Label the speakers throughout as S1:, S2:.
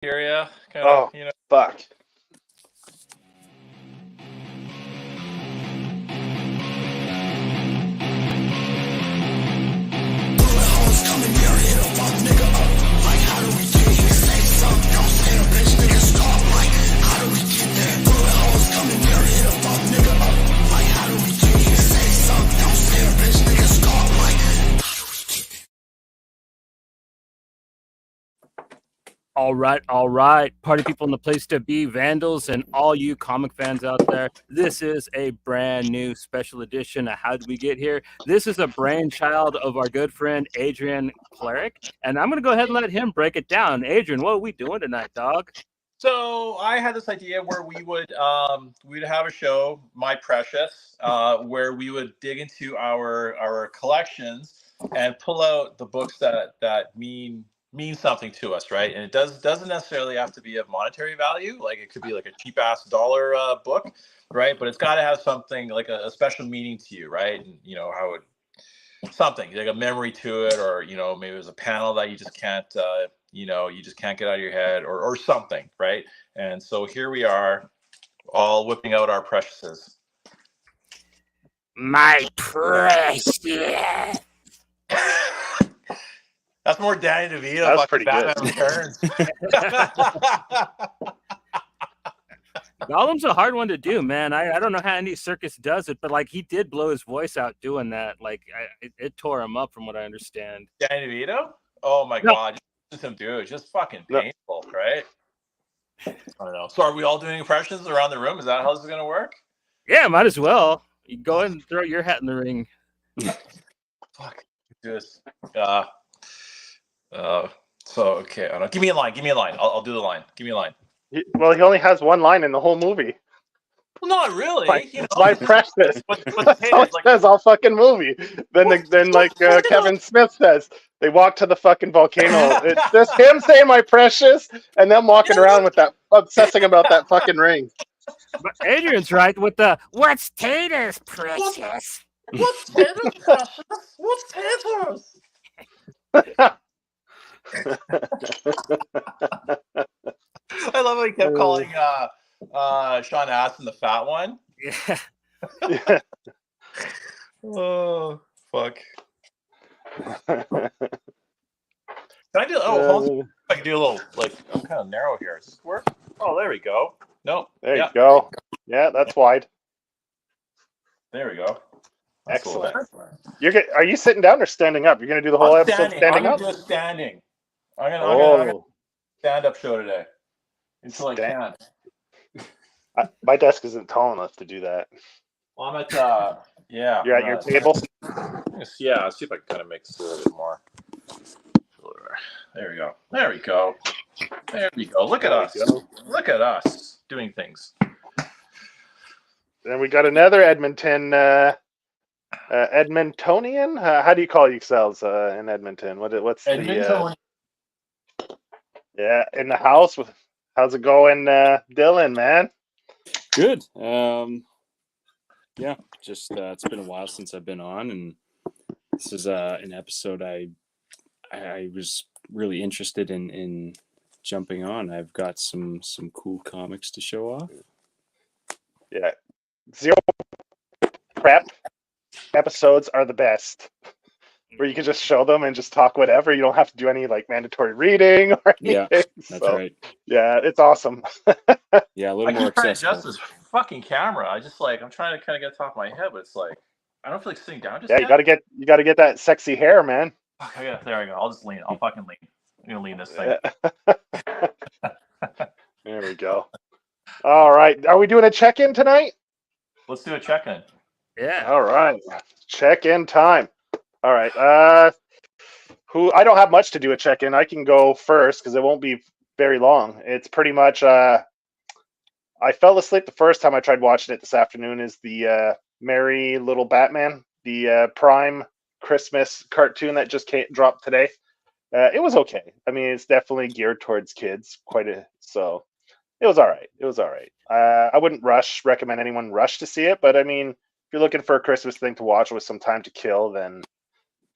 S1: hear ya. Kind of,
S2: Oh, fuck.
S3: All right. Party people in the place to be, Vandals, and all you comic fans out there. This is a brand new special edition of How Did We Get Here? This is a brainchild of our good friend, Adriean Koleric, and I'm going to go ahead and let him break it down. Adrien, what are we doing tonight, dog?
S1: So I had this idea where we'd have a show, My Precious, where we would dig into our collections and pull out the books that mean something to us, right? And it doesn't necessarily have to be of monetary value. Like it could be like a cheap ass dollar book, right? But it's got to have something like a special meaning to you, right? And how it something like a memory to it, or maybe there's a panel that you just can't get out of your head, or something, right? And so here we are, all whipping out our preciouses.
S3: My precious.
S1: That's more Danny DeVito.
S2: That was pretty
S1: Batman
S2: good.
S1: Returns.
S3: Gollum's a hard one to do, man. I don't know how Andy Serkis does it, but like he did blow his voice out doing that. Like it tore him up, from what I understand.
S1: Danny DeVito? Oh my God, just him do it. It's just fucking painful, right? I don't know. So are we all doing impressions around the room? Is that how this is gonna work?
S3: Yeah, might as well. You go ahead and throw your hat in the ring.
S1: Fuck. Just so okay. I don't know. Give me a line. I'll do the line. Give me a line.
S2: Well, he only has one line in the whole movie.
S1: Well, not really.
S2: My precious. That's all it says all fucking movie. Then Kevin Smith says, they walk to the fucking volcano. It's just him saying my precious, and them walking around with that, obsessing about that fucking ring.
S3: But Adrian's right with the what's taters, precious?
S1: What's taters, precious? What's taters? I love how he kept calling Sean Astin the fat one.
S3: Yeah.
S1: Oh fuck. Can I do? Oh, I can do a little. Like I'm kind of narrow here. Does this work? Oh, there we go. No.
S2: There you go. Yeah, that's wide.
S1: There we go. That's
S2: excellent. Are you sitting down or standing up? You're gonna do the whole episode standing up?
S1: I'm just standing. I'm gonna stand-up show today until I can.
S2: My desk isn't tall enough to do that.
S1: Well, I'm at yeah.
S2: You're at your table?
S1: Yeah, I'll see if I can kind of make this a little bit more. There we go. There we go. There we go. Look at us. Look at us doing things.
S2: Then we got another Edmontonian. How do you call yourselves in Edmonton? What's
S1: Edmontonian?
S2: Yeah, in the house. How's it going, Dylan, man?
S4: Good. Yeah, just it's been a while since I've been on, and this is an episode I was really interested in jumping on. I've got some cool comics to show off.
S2: Yeah, zero prep episodes are the best, where you can just show them and just talk whatever. You don't have to do any like mandatory reading or anything.
S4: Yeah, that's right.
S2: Yeah, it's awesome.
S4: Yeah, a little more accessible.
S1: Adjust this fucking camera. I'm trying to kind of get top of my head, but it's like I don't feel like sitting down.
S2: You gotta get that sexy hair, man.
S1: Okay, there I go. I'll just lean. I'll fucking lean. I'm gonna lean this thing.
S2: There we go. All right, are we doing a check-in tonight?
S1: Let's do a check-in.
S3: Yeah.
S2: All right, check-in time. All right. I don't have much to do a check-in. I can go first because it won't be very long. It's pretty much. I fell asleep the first time I tried watching it this afternoon. Is the Merry Little Batman, the Prime Christmas cartoon that just dropped today. It was okay. I mean, it's definitely geared towards kids. So it was all right. I wouldn't recommend anyone rush to see it, but I mean, if you're looking for a Christmas thing to watch with some time to kill, then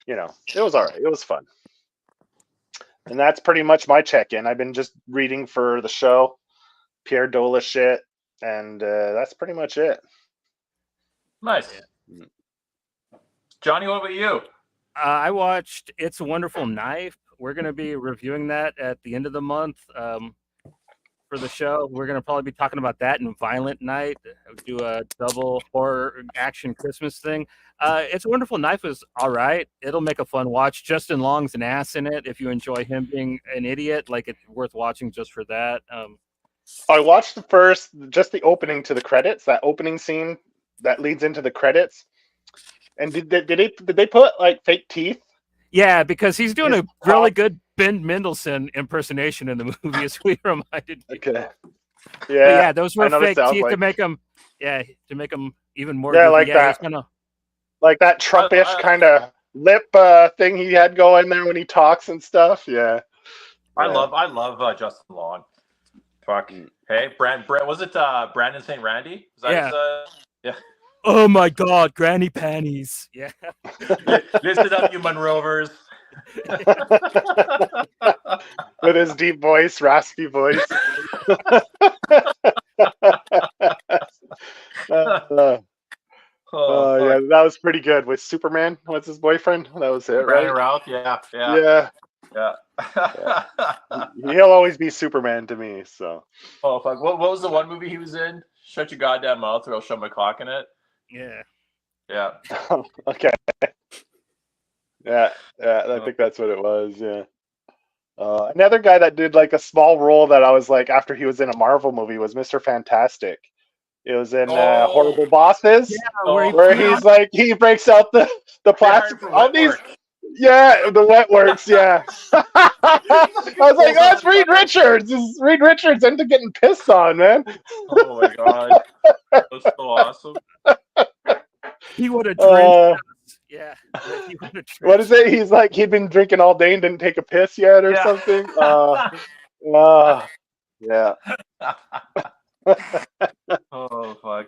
S2: it was all right. It was fun. And that's pretty much my check-in. I've been just reading for the show, Pierre Dola shit, and that's pretty much it.
S1: Nice. Johnny, what about you?
S3: I watched It's a Wonderful Knife. We're going to be reviewing that at the end of the month for the show. We're going to probably be talking about that in Violent Night. Do a double horror action Christmas thing. It's a Wonderful Knife is all right. It'll make a fun watch. Justin Long's an ass in it. If you enjoy him being an idiot, like, it's worth watching just for that.
S2: I watched just the opening to the credits, that opening scene that leads into the credits. And did they put like fake teeth?
S3: Yeah, because he's doing a really good Ben Mendelsohn impersonation in the movie, as we reminded me.
S2: Okay.
S3: Yeah, those were fake teeth
S2: like...
S3: to make him even more.
S2: Yeah,
S3: goofy.
S2: like that. Like that Trumpish kind of lip thing he had going there when he talks and stuff. Yeah.
S1: I love Justin Long. Fuck. Hey, Brent, was it Brandon St. Randy? Is that his, yeah.
S3: Oh my God, granny panties. Yeah.
S1: Listen up, you Monrovers.
S2: With his deep voice, raspy voice. Yeah, that was pretty good. With Superman, what's his boyfriend? That was it, right?
S1: Ralph, yeah.
S2: He'll always be Superman to me. So.
S1: Oh fuck! What was the one movie he was in? Shut your goddamn mouth, or I'll shove my cock in it. Yeah.
S2: Okay. Yeah. I think that's what it was. Yeah. Another guy that did like a small role that I was like after he was in a Marvel movie was Mr. Fantastic. It was in Horrible Bosses, where he's like he breaks out the plastic. All these. Yeah, the wet works. Yeah. I was like, oh, it's Reed Richards. Reed Richards ended up getting pissed on, man.
S1: Oh my God, that's so awesome.
S3: He would have drank. Yeah.
S2: What is it? He's like he'd been drinking all day and didn't take a piss yet, or something. Yeah.
S1: Oh fuck.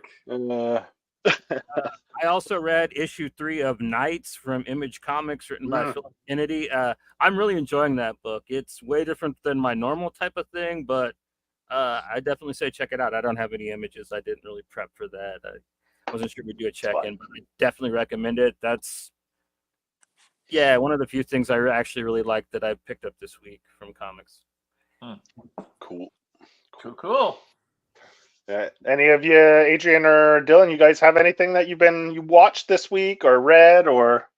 S3: I also read issue 3 of Knights from Image Comics, written by Philip Kennedy. I'm really enjoying that book. It's way different than my normal type of thing, but I definitely say check it out. I don't have any images. I didn't really prep for that. I wasn't sure we'd do a check-in, but I definitely recommend it. That's one of the few things I actually really liked that I picked up this week from comics.
S2: Cool. Any of you, Adrian or Dylan, you guys have anything that you watched this week or read or?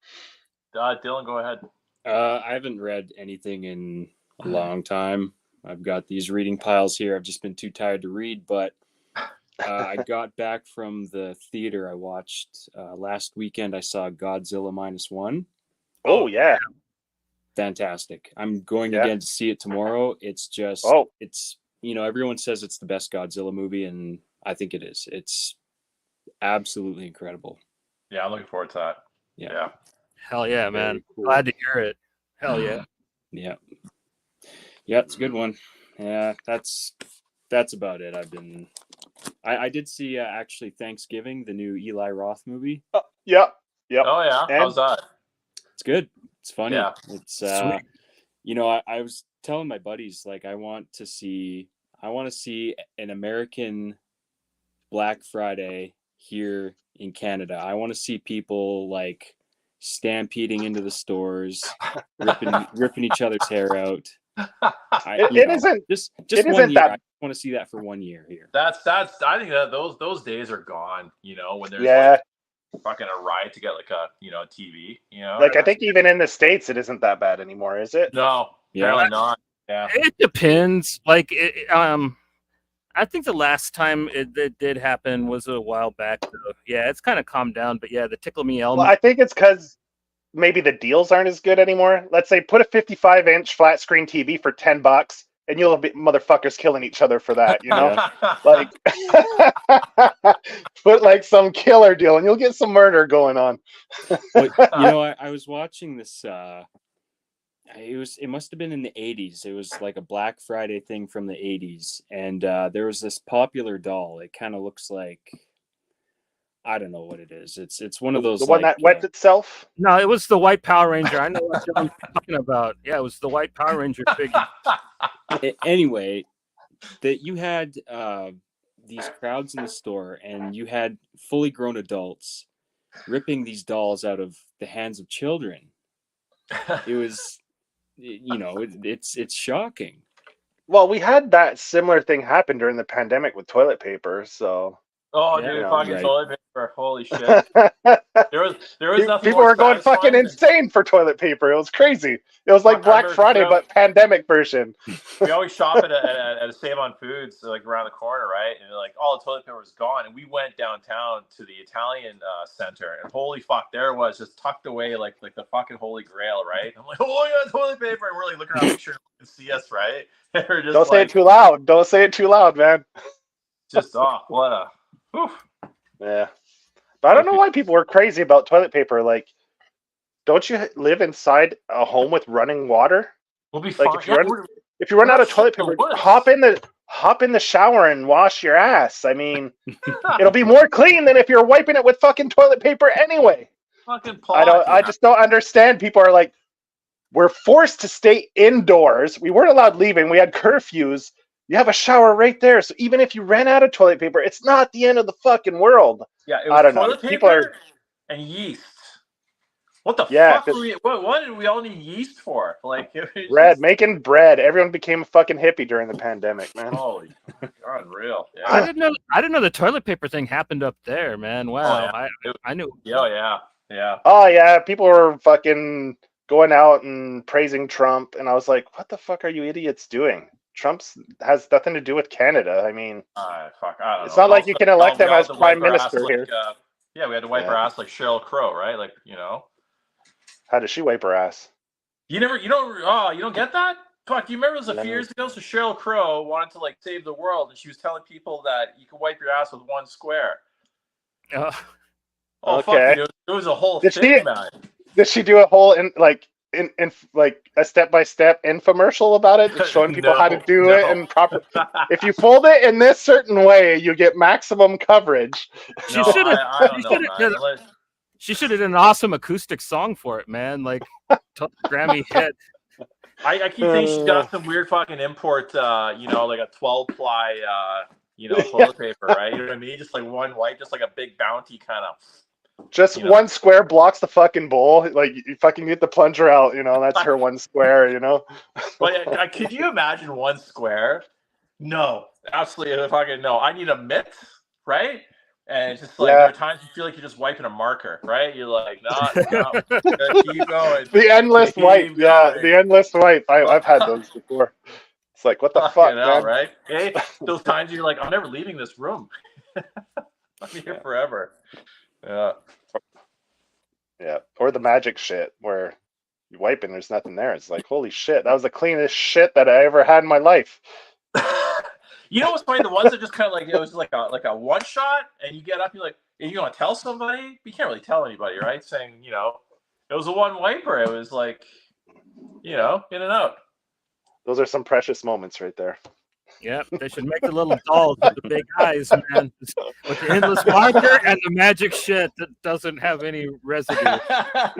S1: Dylan, go ahead.
S4: I haven't read anything in a long time. I've got these reading piles here. I've just been too tired to read, but I got back from the theater. I watched last weekend. I saw Godzilla -1.
S2: Oh yeah,
S4: fantastic! I'm going again to see it tomorrow. It's just it's. Everyone says it's the best Godzilla movie, and I think it is. It's absolutely incredible.
S1: Yeah, I'm looking forward to that. Yeah.
S3: Hell yeah, man. Cool. Glad to hear it. Hell yeah.
S4: Yeah, it's a good one. Yeah, that's about it. I did see actually Thanksgiving, the new Eli Roth movie.
S2: Yep.
S1: Oh yeah, how's that?
S4: It's good. It's funny.
S1: Yeah.
S4: It's I was telling my buddies, like, I want to see an American Black Friday here in Canada. I want to see people like stampeding into the stores, ripping each other's hair out.
S2: It isn't
S4: just
S2: it
S4: 1
S2: isn't
S4: year.
S2: that...
S4: I want to see that for 1 year here.
S1: That's I think that those days are gone. When there's like fucking a riot to get like a TV.
S2: Like I think even in the States it isn't that bad anymore, is it?
S1: No, apparently not. Yeah,
S3: it depends. Like I think the last time it did happen was a while back. Though. Yeah, it's kind of calmed down, but yeah, the tickle me element.
S2: Well, I think it's because maybe the deals aren't as good anymore. Let's say put a 55-inch flat screen TV for $10, and you'll have motherfuckers killing each other for that. Like put like some killer deal, and you'll get some murder going on.
S4: Well, I was watching this. It must have been in the 80s. It was like a Black Friday thing from the 80s. And there was this popular doll. It kind of looks like, I don't know what it is. It's one of those
S2: The one
S4: like
S2: that wets itself.
S3: No, it was the white Power Ranger. I know what John's talking about. Yeah, it was the white Power Ranger figure.
S4: Anyway, that you had these crowds in the store, and you had fully grown adults ripping these dolls out of the hands of children. It was, it's shocking.
S2: Well, we had that similar thing happen during the pandemic with toilet paper. So
S1: Oh,
S3: Yeah.
S1: dude,
S2: Yeah.
S1: fucking
S4: Right.
S1: toilet paper! Holy shit! There was nothing
S2: people
S1: more
S2: were going fucking
S1: satisfying than-
S2: insane for toilet paper. It was crazy. It was like
S1: Fuck, I
S2: Black
S1: remember-
S2: Friday, but pandemic version.
S1: We always shop at a Save on Foods, like around the corner, right? And like all the toilet paper was gone, and we went downtown to the Italian center, and holy fuck, there it was, just tucked away like the fucking holy grail, right? I'm like, oh yeah, toilet paper, and we're like looking around, make sure no one can see us, right? And we're just
S2: Don't say
S1: like,
S2: it too loud. Don't say it too loud, man.
S1: just what a, whew.
S2: Yeah. But I don't know why people were crazy about toilet paper. Like, don't you live inside a home with running water?
S1: We'll be
S2: Like,
S1: fine.
S2: if you run out of toilet paper, hop in the shower and wash your ass. I mean, it'll be more clean than if you're wiping it with fucking toilet paper anyway.
S1: fucking
S2: I just don't understand. People are like, we're forced to stay indoors. We weren't allowed leaving. We had curfews. You have a shower right there. So even if you ran out of toilet paper, it's not the end of the fucking world.
S1: Yeah, it was
S2: I don't know.
S1: toilet
S2: People
S1: paper
S2: are-
S1: and yeast. What the
S2: Yeah,
S1: fuck were we? What did we all need yeast for? Like it was
S2: bread,
S1: just-
S2: making bread. Everyone became a fucking hippie during the pandemic, man.
S1: Holy, unreal. Yeah.
S3: I didn't know the toilet paper thing happened up there, man. Wow.
S1: yeah.
S3: I knew.
S1: Yeah.
S2: Oh yeah, people were fucking going out and praising Trump, and I was like, what the fuck are you idiots doing? Trump's has nothing to do with Canada. I mean,
S1: Fuck, I don't
S2: it's
S1: know.
S2: not like you can elect
S1: We
S2: them
S1: all
S2: as
S1: had to
S2: prime
S1: wipe our ass
S2: minister
S1: like,
S2: here.
S1: yeah, we had to wipe
S2: Yeah.
S1: our ass like Sheryl Crow, right? Like
S2: How does she wipe her ass?
S1: you don't get that? Fuck, do you remember it was a few years ago? So Sheryl Crow wanted to like save the world, and she was telling people that you can wipe your ass with one square.
S3: Uh,
S1: Oh
S2: Okay.
S1: fuck, it was a whole
S2: Did
S1: thing,
S2: she-
S1: man.
S2: Did she do a whole in like a step-by-step infomercial about it, showing people how to do it and proper? If you fold it in this certain way, you get maximum coverage.
S3: She
S1: No,
S3: should've-
S1: I don't
S3: she
S1: know,
S3: should've
S1: man.
S3: done- she should have done an awesome acoustic song for it, man. Like Grammy hit.
S1: I keep thinking she's got some weird fucking import, like a 12-ply, toilet paper, right? You know what I mean? Just like one white, just like a big bounty kind of.
S2: Just
S1: You know.
S2: one square blocks the fucking bowl. Like you fucking get the plunger out, that's her one square,
S1: But could you imagine one square? No, absolutely fucking no. I need a mitt, right? And it's just like there are times you feel like you're just wiping a marker, right? You're like, no, keep going.
S2: The endless
S1: Keep
S2: wipe, yeah,
S1: going.
S2: the endless wipe. I've had those before. It's like, what the fuck,
S1: Fucking
S2: man?
S1: hell, right? Hey, those times you're like, I'm never leaving this room. I'm here forever. Yeah.
S2: Yeah, or the magic shit where you wipe and there's nothing there. It's like, holy shit, that was the cleanest shit that I ever had in my life.
S1: You know what's funny? The ones that just kind of like it was like a one shot, and you get up, you're like, you want to tell somebody? You can't really tell anybody, right? Saying, it was a one wiper. It was like, in and out.
S2: Those are some precious moments right there.
S3: Yep, they should make the little dolls with the big eyes, man, with the endless marker and the magic shit that doesn't have any residue.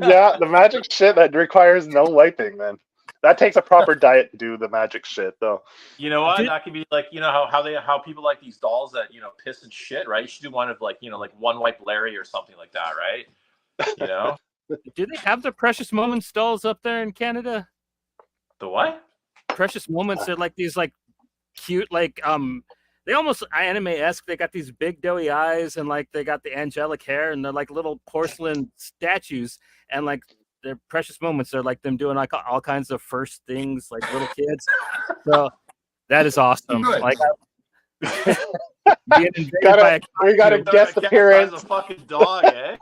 S2: Yeah, the magic shit that requires no wiping, man. That takes a proper diet to do the magic shit, though.
S1: You know what? That could be like, how people like these dolls that piss and shit, right? You should do one of like one wipe Larry or something like that, right?
S3: Do they have the Precious Moments dolls up there in Canada?
S1: The what?
S3: Precious Moments are like these like cute they almost anime-esque. They got these big doughy eyes and like they got the angelic hair and they're like little porcelain statues and like they're Precious Moments. They're like them doing like all kinds of first things like little kids. So that is awesome.
S1: Good.
S3: Like being invaded by a
S2: We got a guest appearance.
S1: As a fucking dog, eh?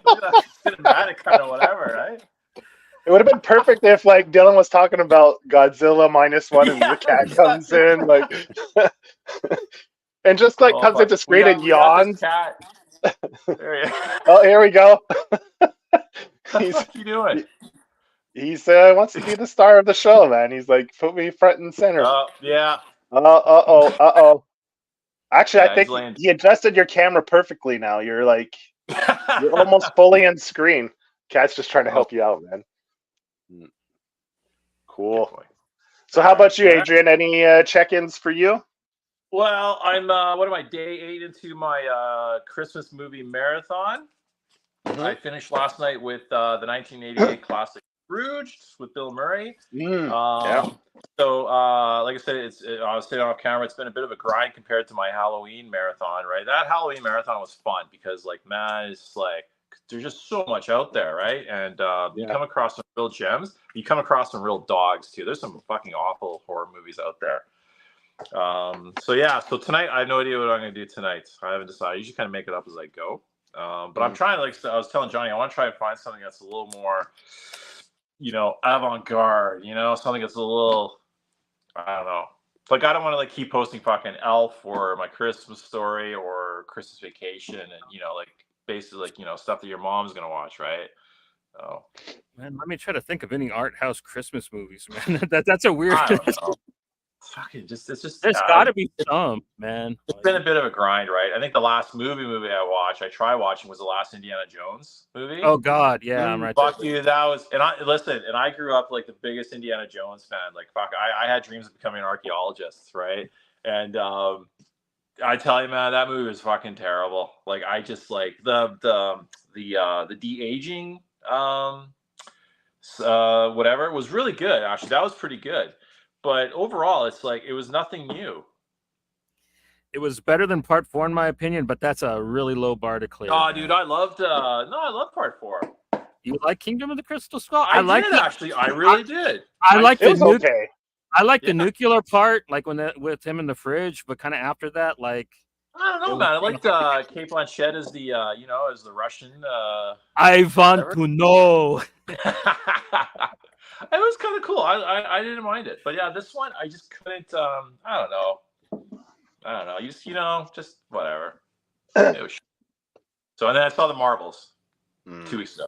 S1: Cinematic kind of whatever, right?
S2: It would have been perfect if like Dylan was talking about Godzilla -1 and the cat comes in like and just like comes into screen and yawns. Oh, here we go.
S1: What are you doing?
S2: He's wants to be the star of the show, man. He's like, put me front and center.
S1: Yeah.
S2: Uh-oh. Actually,
S1: Yeah,
S2: I think he adjusted your camera perfectly now. You're like You're almost fully in screen. Cat's just trying to help you out, man. Cool. So how about you, Adrian? Any check-ins for you?
S1: Well, I'm what am I, day 8 into my Christmas movie marathon. I finished last night with the 1988 classic Scrooge with Bill Murray. So, like I said, I was sitting off camera. It's been a bit of a grind compared to my Halloween marathon, right? That Halloween marathon was fun because, like, man, it's like there's just so much out there, right? And you come across some real gems. You come across some real dogs too. There's some fucking awful horror movies out there. So tonight I have no idea what I'm going to do tonight. I haven't decided. I usually kind of make it up as I go. But I'm trying, like I was telling Johnny, I want to try and find something that's a little more, avant-garde, something that's a little, I don't know. Like, I don't want to, like, keep posting fucking Elf or My Christmas Story or Christmas Vacation and, like, basically, like, stuff that your mom's going to watch, right? So.
S3: Man, let me try to think of any art house Christmas movies, man. That's a weird.
S1: I don't know. Fucking it's just
S3: there's got to be some, man.
S1: It's been a bit of a grind, right? I think the last movie I tried watching was the last Indiana Jones movie.
S3: Oh God, yeah, I'm right.
S1: Fuck you, that was, and I grew up like the biggest Indiana Jones fan. Like, fuck, I had dreams of becoming an archaeologist, right? And I tell you, man, that movie was fucking terrible. Like, I just like the de-aging, whatever was really good. Actually, that was pretty good. But overall, it's like it was nothing new.
S3: It was better than Part 4 in my opinion, but that's a really low bar to clear.
S1: Oh, dude, I loved Part 4.
S3: You like Kingdom of the Crystal Skull?
S1: I did, actually. I really did.
S3: I like
S2: it was okay.
S3: I like the nuclear part, like with him in the fridge, but kind of after that, like
S1: I don't know, man. I liked Kate Blanchett as the as the Russian.
S3: I want to know.
S1: It was kind of cool. I didn't mind it, but yeah, this one I just couldn't. I don't know. You just whatever. It was so, and then I saw the Marvels 2 weeks ago.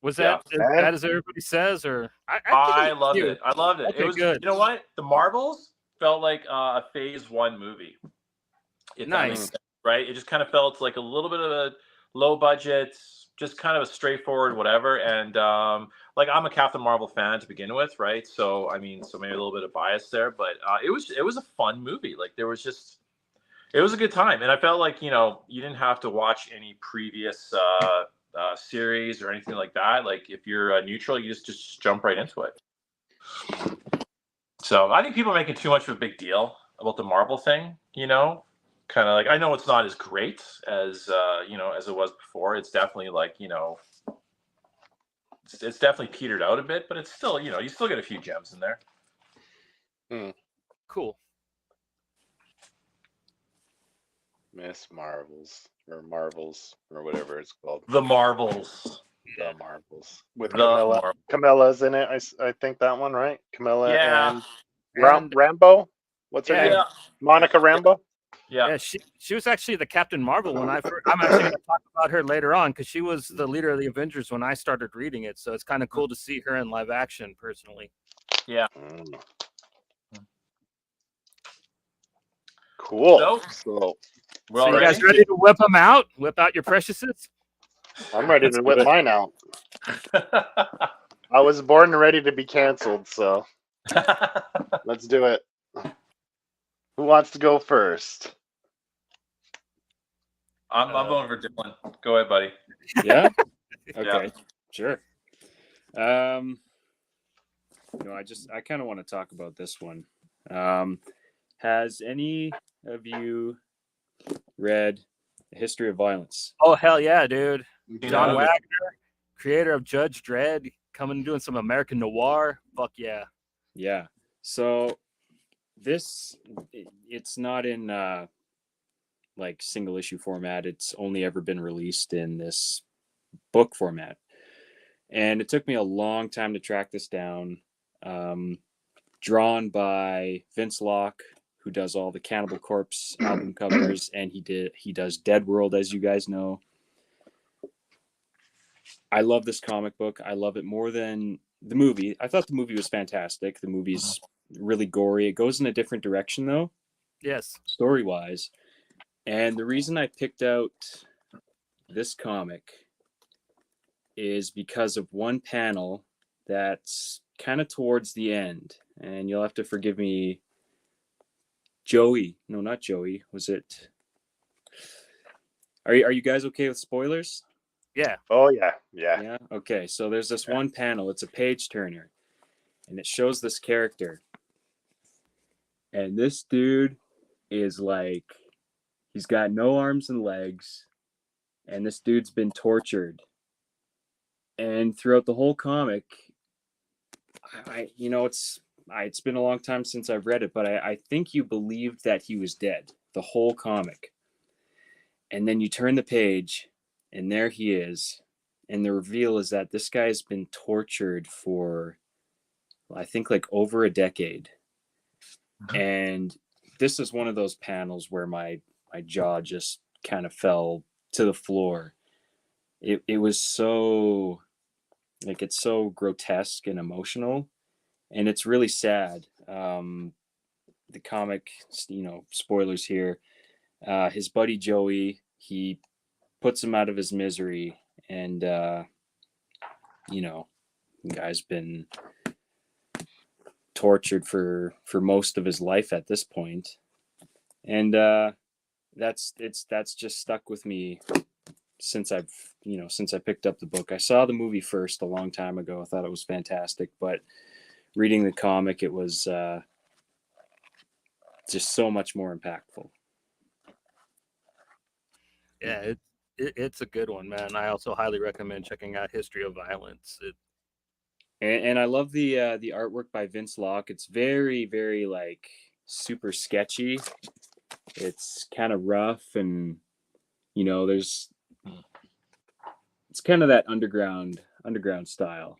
S3: Was that as bad as everybody says, or
S1: I loved it. I loved it.
S3: Okay,
S1: it was
S3: good.
S1: You know what? The Marvels felt like a Phase 1 movie.
S3: Nice,
S1: right? It just kind of felt like a little bit of a low budget, just kind of a straightforward whatever. And like, I'm a Captain Marvel fan to begin with, right? So maybe a little bit of bias there, but it was a fun movie. Like, it was a good time, and I felt like you didn't have to watch any previous series or anything like that. Like, if you're neutral, you just jump right into it. So I think people are making too much of a big deal about the Marvel thing. Kind of like, I know it's not as great as as it was before. It's definitely like it's definitely petered out a bit, but it's still you still get a few gems in there.
S3: Cool.
S2: Miss Marvels or whatever it's called.
S1: The Marvels.
S2: The Marvels with Camilla. Camilla's in it. I think that one, right? Camilla and Rambo. What's her name? Monica Rambo.
S3: Yeah, she was actually the Captain Marvel when I'm actually going to talk about her later on because she was the leader of the Avengers when I started reading it. So it's kind of cool to see her in live action personally.
S1: Yeah.
S2: Cool.
S3: So you guys ready to whip them out? Whip out your preciouses?
S2: I'm ready to whip mine out. I was born ready to be canceled, so let's do it. Who wants to go first?
S1: I'm going for Dylan. Go ahead, buddy.
S4: Yeah? Okay. Sure. I kind of want to talk about this one. Has any of you read The History of Violence?
S3: Oh, hell yeah, dude. John Wagner, creator of Judge Dredd, coming and doing some American noir. Fuck yeah.
S4: Yeah. So it's not in like single issue format. It's only ever been released in this book format. And it took me a long time to track this down. Drawn by Vince Locke, who does all the Cannibal Corpse album covers, and he does Dead World, as you guys know. I love this comic book. I love it more than the movie. I thought the movie was fantastic. The movie's really gory. It goes in a different direction, though.
S3: Yes.
S4: Story-wise. And the reason I picked out this comic is because of one panel that's kind of towards the end, and you'll have to forgive me. Joey, no, not Joey. Was it? Are you guys okay with spoilers?
S3: Yeah.
S2: Oh yeah, yeah.
S4: Yeah. Okay. So there's this one panel. It's a page turner, and it shows this character, and this dude is like, he's got no arms and legs, and this dude's been tortured. And throughout the whole comic, it's been a long time since I've read it, but I think you believed that he was dead the whole comic. And then you turn the page, and there he is. And the reveal is that this guy has been tortured for, I think, like over a decade. And this is one of those panels where my jaw just kind of fell to the floor. It was so, like, it's so grotesque and emotional, and it's really sad. The comic, spoilers here. His buddy Joey, he puts him out of his misery, and the guy's been tortured for most of his life at this point, and that's just stuck with me since I picked up the book. I saw the movie first a long time ago. I thought it was fantastic, but reading the comic, it was just so much more impactful.
S3: Yeah, it's a good one, man. I also highly recommend checking out History of Violence.
S4: And I love the artwork by Vince Locke. It's very, very like super sketchy. It's kind of rough, and it's kind of that underground style.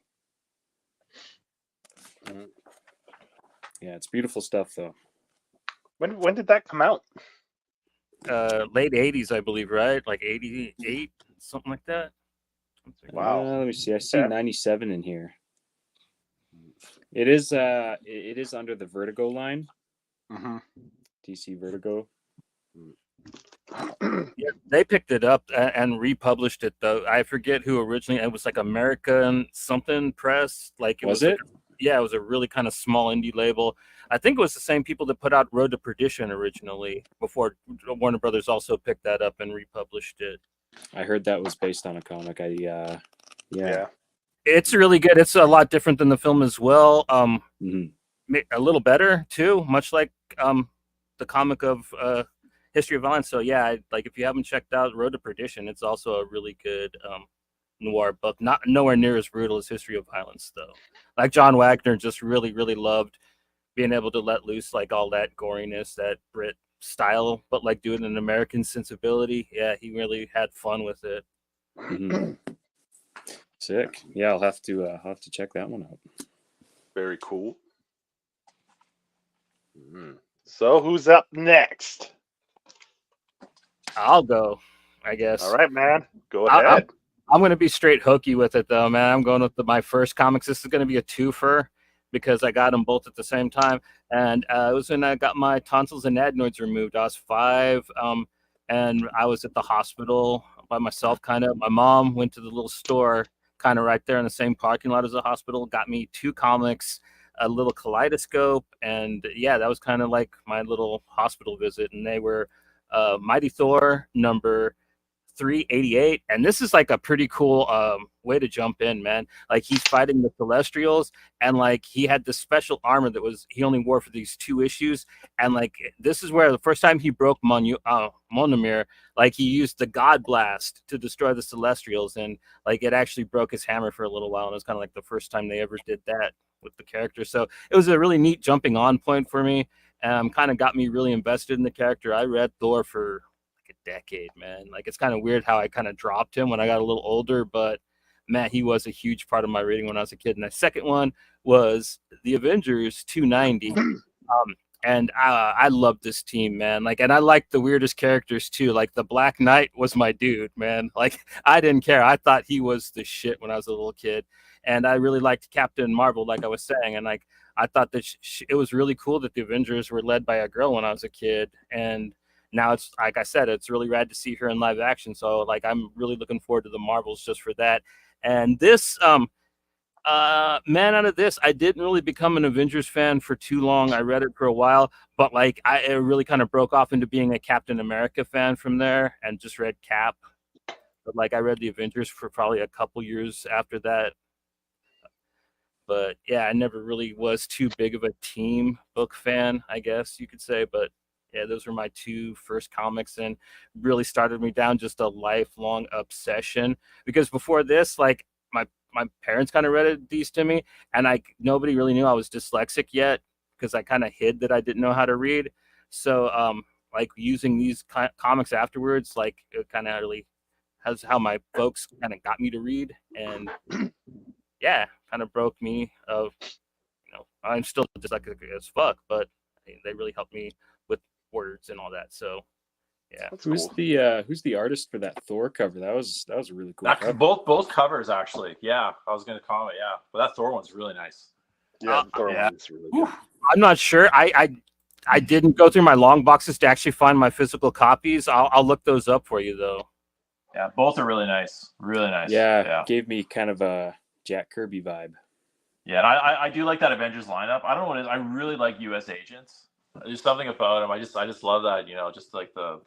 S4: Yeah, it's beautiful stuff though.
S2: When did that come out?
S3: Late 80s, I believe, right? Like 88, something like that.
S2: Wow.
S4: Let me see. I see 97 in here. It is under the Vertigo line.
S2: Mm-hmm.
S4: DC Vertigo.
S3: Yeah, they picked it up and republished it, though. I forget who originally. It was like American something press. Like
S4: Was it?
S3: Yeah, it was a really kind of small indie label. I think it was the same people that put out Road to Perdition originally, before Warner Brothers also picked that up and republished it.
S4: I heard that was based on a comic. Yeah.
S3: It's really good. It's a lot different than the film as well.
S4: Mm-hmm.
S3: A little better too, much like the comic of History of Violence. So yeah, like if you haven't checked out Road to Perdition, it's also a really good noir book. Not nowhere near as brutal as History of Violence, though. Like John Wagner just really, really loved being able to let loose like all that goriness, that Brit style, but like do it in an American sensibility. Yeah, he really had fun with it.
S4: Mm-hmm. Sick. Yeah, I'll have to check that one out.
S2: Very cool. So who's up next?
S3: I'll go, I guess.
S2: All right, man. Go ahead.
S3: I'm going to be straight hooky with it, though, man. I'm going with my first comics. This is going to be a twofer because I got them both at the same time. And it was when I got my tonsils and adenoids removed. I was 5, and I was at the hospital by myself, kind of. My mom went to the little store kind of right there in the same parking lot as the hospital, got me 2 comics, a little kaleidoscope, and yeah, that was kind of like my little hospital visit. And they were Mighty Thor number 388, and this is like a pretty cool way to jump in, man. Like he's fighting the Celestials, and like he had this special armor that he only wore for these 2 issues, and like this is where the first time he broke Monomir, like he used the God Blast to destroy the Celestials, and like it actually broke his hammer for a little while, and it was kind of like the first time they ever did that with the character. So it was a really neat jumping on point for me, and kind of got me really invested in the character. I read Thor for a decade, man. Like it's kind of weird how I kind of dropped him when I got a little older, but man, he was a huge part of my reading when I was a kid. And the second one was the Avengers 290. And I love this team, man. Like, and I like the weirdest characters too. Like the Black Knight was my dude, man. Like I didn't care. I thought he was the shit when I was a little kid. And I really liked Captain Marvel, like I was saying. And like, I thought that it was really cool that the Avengers were led by a girl when I was a kid. And now it's, like I said, it's really rad to see her in live action. So like, I'm really looking forward to the Marvels just for that. And this man, out of this, I didn't really become an Avengers fan for too long. I read it for a while, but like it really kind of broke off into being a Captain America fan from there, and just read Cap. But like I read the Avengers for probably a couple years after that. But yeah, I never really was too big of a team book fan, I guess you could say. But yeah, those were my two first comics, and really started me down just a lifelong obsession. Because before this, like my parents kind of read these to me, and nobody really knew I was dyslexic yet, because I kind of hid that I didn't know how to read. So like using these comics afterwards, like it kind of really has how my folks kind of got me to read. And yeah, kind of broke me of, I'm still dyslexic as fuck, but they really helped me with words and all that. So yeah.
S4: Who's the artist for that Thor cover? That was a really cool cover.
S1: Both covers actually. Yeah, I was gonna comment. Yeah, but that Thor one's really nice.
S2: Yeah, Thor one's really good.
S3: I'm not sure. I didn't go through my long boxes to actually find my physical copies. I'll look those up for you though.
S1: Yeah, both are really nice. Really nice.
S4: Yeah. Gave me kind of a Jack Kirby vibe.
S1: Yeah, and I do like that Avengers lineup. I don't know what it is. I really like U.S. agents. There's something about them. I just love that. Just like the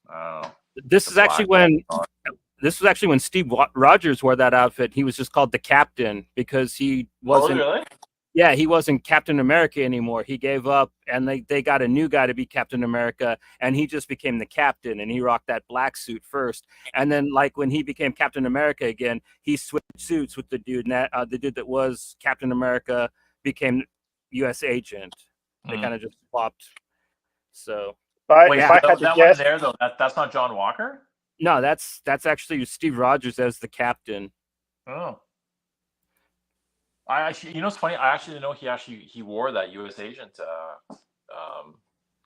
S1: I don't know.
S3: This was actually when Steve Rogers wore that outfit. He was just called the Captain because he wasn't.
S1: Oh, really?
S3: Yeah, he wasn't Captain America anymore. He gave up, and they got a new guy to be Captain America, and he just became the Captain, and he rocked that black suit first. And then, like, when he became Captain America again, he switched suits with the dude, and the dude that was Captain America became U.S. agent. They kind of just swapped. So,
S1: wait,
S2: if I had to guess,
S1: one there though, that's not John Walker?
S3: No, that's actually Steve Rogers as the Captain.
S1: Oh. I actually, it's funny. I actually didn't know he wore that U.S. agent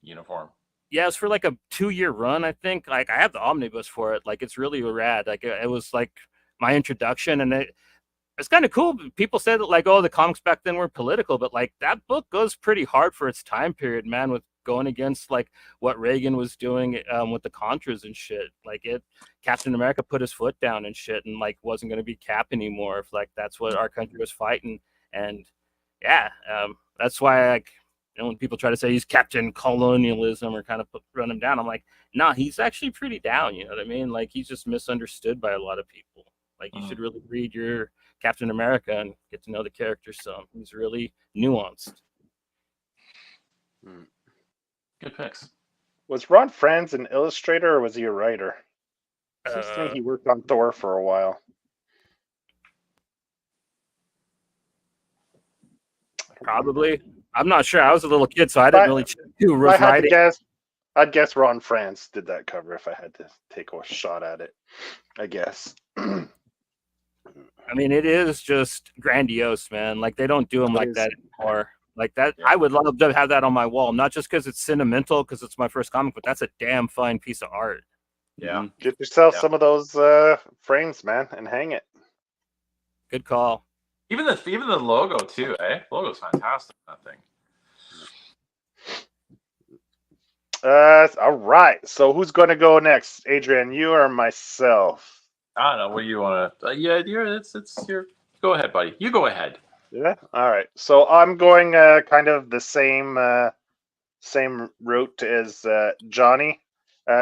S1: uniform.
S3: Yeah, it was for like a 2-year run, I think. Like I have the omnibus for it. Like it's really rad. Like it was like my introduction, and it's kind of cool. People said that like, oh, the comics back then were political, but like that book goes pretty hard for its time period, man. With going against like what Reagan was doing with the Contras and shit. Like Captain America put his foot down and shit, and like wasn't going to be Cap anymore. If like that's what our country was fighting, and yeah, that's why like when people try to say he's Captain Colonialism or kind of run him down, I'm like, nah, he's actually pretty down. You know what I mean? Like he's just misunderstood by a lot of people. Like you should really read your Captain America and get to know the character some. He's really nuanced.
S1: Good picks.
S2: Was Ron Franz an illustrator or was he a writer? I think he worked on Thor for a while.
S3: Probably. I'm not sure. I was a little kid, so I didn't really check who was writing.
S2: I'd guess Ron Franz did that cover if I had to take a shot at it, I guess.
S3: I mean, it is just grandiose, man. Like, they don't do them like that anymore. Like that, I would love to have that on my wall, not just because it's sentimental, because it's my first comic, but that's a damn fine piece of art.
S1: Yeah.
S2: Get yourself some of those frames, man, and hang it.
S3: Good call.
S1: Even the logo too, eh? The logo's fantastic. That thing.
S2: All right. So who's going to go next, Adrian? You or myself?
S1: I don't know. What do you want to? Yeah, it's your. Go ahead, buddy. You go ahead.
S2: Yeah. All right. So I'm going kind of the same route as Johnny.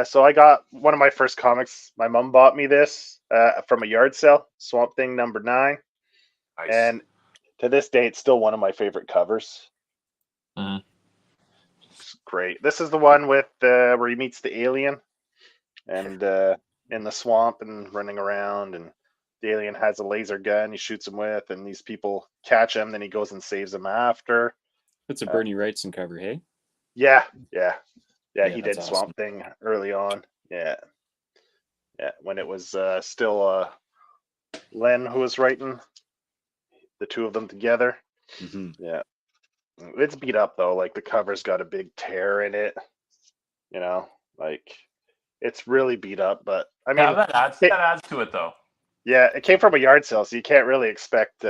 S2: So I got one of my first comics. My mom bought me this from a yard sale, Swamp Thing #9. Nice. And to this day, it's still one of my favorite covers.
S1: Mm-hmm.
S2: It's great. This is the one with where he meets the alien and in the swamp and running around, and the alien has a laser gun he shoots him with, and these people catch him. Then he goes and saves them after.
S4: That's a Bernie Wrightson cover, hey?
S2: Yeah. He did
S4: awesome.
S2: Swamp Thing early on. Yeah, when it was still Len who was writing the two of them together.
S4: Mm-hmm.
S2: Yeah, it's beat up though. Like the cover's got a big tear in it. You know, like it's really beat up. But I mean,
S1: that adds to it though.
S2: Yeah, it came from a yard sale, so you can't really expect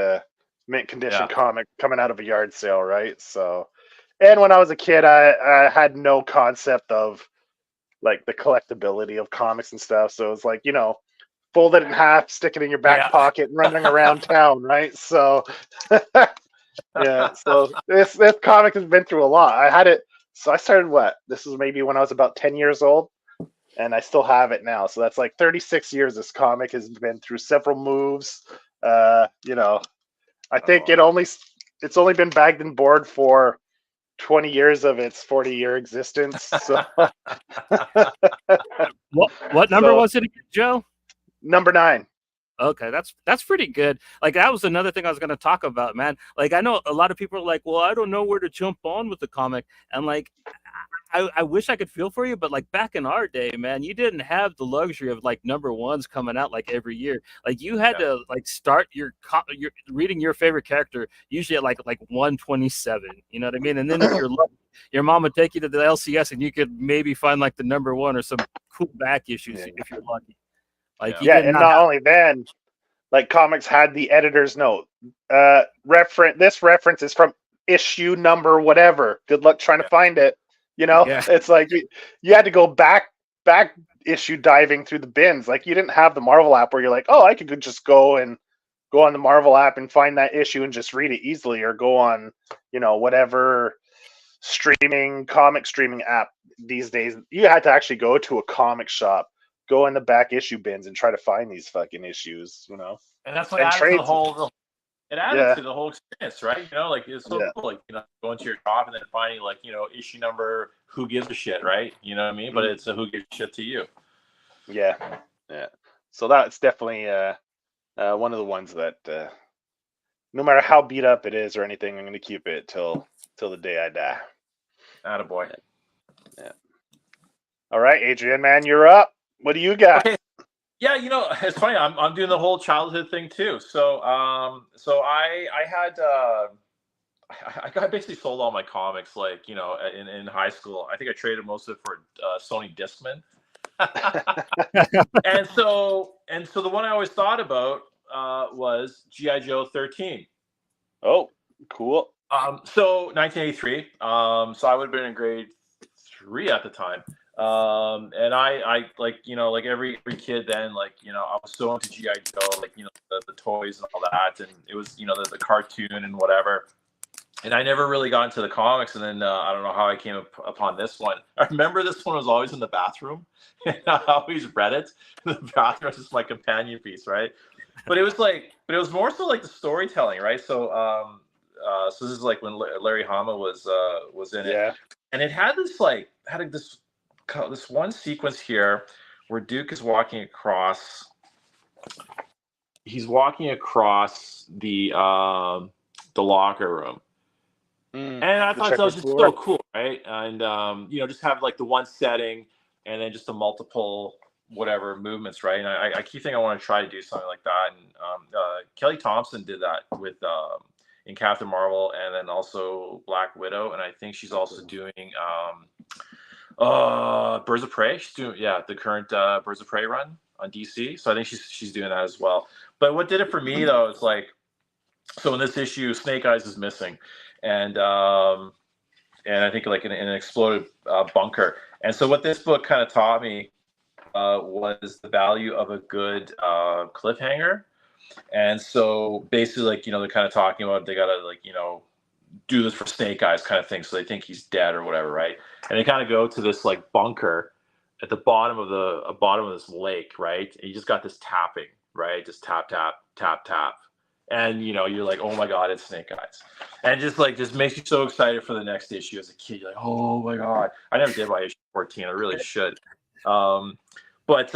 S2: mint condition comic coming out of a yard sale, right? So, and when I was a kid, I had no concept of like the collectability of comics and stuff. So it's like, fold it in half, stick it in your back
S1: Yeah.
S2: pocket, and running around town, right? So, yeah. So this comic has been through a lot. I had it. So I started This was maybe when I was about 10 years old, and I still have it now. So that's like 36 years. This comic has been through several moves. You know, I think it's only been bagged and board for 20 years of its 40-year existence. So
S3: What number was it again, Joe?
S2: number 9.
S3: Okay, that's pretty good. Like that was another thing I was gonna talk about, man. Like I know a lot of people are like, well, I don't know where to jump on with the comic, and like I wish I could feel for you, but like back in our day, man, you didn't have the luxury of like number ones coming out like every year. Like you had to like start your reading your favorite character usually at like 127. You know what I mean? And then if you're lucky, your mom would take you to the LCS, and you could maybe find like the number 1 or some cool back issues if you're lucky. Like
S2: and not only then, like comics had the editor's note. This reference is from issue number whatever. Good luck trying to find it. You know, it's like you had to go back issue diving through the bins. Like you didn't have the Marvel app where you're like, oh, I could just go on the Marvel app and find that issue and just read it easily, or go on, whatever comic streaming app these days. You had to actually go to a comic shop, go in the back issue bins and try to find these fucking issues, And
S1: that's what added to the whole. It added to the whole experience, right? Like it's so cool, like going to your shop and then finding like issue number who gives a shit, right? You know what I mean? But it's a who gives a shit to you.
S2: Yeah. So that's definitely one of the ones that no matter how beat up it is or anything, I'm going to keep it till the day I die.
S1: Attaboy.
S2: Yeah. All right, Adrian, man, you're up. What do you got?
S1: Okay. Yeah, it's funny. I'm doing the whole childhood thing too. So I basically sold all my comics like in high school. I think I traded most of it for Sony Discman. and so the one I always thought about was G.I. Joe 13.
S2: Oh, cool.
S1: So 1983. So I would have been in grade 3 at the time. And I like every kid then, I was so into G.I. Joe, the toys and all that, and it was the cartoon and whatever. And I never really got into the comics, and then I don't know how I came upon this one. I remember this one was always in the bathroom, and I always read it. The bathroom was just my companion piece, right? But it was more so like the storytelling, right? So so this is like when Larry Hama was in it, and it had this this one sequence here where Duke is walking across. He's walking across the locker room, and I thought that was just so cool, right? And just have like the one setting, and then just the multiple whatever movements, right? And I keep thinking I want to try to do something like that. And Kelly Thompson did that with in Captain Marvel, and then also Black Widow, and I think she's also doing Birds of Prey. She's doing the current Birds of Prey run on DC. So I think she's doing that as well. But what did it for me though, it's like, so in this issue, Snake Eyes is missing, and I think like in an exploded bunker. And so what this book kind of taught me was the value of a good cliffhanger. And so basically, like they're kind of talking about they gotta do this for Snake Eyes kind of thing, so they think he's dead or whatever, right? And they kind of go to this like bunker at the bottom of this lake, right? And you just got this tapping, right? Just tap tap tap tap, and you're like, oh my god, it's Snake Eyes, and just makes you so excited for the next issue as a kid. You're like, oh my god, I never did by issue 14. I really should. But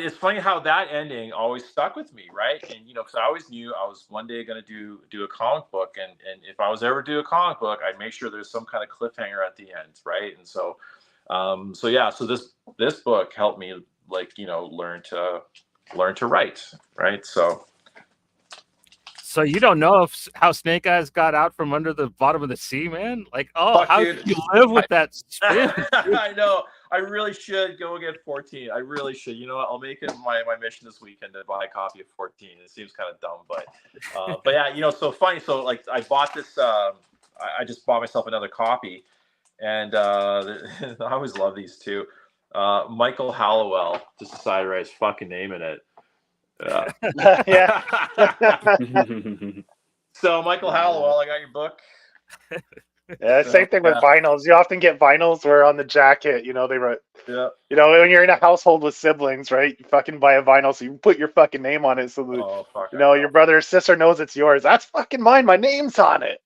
S1: it's funny how that ending always stuck with me, right? And because I always knew I was one day going to do a comic book, and if I was ever do a comic book, I'd make sure there's some kind of cliffhanger at the end, right? And so so this book helped me learn to write, right? So
S3: you don't know how Snake Eyes got out from under the bottom of the sea, man? Like, how did you live with that spin?
S1: I know. I really should go get 14. I really should. I'll make it my mission this weekend to buy a copy of 14. It seems kind of dumb, but yeah, so funny. So like I bought this. I just bought myself another copy, and I always love these too. Michael Hallowell just decided to write his fucking name in it. Yeah.
S2: Yeah.
S1: So, Michael Hallowell, I got your book.
S2: Yeah, same thing with vinyls. You often get vinyls where on the jacket, they wrote,
S1: Yeah.
S2: when you're in a household with siblings, right? You fucking buy a vinyl, so you put your fucking name on it, so that
S1: Oh, fuck.
S2: your brother or sister knows it's yours. That's fucking mine. My name's on it.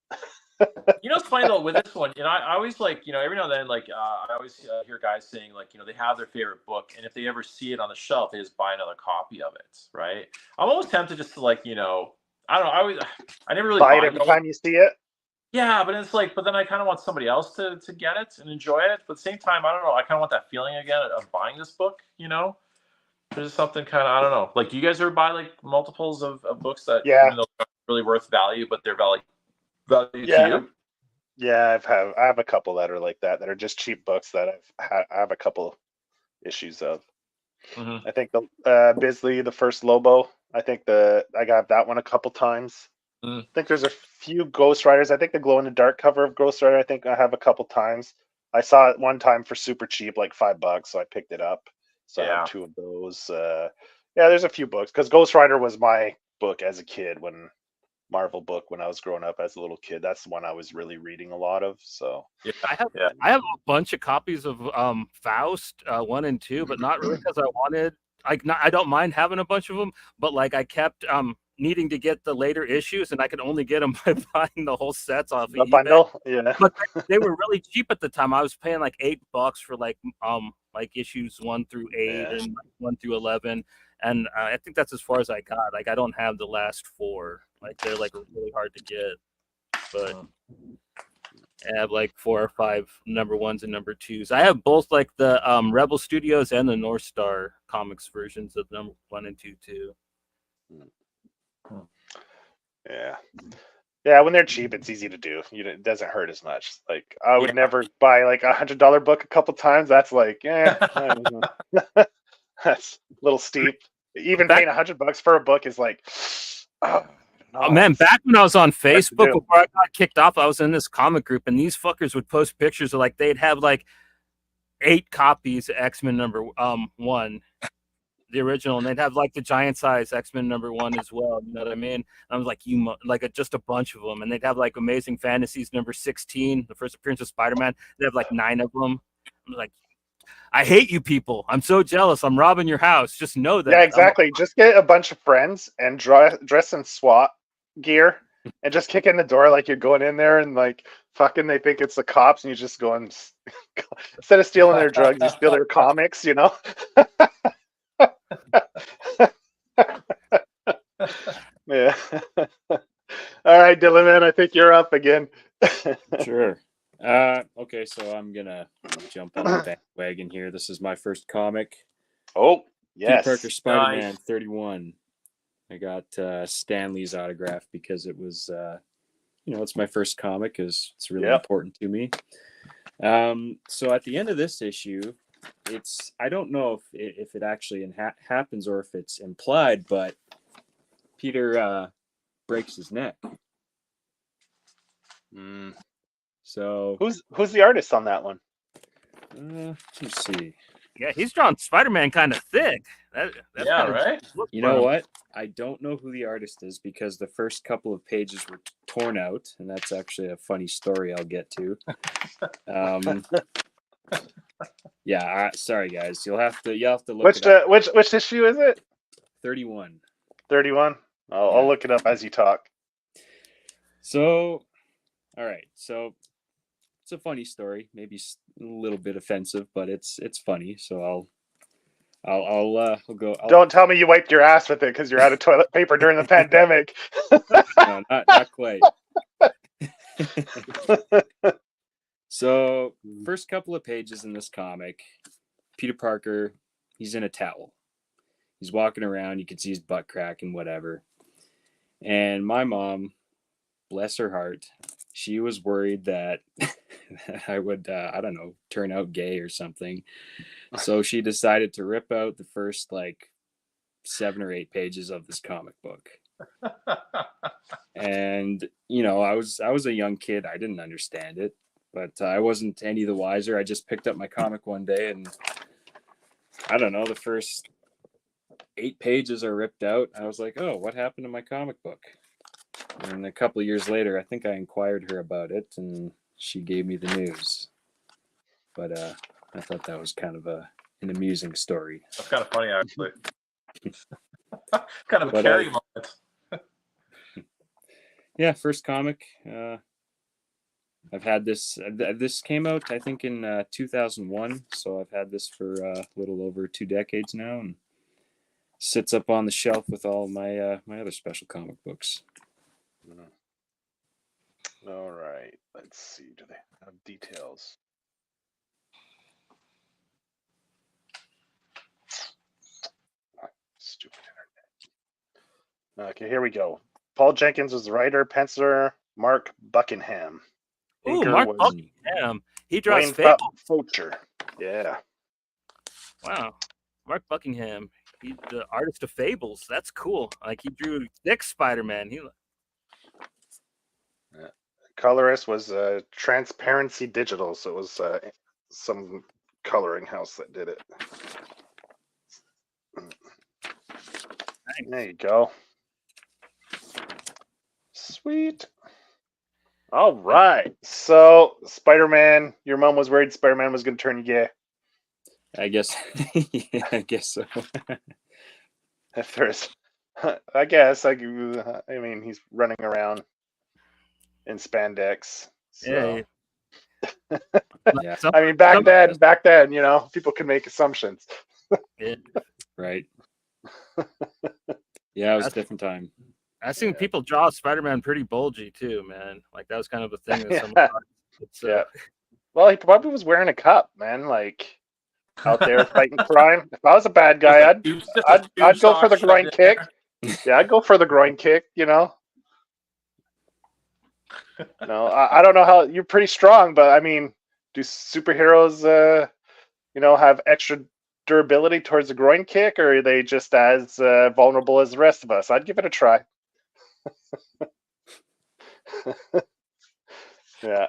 S1: It's funny though with this one. I always like, every now and then, like, I always hear guys saying, like, they have their favorite book, and if they ever see it on the shelf, they just buy another copy of it, right? I'm almost tempted just to, like, I don't know. I never really
S2: Buy it
S1: buy
S2: every
S1: those.
S2: time you see it.
S1: Yeah, but it's like, but then I kind of want somebody else to get it and enjoy it. But at the same time, I don't know. I kind of want that feeling again of buying this book. There's something kind of, I don't know. Like, do you guys ever buy like multiples of books that even though they're really worth value, but they're value to you?
S2: Yeah, I have a couple that are like that are just cheap books that I have a couple issues of.
S1: Mm-hmm.
S2: I think the Bisley, the first Lobo. I think I got that one a couple times. I think there's a few Ghost Riders. I think the glow in the dark cover of Ghost Rider, I think I have a couple times. I saw it one time for super cheap, like $5, so I picked it up. So I have 2 of those. There's a few books because Ghost Rider was my book as a kid, Marvel book when I was growing up as a little kid. That's the one I was really reading a lot of. So
S3: I have a bunch of copies of Faust 1 and 2, but not really because I wanted. I don't mind having a bunch of them, but like I kept needing to get the later issues, and I could only get them by buying the whole sets off
S2: the
S3: eBay.
S2: bundle. Yeah,
S3: but they were really cheap at the time. I was paying like $8 for like issues 1 through 8 and 1 through 11, and I think that's as far as I got. Like I don't have the last 4. Like they're like really hard to get, but I have like 4 or 5 number 1s and number 2s. I have both like the Rebel Studios and the North Star Comics versions of number 1 and 2 too.
S2: Yeah, when they're cheap, it's easy to do. It doesn't hurt as much. Like I would never buy like $100 book a couple times. That's like, that's a little steep. Even paying $100 for a book is like,
S3: oh man, back when I was on Facebook before I got kicked off, I was in this comic group, and these fuckers would post pictures of like they'd have like 8 copies of X-Men number 1. The original, and they'd have like the giant size X-Men number 1 as well. You know what I mean? And I was like, just a bunch of them, and they'd have like Amazing Fantasies number 16, the first appearance of Spider-Man. They have like 9 of them. I'm like, I hate you people. I'm so jealous. I'm robbing your house. Just know that.
S2: Yeah, exactly. Just get a bunch of friends and dress in SWAT gear and just kick in the door like you're going in there and like fucking they think it's the cops and you just go and instead of stealing their drugs, you steal their comics. Yeah. All right, Dylan, man, I think you're up again.
S4: Sure. Okay, so I'm gonna jump on the bandwagon here. This is my first comic.
S2: Oh, yes.
S4: Peter Parker Spider-Man 31. I got Stan Lee's autograph because it was, it's my first comic because it's really important to me. So at the end of this issue, I don't know if it actually happens or if it's implied, but Peter breaks his neck. So
S2: who's the artist on that one?
S4: Let's see.
S3: Yeah, he's drawn Spider-Man kind of thick. That's
S1: right.
S4: You know what? I don't know who the artist is because the first couple of pages were torn out, and that's actually a funny story I'll get to. Sorry guys, you'll have to look.
S2: Which issue is it?
S4: 31.
S2: 31. I'll look it up as you talk.
S4: So, all right. So it's a funny story, maybe a little bit offensive, but it's funny. So I'll go.
S2: Don't tell me you wiped your ass with it because you're out of toilet paper during the pandemic.
S4: No, not quite. So, first couple of pages in this comic, Peter Parker, he's in a towel. He's walking around. You can see his butt crack and whatever. And my mom, bless her heart, she was worried that I would, turn out gay or something. So she decided to rip out the first 7 or 8 pages of this comic book. And, I was a young kid. I didn't understand it, but I wasn't any the wiser. I just picked up my comic one day and I don't know, the first 8 pages are ripped out. I was like, oh, what happened to my comic book? And a couple of years later, I think I inquired her about it, and she gave me the news. But I thought that was kind of an amusing story.
S1: That's kind of funny, actually. Kind of a
S4: But
S1: Carrie moment.
S4: Yeah, first comic. I've had this. This came out, I think, in 2001. So I've had this for a little over 2 decades now, and sits up on the shelf with all my my other special comic books.
S2: All right. Let's see. Do they have details? Stupid internet. Okay, here we go. Paul Jenkins was the writer, penciler. Mark Buckingham.
S3: Ooh,
S2: Inker
S3: Mark
S2: was
S3: Buckingham. He draws
S2: Wayne
S3: Fable.
S2: Focher. Yeah.
S3: Wow. Mark Buckingham. He's the artist of Fables. That's cool. Like he drew 6 Spider-Man.
S2: Colorist was Transparency Digital, so it was some coloring house that did it. There you go. Sweet. All right. So, Spider-Man, your mom was worried Spider-Man was going to turn you gay.
S4: I guess. Yeah, I guess so.
S2: If there's, I guess, I mean, he's running around in spandex. So.
S3: Yeah.
S4: Yeah.
S2: I mean, back then, you know, people could make assumptions.
S3: Yeah.
S4: Right. Yeah, it was a different time.
S3: I've seen people draw Spider-Man pretty bulgy too, man. Like that was kind of a thing that
S2: Yeah.
S3: someone
S2: Yeah. Well, he probably was wearing a cup, man. Like out there fighting crime. If I was a bad guy, I'd go for the groin kick. Yeah, I'd go for the groin kick. You know. No, I don't know how you're pretty strong, but I mean, do superheroes, you know, have extra durability towards the groin kick, or are they just as vulnerable as the rest of us? I'd give it a try. Yeah.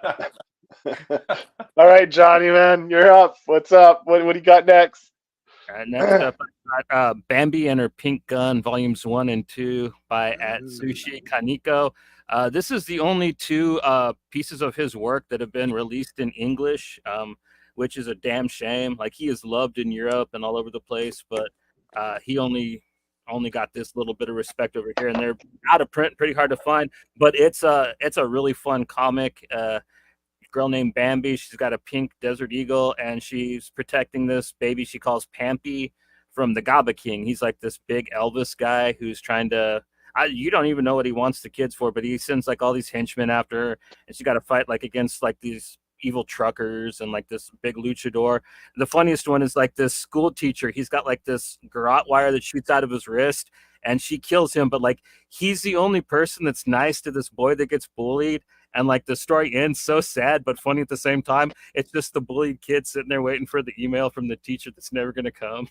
S2: All right, Johnny, man, you're up. What's up? What do you got next?
S3: Next up, I got Bambi and Her Pink Gun, volumes 1 and 2 by Atsushi Kaneko. This is the only 2 pieces of his work that have been released in English, which is a damn shame. Like he is loved in Europe and all over the place, but he only got this little bit of respect over here, and they're out of print, pretty hard to find. But it's a really fun comic. Girl named Bambi. She's got a pink desert eagle, and she's protecting this baby she calls Pampy from the Gaba King. He's like this big Elvis guy who's trying to. You don't even know what he wants the kids for, but he sends like all these henchmen after her, and she got to fight like against like these evil truckers and like this big luchador. The funniest one is like this school teacher. He's got like this garrote wire that shoots out of his wrist, and she kills him. But like he's the only person that's nice to this boy that gets bullied. And like the story ends so sad but funny at the same time. It's just the bullied kid sitting there waiting for the email from the teacher that's never going to come.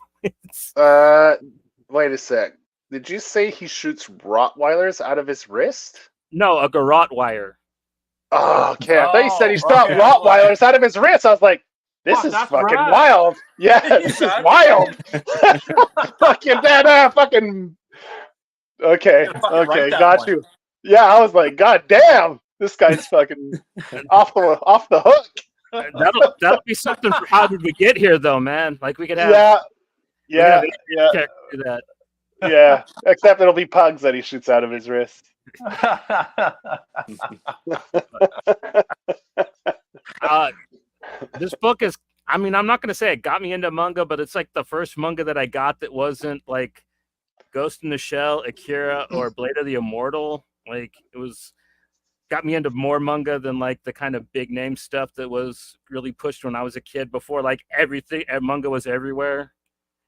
S2: Wait a sec. Did you say he shoots Rottweilers out of his wrist?
S3: No, a garrote wire.
S2: Oh, okay. I thought you said he shot Rottweilers out of his wrist. I was like, this is fucking wild. Yeah, this is wild. Fucking that, fucking. Okay, got you. Yeah, I was like, God damn. This guy's fucking off the hook.
S3: That'll be something for How Did We Get Here, though, man. Like we could have.
S2: Yeah.
S3: Do that.
S2: Yeah. Except it'll be pugs that he shoots out of his wrist.
S3: This book is. I mean, I'm not going to say it got me into manga, but it's like the first manga that I got that wasn't like Ghost in the Shell, Akira, or Blade of the Immortal. Like it was. Got me into more manga than like the kind of big name stuff that was really pushed when I was a kid before like everything manga was everywhere.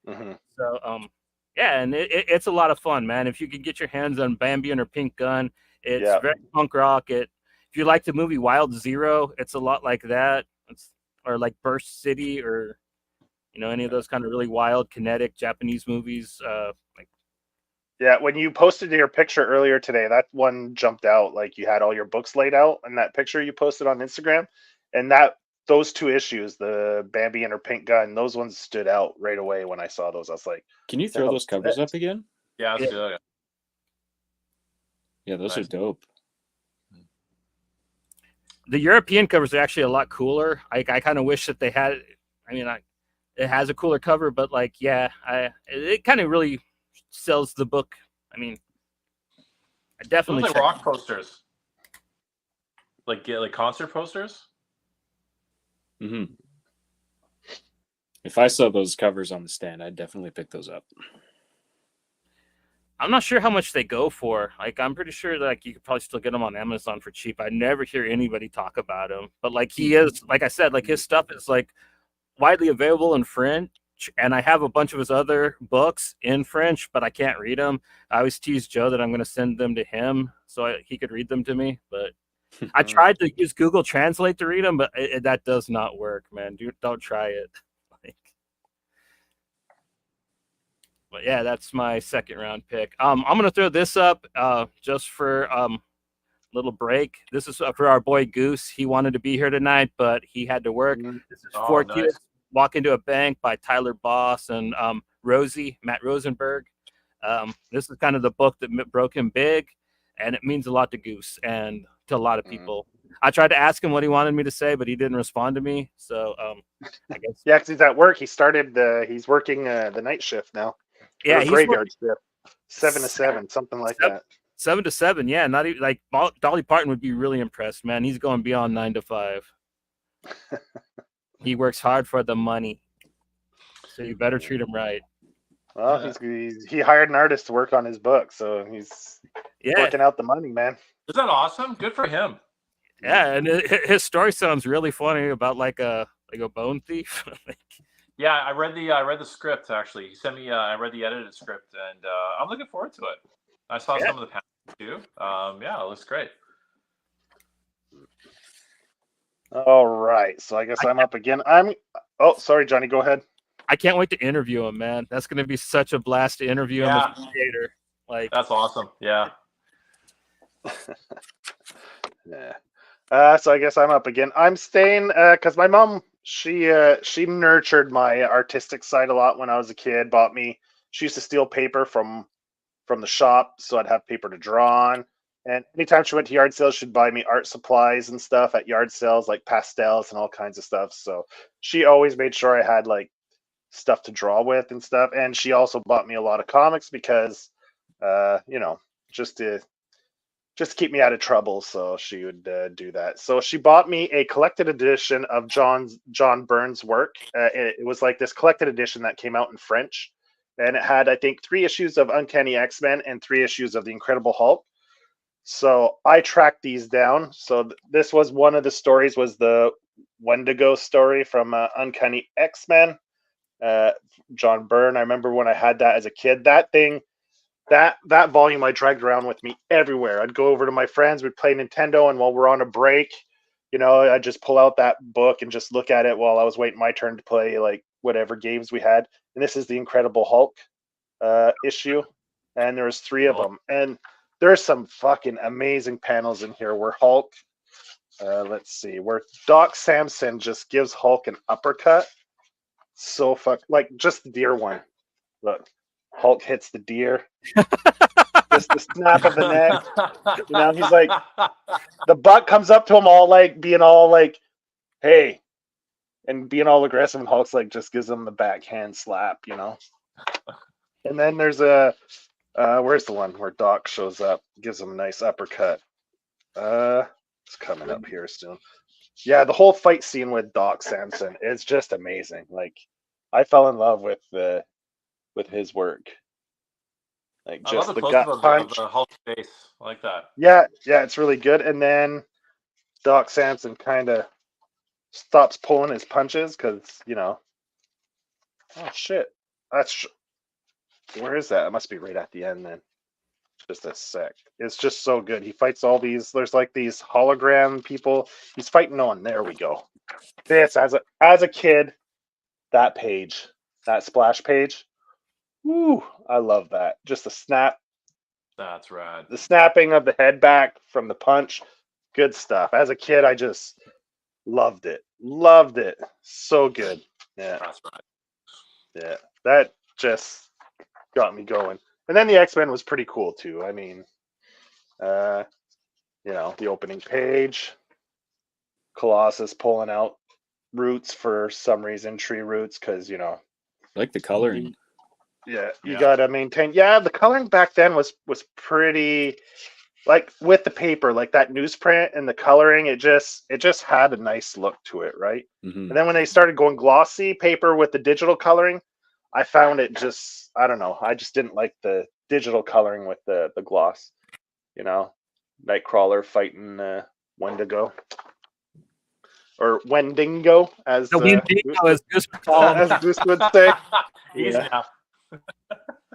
S2: Mm-hmm.
S3: So yeah, and it's a lot of fun, man. If you can get your hands on Bambi and Her Pink Gun, it's very punk rock. If you like the movie Wild Zero, it's a lot like that. Or like Burst City, or you know, any of those kind of really wild kinetic Japanese movies.
S2: Yeah, when you posted your picture earlier today, that one jumped out. Like you had all your books laid out in that picture you posted on Instagram, and that those two issues, the Bambi and her pink gun, those ones stood out right away when I saw those. I was like,
S4: Can you
S2: the
S4: throw
S2: hell
S4: those
S2: is
S4: covers
S2: this?
S4: up again?
S1: Yeah, let's do it.
S4: Yeah, those
S1: Nice.
S4: are dope.
S3: The European covers are actually a lot cooler. I kind of wish that they had. I mean, it has a cooler cover, but like, yeah, it kind of really sells the book. I mean, I
S1: Those
S3: definitely
S1: like
S3: check.
S1: rock posters, like concert posters.
S4: Hmm. If I saw those covers on the stand, I'd definitely pick those up.
S3: I'm not sure how much they go for. Like, I'm pretty sure that, like, you could probably still get them on Amazon for cheap. I never hear anybody talk about him, but like, he is, like I said, like his stuff is like widely available in French, and I have a bunch of his other books in French, but I can't read them. I always tease Joe that I'm going to send them to him so he could read them to me, but I tried to use Google Translate to read them, but that does not work, man. Don't try it. Like, but yeah, that's my second round pick. I'm gonna throw this up just for little break. This is for our boy Goose. He wanted to be here tonight, but he had to work. This is Four
S1: nice.
S3: Kids Walk into a Bank by Tyler Boss and Matt Rosenberg. This is kind of the book that broke him big, and it means a lot to Goose and to a lot of people. I tried to ask him what he wanted me to say, but he didn't respond to me. So I guess
S2: Yeah, because he's at work. He started. He's working the night shift now.
S3: yeah,
S2: Or
S3: he's
S2: graveyard shift, 7 to 7, something like that.
S3: 7 to 7. Yeah, not even like Dolly Parton would be really impressed, man. He's going beyond 9 to 5. He works hard for the money, so you better treat him right.
S2: Well, he hired an artist to work on his book, so he's working out the money, man.
S1: Is that awesome? Good for him.
S3: Yeah, and his story sounds really funny about like a bone thief.
S1: Yeah, I read the script actually. He sent me. I read the edited script, and I'm looking forward to it. I saw some of the panels too. Yeah, it looks great.
S2: All right, so I guess I'm up again. Oh, sorry, Johnny. Go ahead.
S3: I can't wait to interview him, man. That's going to be such a blast to interview him as a creator. Like,
S1: that's awesome. Yeah.
S2: Yeah. So I guess I'm up again. I'm staying because my mom she nurtured my artistic side a lot when I was a kid. Bought me. She used to steal paper from the shop, so I'd have paper to draw on. And anytime she went to yard sales, she'd buy me art supplies and stuff at yard sales, like pastels and all kinds of stuff. So she always made sure I had like stuff to draw with and stuff. And she also bought me a lot of comics because, just to keep me out of trouble. So she would do that. So she bought me a collected edition of John Byrne's work. It was like this collected edition that came out in French. And it had, I think, 3 issues of Uncanny X-Men and 3 issues of The Incredible Hulk. So I tracked these down. So this was one of the stories, was the Wendigo story from Uncanny X-Men. John Byrne. I remember when I had that as a kid. That thing, that volume I dragged around with me everywhere. I'd go over to my friends, we'd play Nintendo, and while we're on a break, I'd just pull out that book and just look at it while I was waiting my turn to play like whatever games we had. And this is the Incredible Hulk issue, and there was 3 of them. And there's some fucking amazing panels in here where Hulk, let's see, where Doc Samson just gives Hulk an uppercut. So like just the deer one. Look, Hulk hits the deer. Just the snap of the neck. He's like, the buck comes up to him all like being all like, hey, and being all aggressive, and Hulk's like just gives him the backhand slap, And then there's where's the one where Doc shows up, gives him a nice uppercut. It's coming up here soon. Yeah, the whole fight scene with Doc Samson is just amazing. Like, I fell in love with his work. Like, just the gut punch.
S1: Of the Hulk face. I like that.
S2: Yeah, it's really good. And then Doc Samson kind of stops pulling his punches because, oh shit, where is that? It must be right at the end then. Just a sec. It's just so good. He fights all these. There's like these hologram people. He's fighting on. There we go. This as a kid, that page, that splash page. Woo! I love that. Just the snap.
S1: That's rad.
S2: The snapping of the head back from the punch. Good stuff. As a kid, I just loved it. Loved it. So good. Yeah.
S1: That's right.
S2: Yeah. That just got me going. And then the X-Men was pretty cool too. I mean, the opening page, Colossus pulling out roots for some reason, tree roots, because
S4: I like the coloring.
S2: you
S1: Yeah.
S2: gotta maintain. Yeah, the coloring back then was pretty, like with the paper, like that newsprint and the coloring, it just had a nice look to it, right?
S4: Mm-hmm.
S2: And then when they started going glossy paper with the digital coloring, I found it just, I don't know, I just didn't like the digital coloring with the gloss. Nightcrawler fighting Wendigo. Or Wendigo, as
S3: The Wendigo, as Goose would call him.
S2: as Goose would say.
S1: Easy now.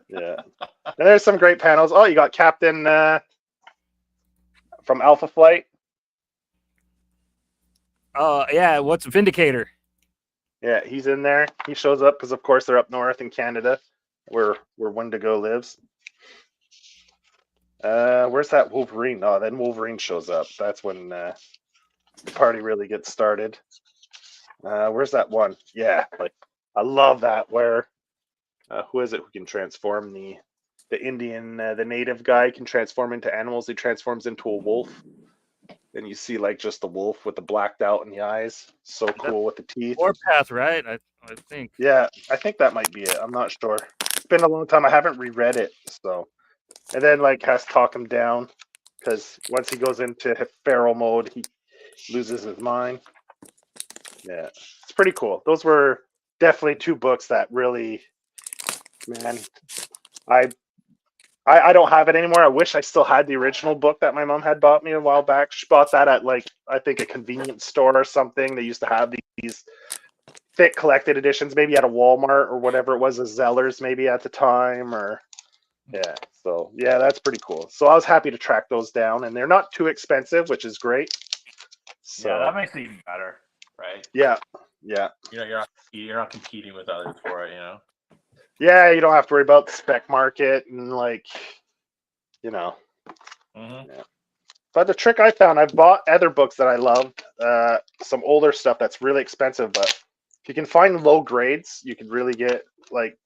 S2: Yeah. And there's some great panels. Oh, you got Captain from Alpha Flight.
S3: Oh, yeah. What's Vindicator?
S2: Yeah, he's in there. He shows up because, of course, they're up north in Canada, where Wendigo lives. Where's that Wolverine? Oh, then Wolverine shows up. That's when the party really gets started. Where's that one? Yeah, like I love that. Where who is it who can transform the Indian, the native guy can transform into animals? He transforms into a wolf. Then you see like just the wolf with the blacked out in the eyes. So cool with the teeth.
S3: Warpath, right? I think.
S2: Yeah, I think that might be it. I'm not sure. It's been a long time. I haven't reread it. So, and then like has to talk him down because once he goes into feral mode, he loses his mind. Yeah, it's pretty cool. Those were definitely two books that really, man, I don't have it anymore. I wish I still had the original book that my mom had bought me a while back. She bought that at like I think a convenience store or something. They used to have these thick collected editions, maybe at a Walmart or whatever it was, a Zellers maybe at the time, or yeah. So yeah, that's pretty cool. So I was happy to track those down, and they're not too expensive, which is great. So
S1: Yeah, that makes it even better, right?
S2: yeah.
S1: You're not competing with others for it,
S2: Yeah, you don't have to worry about the spec market and like,
S1: Mm-hmm.
S2: Yeah. But the trick I found, I've bought other books that I loved, some older stuff that's really expensive, but if you can find low grades, you can really get like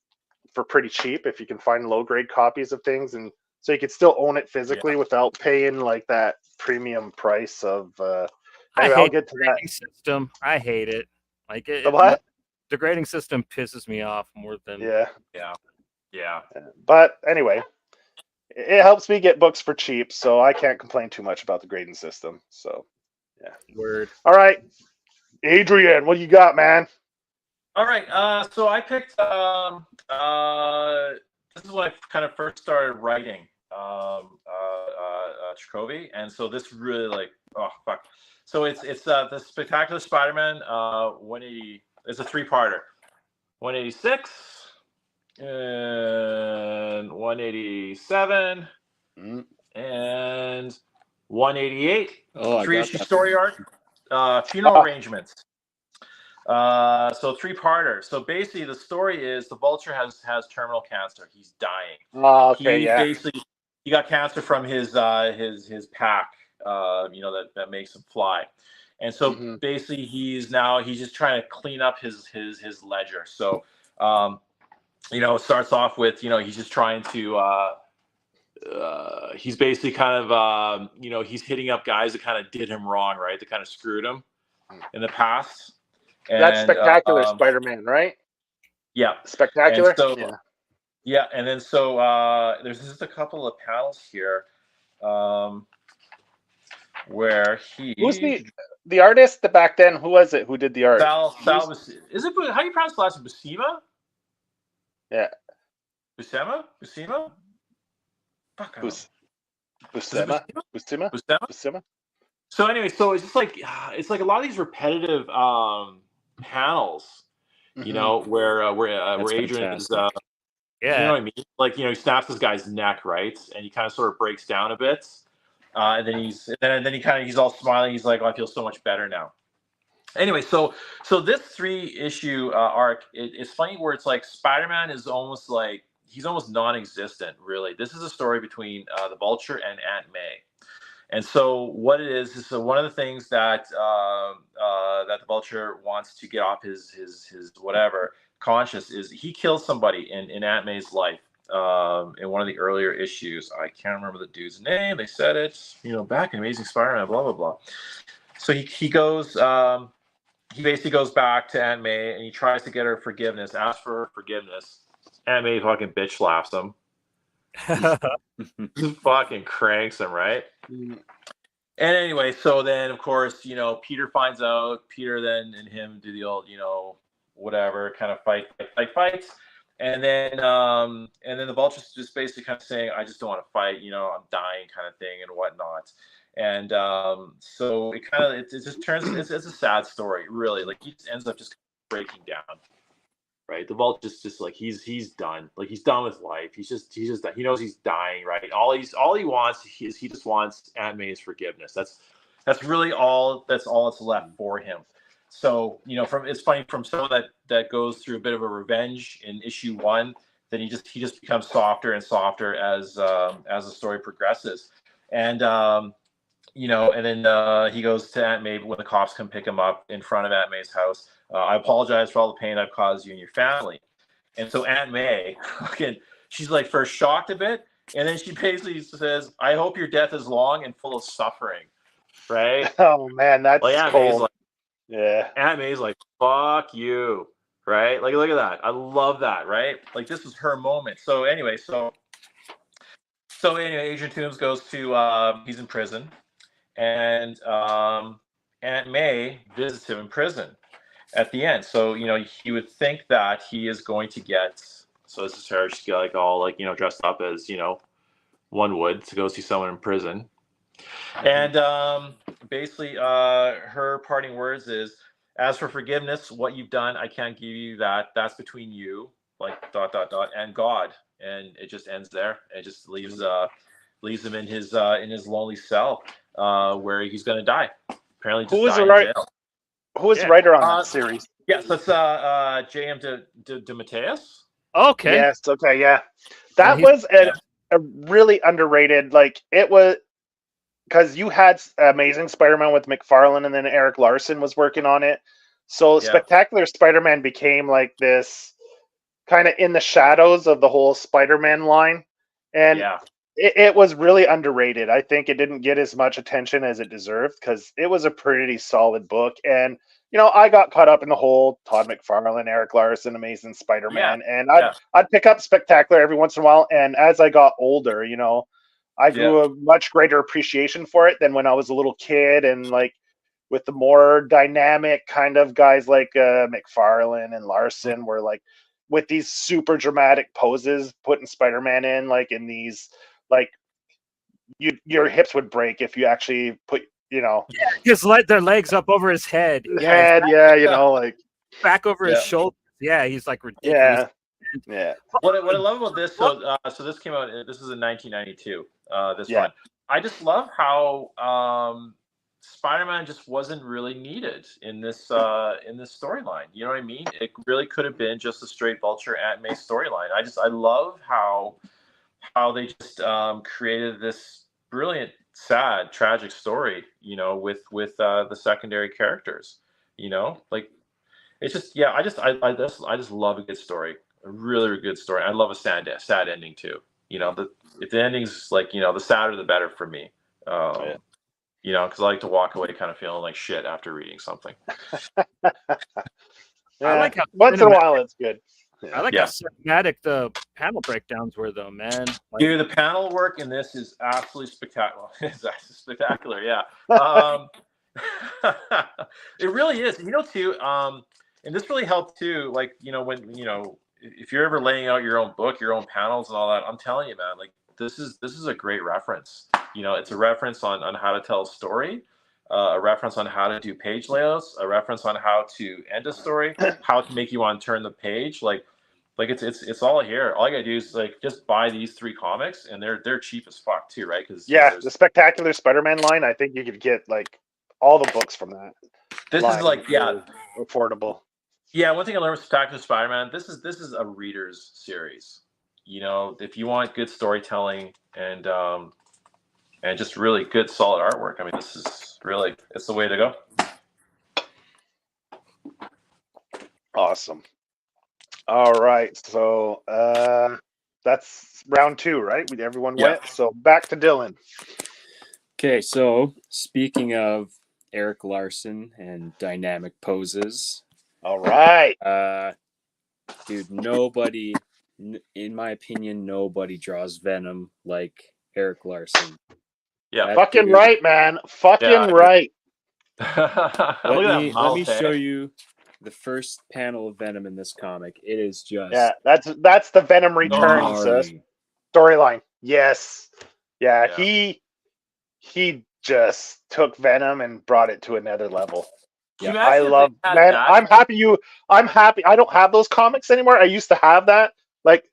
S2: for pretty cheap if you can find low grade copies of things, and so you could still own it physically without paying like that premium price of. Anyway, I'll get to that.
S3: Grading system. I hate it. Like
S2: The what?
S3: The grading system pisses me off more than.
S1: Yeah.
S2: But anyway, it helps me get books for cheap, so I can't complain too much about the grading system. So, yeah.
S3: Word.
S2: All right, Adrien, what you got, man?
S1: All right. So I picked. This is when I kind of first started writing Trakovi, and so this really like fuck. So it's the Spectacular Spider-Man 180. It's a three-parter. 186 and 187 and 188.
S4: Oh,
S1: Three-issue story arc. Funeral arrangements. So three-parter. So basically, the story is the Vulture has terminal cancer. He's dying.
S2: Oh, okay,
S1: He got cancer from his pack. That makes him fly. And so basically, he's just trying to clean up his ledger. So, it starts off with he's just trying to. He's basically kind of he's hitting up guys that kind of did him wrong, right? That kind of screwed him in the past. And,
S2: that's Spectacular Spider-Man, right?
S1: Yeah,
S2: Spectacular.
S1: And so, and then so there's just a couple of panels here, where
S2: who's the artist back then? Who was it? Who did the art?
S1: Is it how do you pronounce the last name? Buscema?
S2: Yeah.
S1: Buscema? Fuck.
S2: Buscema.
S1: So anyway, so it's just like it's like a lot of these repetitive panels, where Adrien is, you know what I mean? Like he snaps this guy's neck, right, and he kind of sort of breaks down a bit, and then he's all smiling. He's like, "Oh, I feel so much better now." Anyway, so this 3-issue arc, it's funny where it's like Spider-Man is almost like he's almost non-existent, really. This is a story between the Vulture and Aunt May. And so what it is so one of the things that that the Vulture wants to get off his whatever conscious is he kills somebody in Aunt May's life. In one of the earlier issues, I can't remember the dude's name. They said it, back in Amazing Spider-Man, blah blah blah. So he goes, he basically goes back to Aunt May and he tries to get her forgiveness, asks for her forgiveness. Aunt May fucking bitch slaps him. Just fucking cranks him, right? And anyway, so then of course, Peter finds out. Peter then and him do the old, whatever kind of fights. And then the Vulture's just basically kind of saying, I just don't want to fight, I'm dying kind of thing and whatnot. And so it kind of it just turns it's a sad story, really. Like he just ends up just breaking down. Right, the Vulture's just like he's done. Like he's done with life. He's just he knows he's dying. Right, all he wants is he just wants Aunt May's forgiveness. That's really all that's left for him. So it's funny from someone that goes through a bit of a revenge in issue 1, then he just becomes softer and softer as the story progresses, and and then he goes to Aunt May when the cops come pick him up in front of Aunt May's house. I apologize for all the pain I've caused you and your family. And so Aunt May, she's like first shocked a bit, and then she basically says, I hope your death is long and full of suffering. Right?
S2: Oh man, that's
S1: Aunt
S2: cold.
S1: May's like,
S2: yeah.
S1: Aunt May's like, fuck you. Right? Like, look at that. I love that, right? Like this was her moment. So anyway, Adrian Toombs goes to he's in prison, and Aunt May visits him in prison at the end. So he would think that he is going to get, so this is her, she's like all like dressed up as one would to go see someone in prison, and basically her parting words is, as for forgiveness, what you've done, I can't give you that. That's between you, like ... and God. And it just ends there. It just leaves him in his lonely cell where he's going to die. Apparently, just die in jail.
S2: Who was the writer on that series?
S1: Yes, that's J.M. de Mateus.
S3: Okay.
S2: Yes. Okay. Yeah, that was a really underrated. Like it was because you had Amazing Spider-Man with McFarlane, and then Eric Larson was working on it. So Spectacular Spider-Man became like this kind of in the shadows of the whole Spider-Man line, and it was really underrated. I think it didn't get as much attention as it deserved because it was a pretty solid book. And I got caught up in the whole Todd McFarlane, Eric Larson, Amazing Spider-Man, and I'd pick up Spectacular every once in a while. And as I got older, I grew a much greater appreciation for it than when I was a little kid, and like with the more dynamic kind of guys like McFarlane and Larson were like with these super dramatic poses, putting Spider-Man in like in these like your hips would break if you actually put
S3: just let their legs up over his head.
S2: Like
S3: back over his shoulder. Yeah, he's like ridiculous.
S2: Yeah.
S1: What I love about this, so this came out. This is in 1992. This one, I just love how Spider-Man just wasn't really needed in this storyline. You know what I mean? It really could have been just a straight Vulture Aunt May storyline. I love how they just created this brilliant, sad, tragic story. With the secondary characters. Like it's just I just love a good story. A really, really good story. I love a sad ending too. If the ending's like the sadder the better for me. Because I like to walk away kind of feeling like shit after reading something.
S3: I like how
S2: once in a while it's good.
S3: I like how cinematic the panel breakdowns were, though, man.
S1: Dude, the panel work in this is absolutely spectacular. It's actually spectacular, yeah. It really is. Too. And this really helped too. Like when if you're ever laying out your own book, your own panels and all that, I'm telling you, man, like this is a great reference. It's a reference on how to tell a story, a reference on how to do page layouts, a reference on how to end a story, how to make you want to turn the page. Like it's all here. All you gotta do is like just buy these 3 comics, and they're cheap as fuck too, right? Because
S2: the Spectacular Spider-Man line, I think you could get like all the books from that.
S1: This is like
S2: affordable.
S1: Yeah, one thing I learned with Spectacular Spider-Man, this is a reader's series. If you want good storytelling and and just really good, solid artwork. I mean, this is really, it's the way to go.
S2: Awesome. All right, so that's round 2, right? Everyone
S1: Yeah.
S2: went. So back to Dylan.
S4: Okay, so speaking of Eric Larson and dynamic poses,
S2: All right.
S4: dude, nobody, in my opinion, nobody draws Venom like Eric Larson.
S1: Yeah.
S4: That
S2: Fucking
S4: dude-
S2: right, man. Fucking
S1: Yeah.
S2: right.
S1: Look at that
S4: Let me
S1: mouth,
S4: show
S1: hey?
S4: you the first panel of Venom in this comic. It is just
S2: Yeah, that's the Venom Returns
S4: gnarly.
S2: storyline. Yes. Yeah,
S1: Yeah.
S2: he just took Venom and brought it to another level.
S1: Can you
S2: I
S1: imagine if
S2: love,
S1: they had
S2: man.
S1: that?
S2: I'm happy. I don't have those comics anymore. I used to have that. Like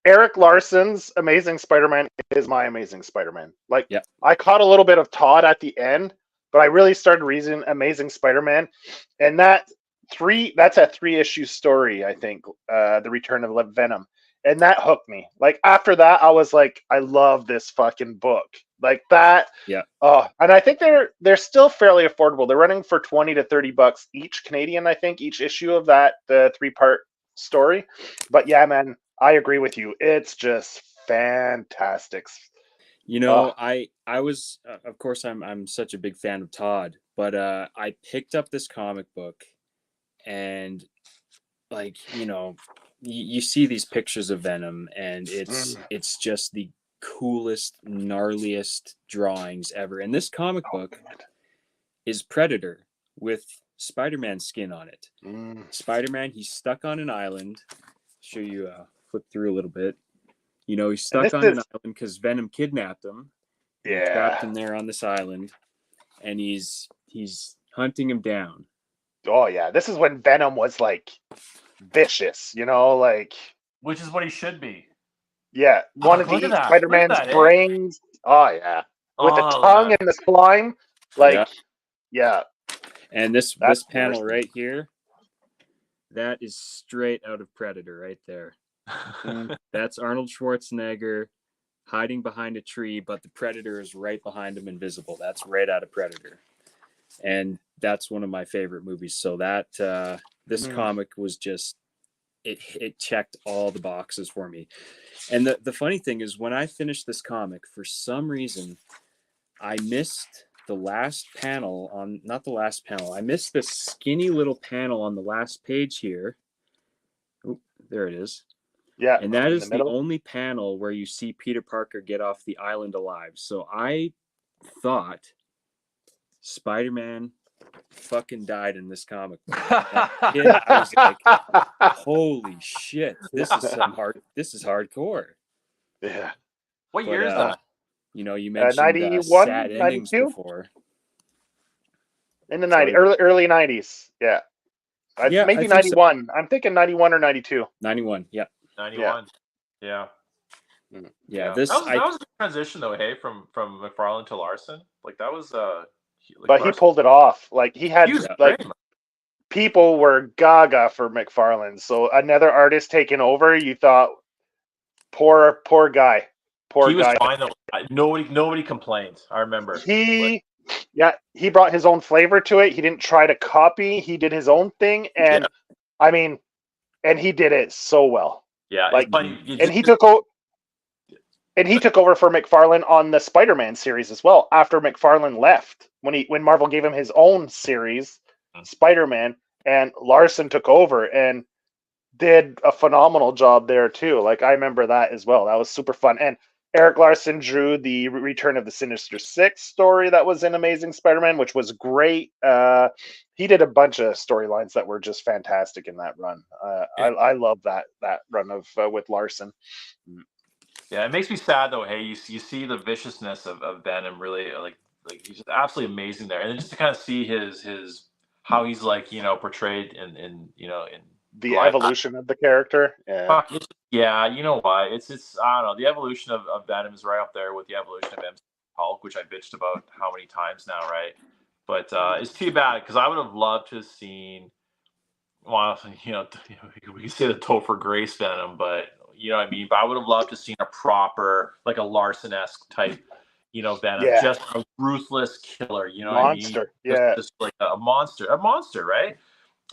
S2: Eric Larson's Amazing Spider-Man is my Amazing Spider-Man. Like
S4: Yep.
S2: I caught a little bit of Todd at the end, but I really started reading Amazing Spider-Man, and that's a 3-issue story. I think the Return of Venom, and that hooked me. Like after that, I was like, I love this fucking book. Like that.
S4: Yeah.
S2: Oh, and I think they're still fairly affordable. They're running for $20 to $30 each Canadian. I think each issue of that the 3-part story. But yeah, man, I agree with you. It's just fantastic.
S4: You know, I was of course I'm such a big fan of Todd, but I picked up this comic book and like, you know, you see these pictures of Venom and it's just the coolest, gnarliest drawings ever. And this comic book is Predator with Spider-Man skin on it. Spider-Man, he's stuck on an island. Show you flip through a little bit. You know, he's stuck on an island because Venom kidnapped him.
S2: Yeah.
S4: Trapped him there on this island, and he's hunting him down.
S2: Oh yeah, this is when Venom was like vicious, you know, like
S1: Which is what he should be.
S2: yeah, one of
S1: Look at
S2: these
S1: that.
S2: Spider-Man's
S1: Look at that, eh?
S2: brains. Oh yeah, with the tongue and the slime, like yeah.
S4: And this
S2: That's
S4: panel right here, that is straight out of Predator right there. That's Arnold Schwarzenegger hiding behind a tree, but the Predator is right behind him, invisible. That's right out of Predator, and that's one of my favorite movies. So that this comic was just it checked all the boxes for me. And the funny thing is, when I finished this comic, for some reason, I missed the last panel on, not the last panel. I missed this skinny little panel on the last page here. Oh, there it is.
S2: Yeah.
S4: And that is the only panel where you see Peter Parker get off the island alive. So I thought Spider-Man fucking died in this comic book. I was like, holy shit, this is hardcore.
S2: Yeah.
S1: What year is that?
S4: You know, you mentioned
S2: 91,
S4: sad endings
S2: 92?
S4: before.
S2: In the 90s, early 90s. Yeah.
S4: Yeah,
S2: maybe 91. So. I'm thinking 91 or 92.
S4: 91, yeah.
S1: 91. Yeah.
S4: Yeah.
S1: That was a transition though, hey, from McFarlane to Larson. Like that was
S2: but he pulled it off. Like he had people were gaga for McFarlane. So another artist taking over, you thought poor guy.
S1: He was fine though. Nobody complained. I remember.
S2: He brought his own flavor to it. He didn't try to copy. He did his own thing, and I mean, and he did it so well.
S1: Yeah,
S2: like, he took over for McFarlane on the Spider-Man series as well. After McFarlane left, when Marvel gave him his own series, Spider-Man, and Larson took over and did a phenomenal job there too. Like I remember that as well. That was super fun. And Eric Larson drew the Return of the Sinister Six story that was in Amazing Spider-Man, which was great. He did a bunch of storylines that were just fantastic in that run. I love that run of with Larson.
S1: Yeah, it makes me sad though. Hey, you see the viciousness of Venom really like he's just absolutely amazing there, and then just to kind of see his how he's like portrayed in
S2: the evolution of the character.
S1: Yeah, you know why? It's I don't know. The evolution of Venom is right up there with the evolution of MC Hulk, which I bitched about how many times now, right? But it's too bad because I would have loved to have seen. Well, we could say the Topher Grace Venom, but you know what I mean. But I would have loved to have seen a proper, like a Larson-esque type, Venom,
S2: Yeah.
S1: just a ruthless killer. You know what I mean?
S2: Monster. Yeah.
S1: Just like a monster, right?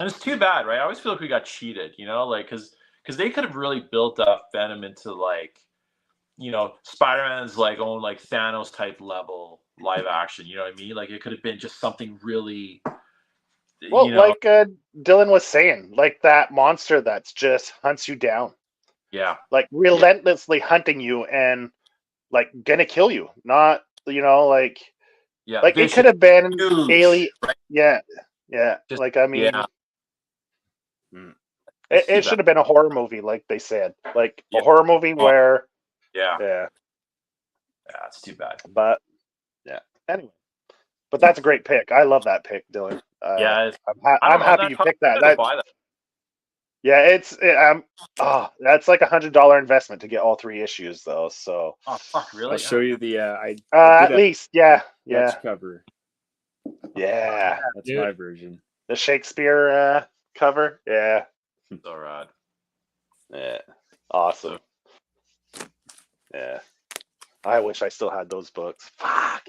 S1: And it's too bad, right? I always feel like we got cheated, like because they could have really built up Venom into like, Spider-Man's like own like Thanos type level live action. You know what I mean? Like it could have been just something really,
S2: Well, like Dylan was saying, like that monster that's just hunts you down,
S1: yeah,
S2: like relentlessly hunting you and like gonna kill you. Not, like it
S1: vicious,
S2: could have been
S1: huge,
S2: Alien.
S1: right?
S2: Yeah.
S1: Just,
S2: Like, I mean,
S1: yeah.
S2: it should have been a horror movie, like they said, like
S1: Yeah.
S2: a horror movie where,
S1: yeah, it's too bad.
S2: But yeah, anyway, but that's a great pick. I love that pick, Dylan.
S1: Yeah,
S2: I'm happy you picked that. Yeah, that's like $100 investment to get all 3 issues, though. So,
S1: oh fuck, really?
S4: I'll show you the I
S2: at least, yeah.
S4: cover.
S2: Yeah,
S4: That's my version.
S2: The Shakespeare cover. Yeah,
S1: so rad.
S2: Yeah, awesome. Yeah, I wish I still had those books. Fuck.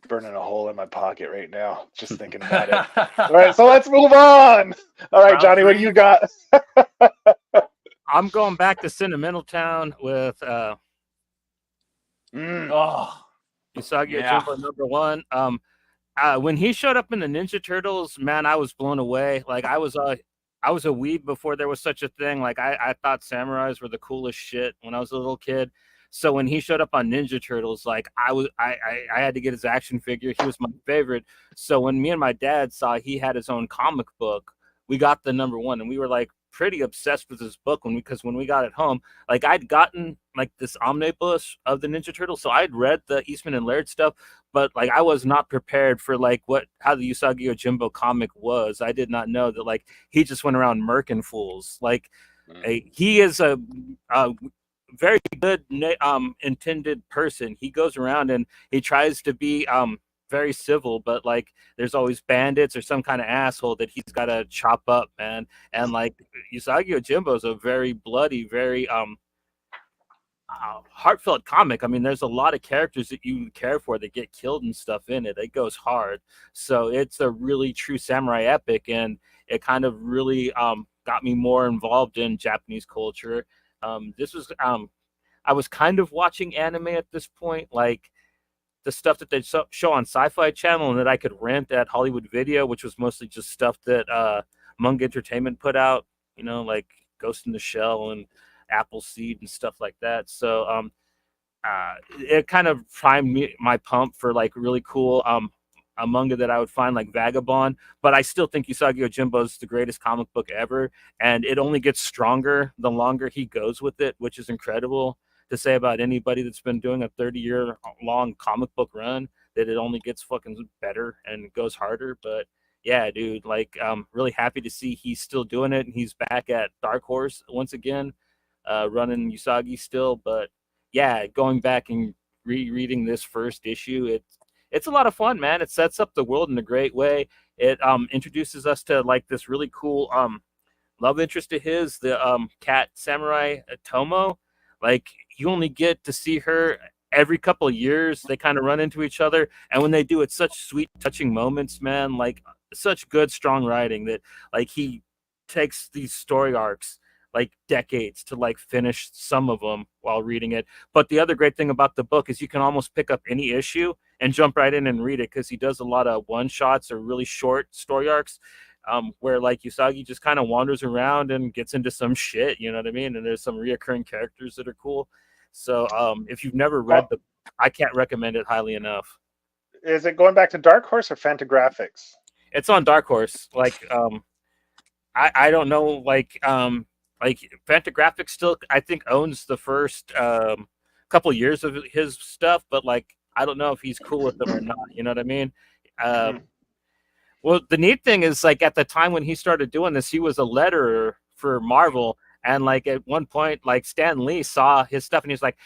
S2: Burning a hole in my pocket right now, just thinking about it. All right, so let's move on. All right, Johnny, what do you got?
S3: I'm going back to Sentimental Town with Usagi Jimbo #1. When he showed up in the Ninja Turtles, man, I was blown away. Like I was a weeb before there was such a thing. Like I thought samurais were the coolest shit when I was a little kid. So when he showed up on Ninja Turtles, like I had to get his action figure. He was my favorite. So when me and my dad saw he had his own comic book, we got the #1, and we were like pretty obsessed with this book because when we got it home, like I'd gotten like this omnibus of the Ninja Turtles, so I'd read the Eastman and Laird stuff, but like I was not prepared for like how the Usagi Yojimbo comic was. I did not know that like he just went around murking fools. Like he is a very good intended person. He goes around and he tries to be very civil, but like there's always bandits or some kind of asshole that he's got to chop up, man. And like Usagi Yojimbo is a very bloody, very heartfelt comic. I mean, there's a lot of characters that you care for that get killed and stuff in it. It goes hard. So it's a really true samurai epic, and it kind of really got me more involved in Japanese culture. This was I was kind of watching anime at this point, like the stuff that they show on Sci-Fi Channel and that I could rent at Hollywood Video, which was mostly just stuff that Manga Entertainment put out, like Ghost in the Shell and Appleseed and stuff like that. So it kind of primed my pump for like really cool a manga that I would find like Vagabond, but I still think Usagi Yojimbo is the greatest comic book ever, and it only gets stronger the longer he goes with it, which is incredible to say about anybody that's been doing a 30-year long comic book run, that it only gets fucking better and goes harder. But yeah, dude, like I'm really happy to see he's still doing it, and he's back at Dark Horse once again, running Usagi still. But yeah, going back and rereading this first issue, it's a lot of fun, man. It sets up the world in a great way. It introduces us to like this really cool love interest of his, the cat samurai Tomo. Like you only get to see her every couple of years. They kind of run into each other, and when they do, it's such sweet, touching moments, man. Like such good, strong writing that like he takes these story arcs like decades to like finish some of them while reading it. But the other great thing about the book is you can almost pick up any issue and jump right in and read it, because he does a lot of one shots or really short story arcs where like Usagi just kind of wanders around and gets into some shit, you know what I mean? And there's some reoccurring characters that are cool. So if you've never read I can't recommend it highly enough.
S2: Is it going back to Dark Horse or Fantagraphics?
S3: It's on Dark Horse. Like I don't know, like Fantagraphics still I think owns the first couple years of his stuff, but like I don't know if he's cool with them or not, you know what I mean? Well, the neat thing is like at the time when he started doing this, he was a letterer for Marvel, and like at one point like Stan Lee saw his stuff and he was like,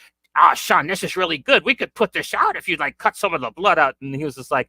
S3: Sean, this is really good, we could put this out if you like cut some of the blood out. And he was just like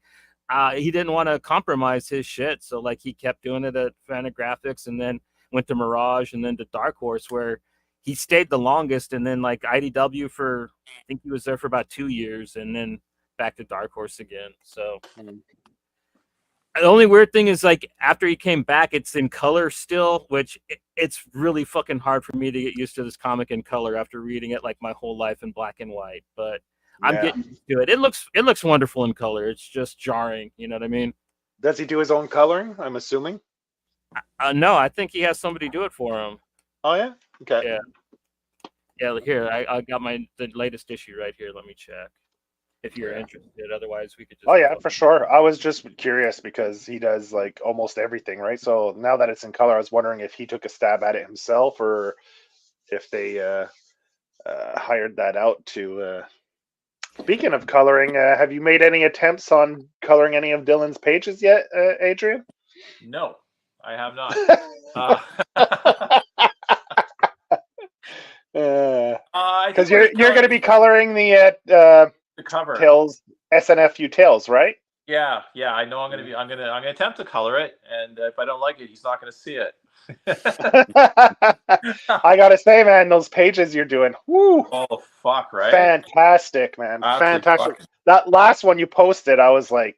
S3: he didn't want to compromise his shit, so like he kept doing it at Fantagraphics, and then went to Mirage, and then to Dark Horse, where he stayed the longest, and then like IDW for, I think he was there for about 2 years, and then back to Dark Horse again. So the only weird thing is like after he came back, it's in color still, which it's really fucking hard for me to get used to this comic in color after reading it like my whole life in black and white. But I'm getting used to it. It looks wonderful in color. It's just jarring, you know what I mean?
S2: Does he do his own coloring? I'm assuming.
S3: No, I think he has somebody do it for him.
S2: Oh yeah. Okay.
S3: Yeah. Yeah, here I got the latest issue right here. Let me check if you're interested. Otherwise, we could just.
S2: Oh yeah, for sure. I was just curious because he does like almost everything, right? So now that it's in color, I was wondering if he took a stab at it himself or if they hired that out to. Speaking of coloring, have you made any attempts on coloring any of Dylan's pages yet, Adrian?
S1: No, I have not.
S2: Because you're going to be coloring the
S1: cover
S2: Tales SNFU Tales, right?
S1: Yeah. I know I'm gonna attempt to color it, and if I don't like it, he's not gonna see it.
S2: I gotta say, man, those pages you're doing, whoo!
S1: Oh fuck, right?
S2: Fantastic, man, fantastic. That last one you posted, I was like,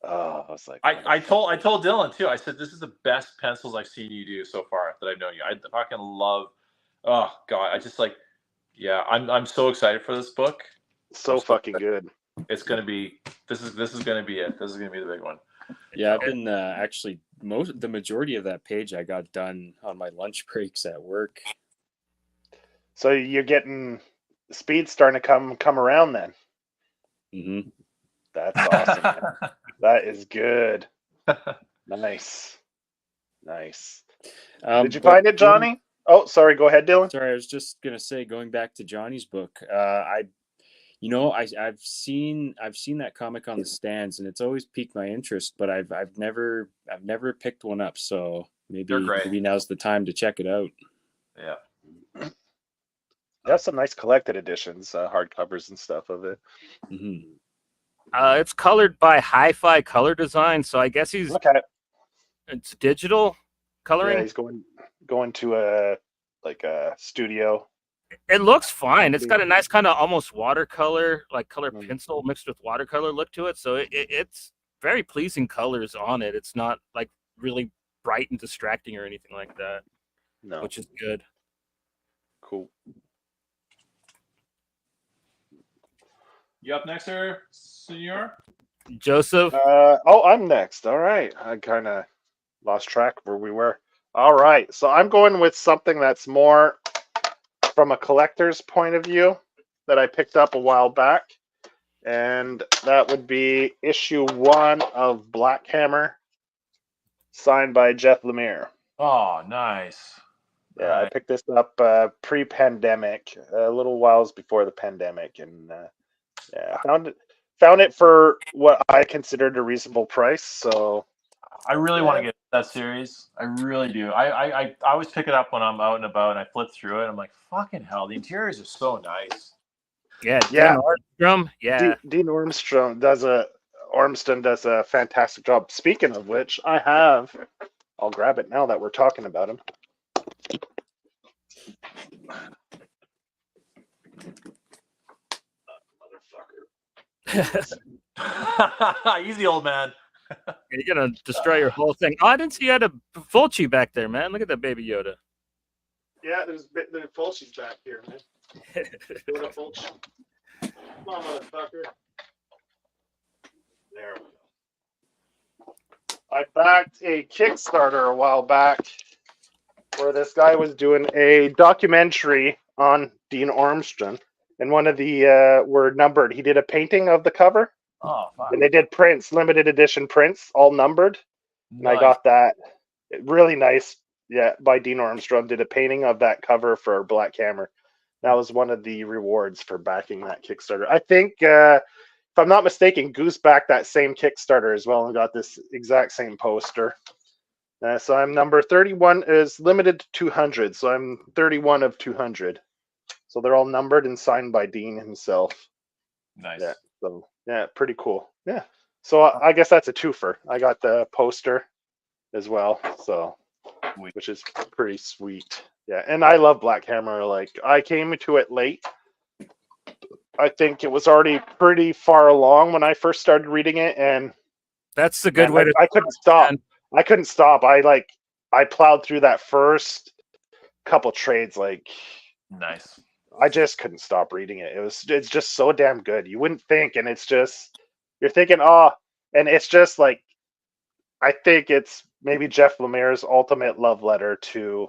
S1: I told Dylan too. I said this is the best pencils I've seen you do so far that I've known you. I fucking love. Oh god, I just like, yeah. I'm so excited for this book.
S2: So fucking good.
S1: It's gonna be. This is gonna be it. This is gonna be the big one.
S4: Yeah, I've been actually the majority of that page I got done on my lunch breaks at work.
S2: So you're getting speed starting to come around then.
S4: Mm-hmm.
S2: That's awesome. That is good. Nice. Did you find it, Johnny? Oh, sorry. Go ahead, Dylan.
S4: Sorry, I was just gonna say, going back to Johnny's book, I've seen that comic on the stands, and it's always piqued my interest, but I've never picked one up. So maybe now's the time to check it out.
S1: Yeah.
S2: They have some nice collected editions, hardcovers and stuff of it.
S4: Mm-hmm.
S3: It's colored by Hi-Fi Color Design, so I guess it's digital coloring.
S2: Yeah, he's going to a studio.
S3: It looks fine. It's got a nice kind of almost watercolor, like color pencil mixed with watercolor look to it. So it's very pleasing colors on it. It's not like really bright and distracting or anything like that.
S2: No,
S3: which is good.
S2: Cool.
S1: You up next, sir, Senor?
S3: Joseph?
S2: I'm next. All right. I kind of lost track where we were. All right. So I'm going with something that's more from a collector's point of view that I picked up a while back. And that would be issue 1 of Black Hammer, signed by Jeff Lemire.
S1: Oh, nice.
S2: Yeah, I picked this up pre-pandemic, a little whiles before the pandemic, and yeah, found it for what I considered a reasonable price. So
S1: I really want to get that series. I really do. I always pick it up when I'm out and about, and I flip through it. I'm like, fucking hell, the interiors are so nice.
S3: Yeah. Ormstrom. Yeah.
S2: Dean Ormstrom does a fantastic job. Speaking of which, I'll grab it now that we're talking about him.
S1: Easy, old man.
S3: You're gonna destroy your whole thing. Oh, I didn't see you had a Fulci back there, man. Look at that baby Yoda.
S2: Yeah, there's Fulci's back here, man. Yoda Fulci. Come on, motherfucker. There we go. I backed a Kickstarter a while back where this guy was doing a documentary on Dean Ormstrom, and one of the were numbered. He did a painting of the cover.
S1: Oh, fuck.
S2: And they did prints, limited edition prints, all numbered. Nice. And I got that. Really nice. Yeah, by Dean Ormstrom. Did a painting of that cover for Black Hammer. That was one of the rewards for backing that Kickstarter. I think, if I'm not mistaken, Goose backed that same Kickstarter as well and got this exact same poster. So I'm number 31, is limited to 200. So I'm 31 of 200. So they're all numbered and signed by Dean himself.
S1: Nice.
S2: Yeah. So yeah, pretty cool. Yeah. So I guess that's a twofer. I got the poster as well, so which is pretty sweet. Yeah, and I love Black Hammer. Like, I came to it late. I think it was already pretty far along when I first started reading it, and
S3: That's a good way to.
S2: I couldn't stop.
S3: man.
S2: I couldn't stop. I plowed through that first couple trades. Like,
S1: Nice.
S2: I just couldn't stop reading it. It's just so damn good. You wouldn't think, and it's just you're thinking, oh, and it's just like I think it's maybe Jeff Lemire's ultimate love letter to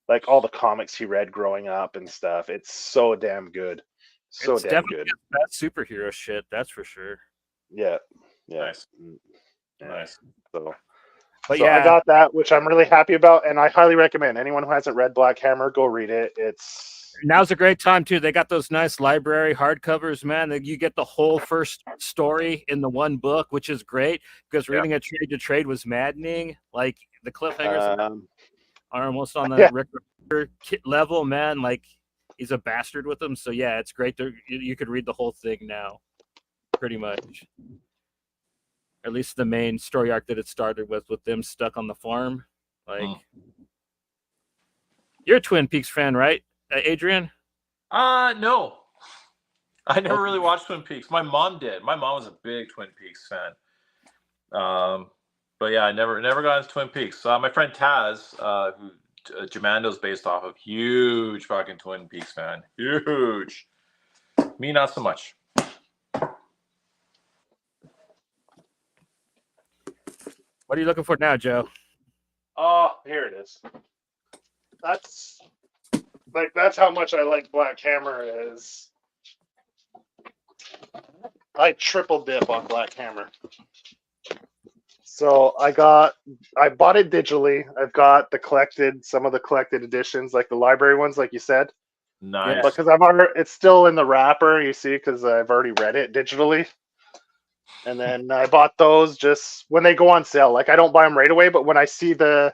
S2: like all the comics he read growing up and stuff. It's so damn good. So
S3: It's
S2: damn
S3: definitely
S2: good.
S3: that superhero shit. That's for sure.
S2: Yeah. Yeah.
S1: Nice.
S2: Yeah.
S1: Nice.
S2: So
S3: But
S2: so
S3: yeah,
S2: I got that, which I'm really happy about, and I highly recommend anyone who hasn't read Black Hammer, go read it. It's
S3: now's a great time too. They got those nice library hardcovers, man. That you get the whole first story in the one book, which is great because reading a trade to trade was maddening. Like the cliffhangers are almost on the
S2: yeah.
S3: Rick Rider level, man. Like he's a bastard with them. So yeah, it's great. You could read the whole thing now, pretty much. At least the main story arc that it started with them stuck on the farm. Like, you're a Twin Peaks fan, right, Adrian?
S1: No. I never really watched Twin Peaks. My mom did. My mom was a big Twin Peaks fan. But yeah, I never got into Twin Peaks. My friend Taz, who Jamando's based off of, huge fucking Twin Peaks fan. Huge. Me, not so much.
S3: What are you looking for now, Joe?
S2: Oh, here it is. That's how much I like Black Hammer is. I triple dip on Black Hammer. So I bought it digitally. I've got some of the collected editions, like the library ones, like you said.
S1: Nice.
S2: But because it's still in the wrapper, you see, because I've already read it digitally. And then I bought those just when they go on sale. Like I don't buy them right away, but when I see the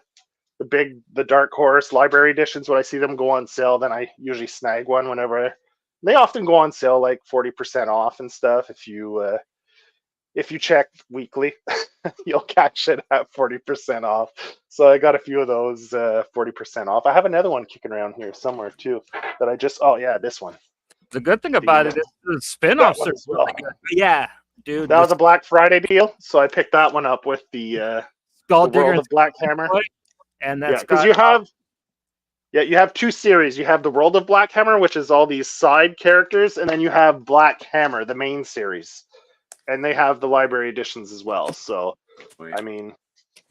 S2: Dark Horse library editions, when I see them go on sale, then I usually snag one whenever. They often go on sale like 40% off and stuff. If you check weekly, you'll catch it at 40% off. So I got a few of those 40% off. I have another one kicking around here somewhere too that I just this one.
S3: The good thing about it is the spin-offs are really good. Yeah, dude.
S2: That was a Black Friday deal, so I picked that one up with the World of Black Hammer.
S3: And that's
S2: because you have two series. You have the World of Black Hammer, which is all these side characters, and then you have Black Hammer, the main series, and they have the library editions as well. So, I mean,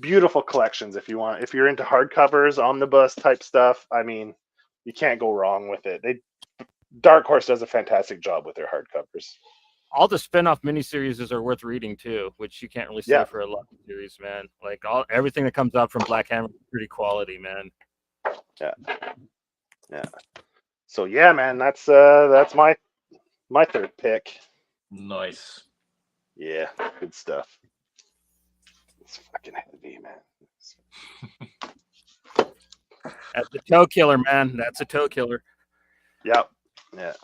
S2: beautiful collections if you're into hardcovers, omnibus type stuff. I mean, you can't go wrong with it. Dark Horse does a fantastic job with their hardcovers.
S3: All the spin-off miniseries are worth reading too, which you can't really say for a lot of series, man. Like everything that comes out from Black Hammer is pretty quality, man.
S2: Yeah. So yeah, man, that's my third pick.
S1: Nice.
S2: Yeah, good stuff. It's fucking heavy, man.
S3: That's a toe killer, man. That's a toe killer.
S2: Yep. Yeah.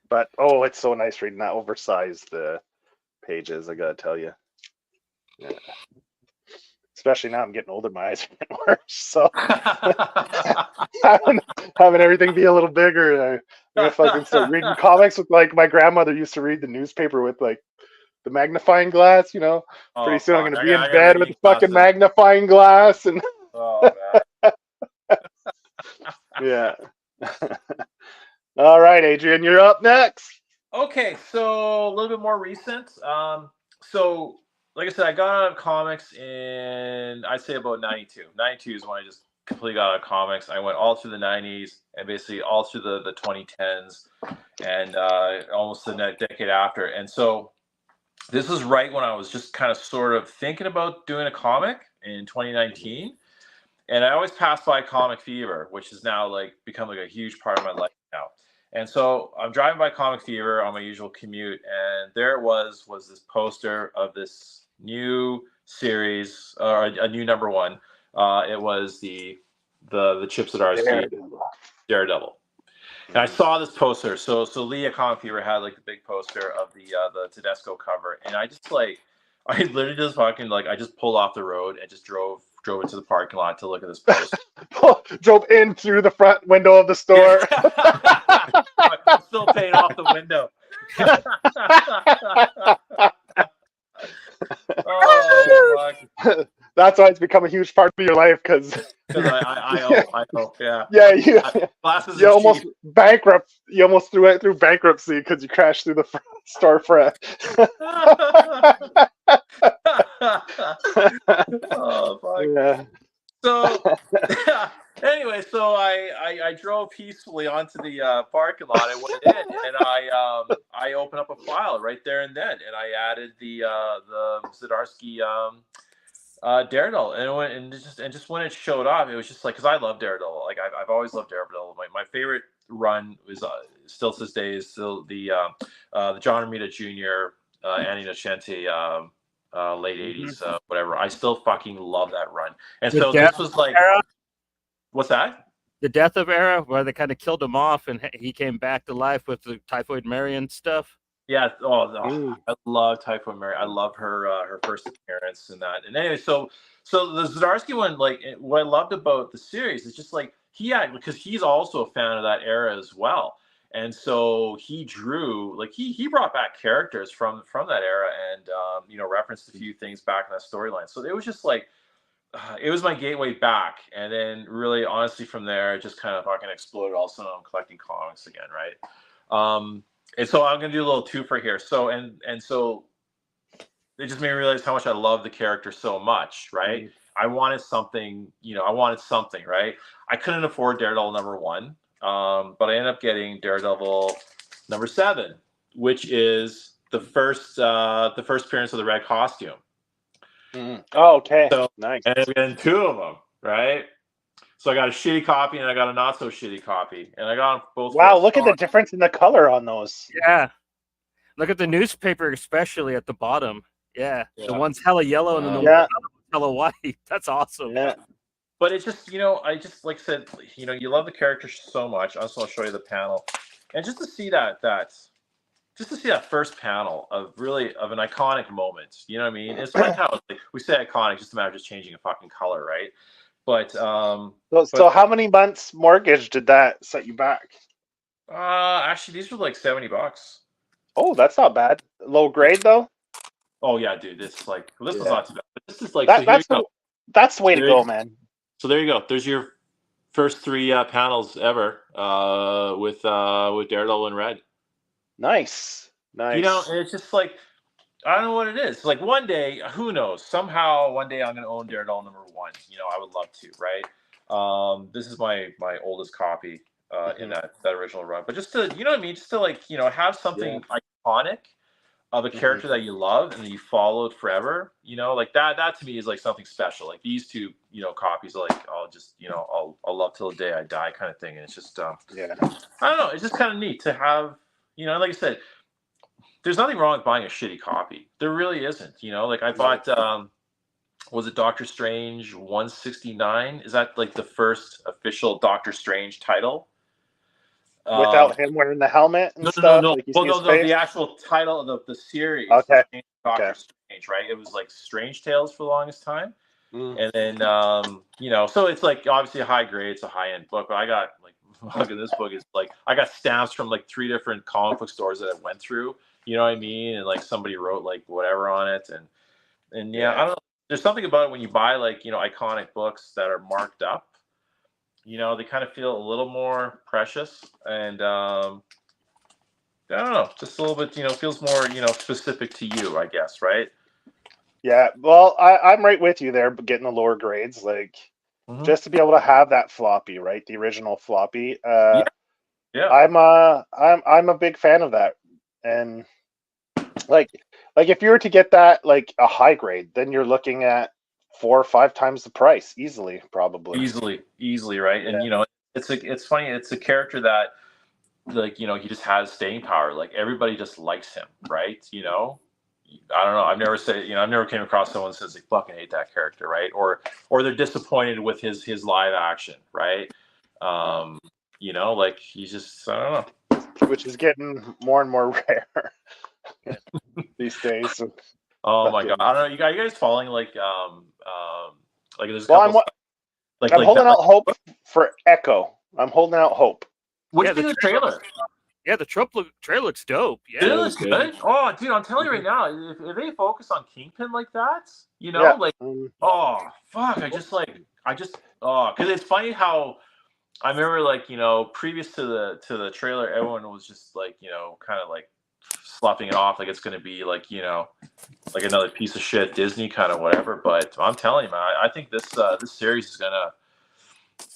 S2: But it's so nice reading that oversized pages, I gotta tell you. Yeah. Especially now I'm getting older, my eyes are getting worse. So having everything be a little bigger. I'm gonna fucking start reading comics with like my grandmother used to read the newspaper with like the magnifying glass, you know. Pretty soon I'm gonna be in bed with the fucking magnifying glass and yeah. All right, Adrian, you're up next.
S1: Okay, so a little bit more recent. So like I said, I got out of comics in, I'd say about 92. 92 is when I just completely got out of comics. I went all through the 90s and basically all through the 2010s and almost the decade after. And so this was right when I was just kind of sort of thinking about doing a comic in 2019. And I always pass by Comic Fever, which is now like become like a huge part of my life now. And so I'm driving by Comic Fever on my usual commute, and there it was this poster of this new series, or a new number one. It was the Chips at RSC Daredevil. And I saw this poster. So Lee at Comic Fever had like the big poster of the Tedesco cover, and I literally just fucking I just pulled off the road and just drove drove into the parking lot to look at this post.
S2: Drove in through the front window of the store.
S1: I'm still paying off the window. Oh, fuck.
S2: That's why it's become a huge part of your life, because
S1: I owe, yeah.
S2: yeah,
S1: Glasses
S2: you
S1: are
S2: almost
S1: cheap.
S2: bankrupt. You almost went through bankruptcy because you crashed through the storefront.
S1: Oh, fuck.
S2: Yeah.
S1: So anyway, so I drove peacefully onto the parking lot. I went in and I opened up a file right there and then, and I added the Zdarsky Daredevil, and it went, and just when it showed up, it was just like, because I love Daredevil. Like I've always loved Daredevil. My favorite run was still to this day is still the John Romita Jr. Annie Nocenti late 80s, whatever. I still fucking love that run. And so this was like, what's that?
S3: The Death of Era, where they kind of killed him off and he came back to life with the Typhoid Mary and stuff.
S1: Yeah. I love Typhoid Mary. I love her first appearance in that. And anyway, so the Zdarsky one, like what I loved about the series is just like because he's also a fan of that era as well. And so he drew, like he brought back characters from that era and referenced a few things back in that storyline. So it was just like it was my gateway back. And then really honestly from there it just kind of fucking exploded. Also I'm collecting comics again, right? And so I'm gonna do a little twofer here. So and so it just made me realize how much I love the character so much, right? Mm-hmm. I wanted something, right? I couldn't afford Daredevil #1. But I ended up getting Daredevil #7, which is the first appearance of the red costume.
S2: Mm-hmm. Oh, okay.
S1: So,
S2: nice.
S1: And I'm getting 2 of them, right? So I got a shitty copy and I got a not so shitty copy, and I got them both.
S2: Wow, look at the difference in the color on those.
S3: Yeah, look at the newspaper, especially at the bottom. Yeah. The one's hella yellow and then the one's hella white. That's awesome.
S2: Yeah.
S1: But it's just, I just, like I said, you love the character so much. I just want to show you the panel. And just to see that first panel of an iconic moment, you know what I mean? It's funny how we say iconic, just a matter of just changing a fucking color, right? But
S2: so how many months mortgage did that set you back?
S1: Actually, these were like $70.
S2: Oh, that's not bad. Low grade though?
S1: Oh yeah, dude. This was not too bad. But this is like
S2: that's the way to go, man.
S1: So there you go. There's your first 3 panels ever with Daredevil in red.
S2: Nice.
S1: And it's just like, I don't know what it is. Like one day, who knows? Somehow one day I'm going to own Daredevil #1. I would love to, right? This is my oldest copy in that original run. But just to, just to like, have something iconic of a character that you love and that you followed forever, like that to me is like something special. Like these 2, copies, like I'll just, I'll love till the day I die kind of thing. And it's just, I don't know. It's just kind of neat to have, like I said, there's nothing wrong with buying a shitty copy. There really isn't, like I bought, was it Doctor Strange 169? Is that like the first official Doctor Strange title?
S2: Without him wearing the helmet and
S1: stuff? No.
S2: Like
S1: The actual title of the series.
S2: Okay.
S1: Doctor Strange, right? It was like Strange Tales for the longest time. And then, so it's like obviously a high grade, it's a high end book, but I got like, look at this book is like, I got stamps from like 3 different comic book stores that I went through, you know what I mean? And like somebody wrote like whatever on it. And I don't know. There's something about it when you buy like, iconic books that are marked up, they kind of feel a little more precious. And I don't know, just a little bit, feels more, specific to you, I guess, right?
S2: Yeah, well, I'm right with you there, but getting the lower grades, like just to be able to have that floppy, right? The original floppy. I'm a big fan of that. And like if you were to get that like a high grade, then you're looking at 4 or 5 times the price easily, probably.
S1: Easily, right? And it's funny, it's a character that like, he just has staying power. Like everybody just likes him, right? I don't know. I've never came across someone who says they fucking hate that character, right? Or they're disappointed with his live action, right? Like he's just, I don't know.
S2: Which is getting more and more rare these days.
S1: Oh my god, I don't know. You guys following like Like there's a
S2: Well,
S1: couple.
S2: I'm holding out hope for Echo. I'm holding out hope.
S1: What do
S3: Yeah,
S1: you think of the trailer?
S3: Yeah, the trailer looks dope. Yeah,
S1: It
S4: It
S1: looks
S4: looks
S1: good.
S4: good.
S1: Oh, dude, I'm telling you right now, if they focus on Kingpin like that,
S2: Yeah.
S1: like, oh fuck, because it's funny how I remember, like, previous to the trailer, everyone was just like, kind of like sloughing it off, like it's gonna be like, like another piece of shit Disney kind of whatever. But I'm telling you, man, I think this series is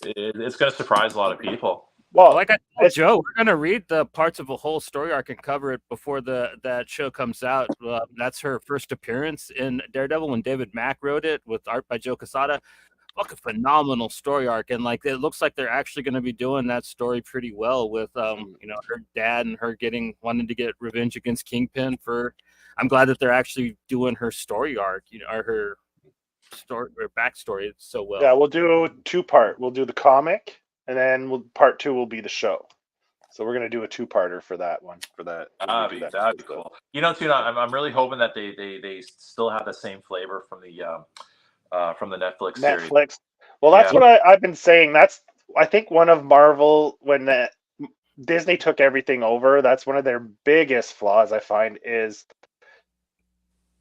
S1: it's gonna surprise a lot of people.
S2: Well,
S3: like I told Joe, we're gonna read the parts of a whole story arc and cover it before that show comes out. That's her first appearance in Daredevil when David Mack wrote it with art by Joe Quesada. Fucking phenomenal story arc, and like it looks like they're actually going to be doing that story pretty well with her dad and her wanting to get revenge against Kingpin. I'm glad that they're actually doing her story arc, or her story or backstory so well.
S2: Yeah, we'll do 2-part. We'll do the comic, and then part 2 will be the show. So we're gonna do a 2-parter for that one.
S1: That'd be cool. Too, I'm really hoping that they still have the same flavor from the Netflix series.
S2: Netflix. Well, that's what I've been saying. I think one of Marvel, when Disney took everything over, that's one of their biggest flaws, I find, is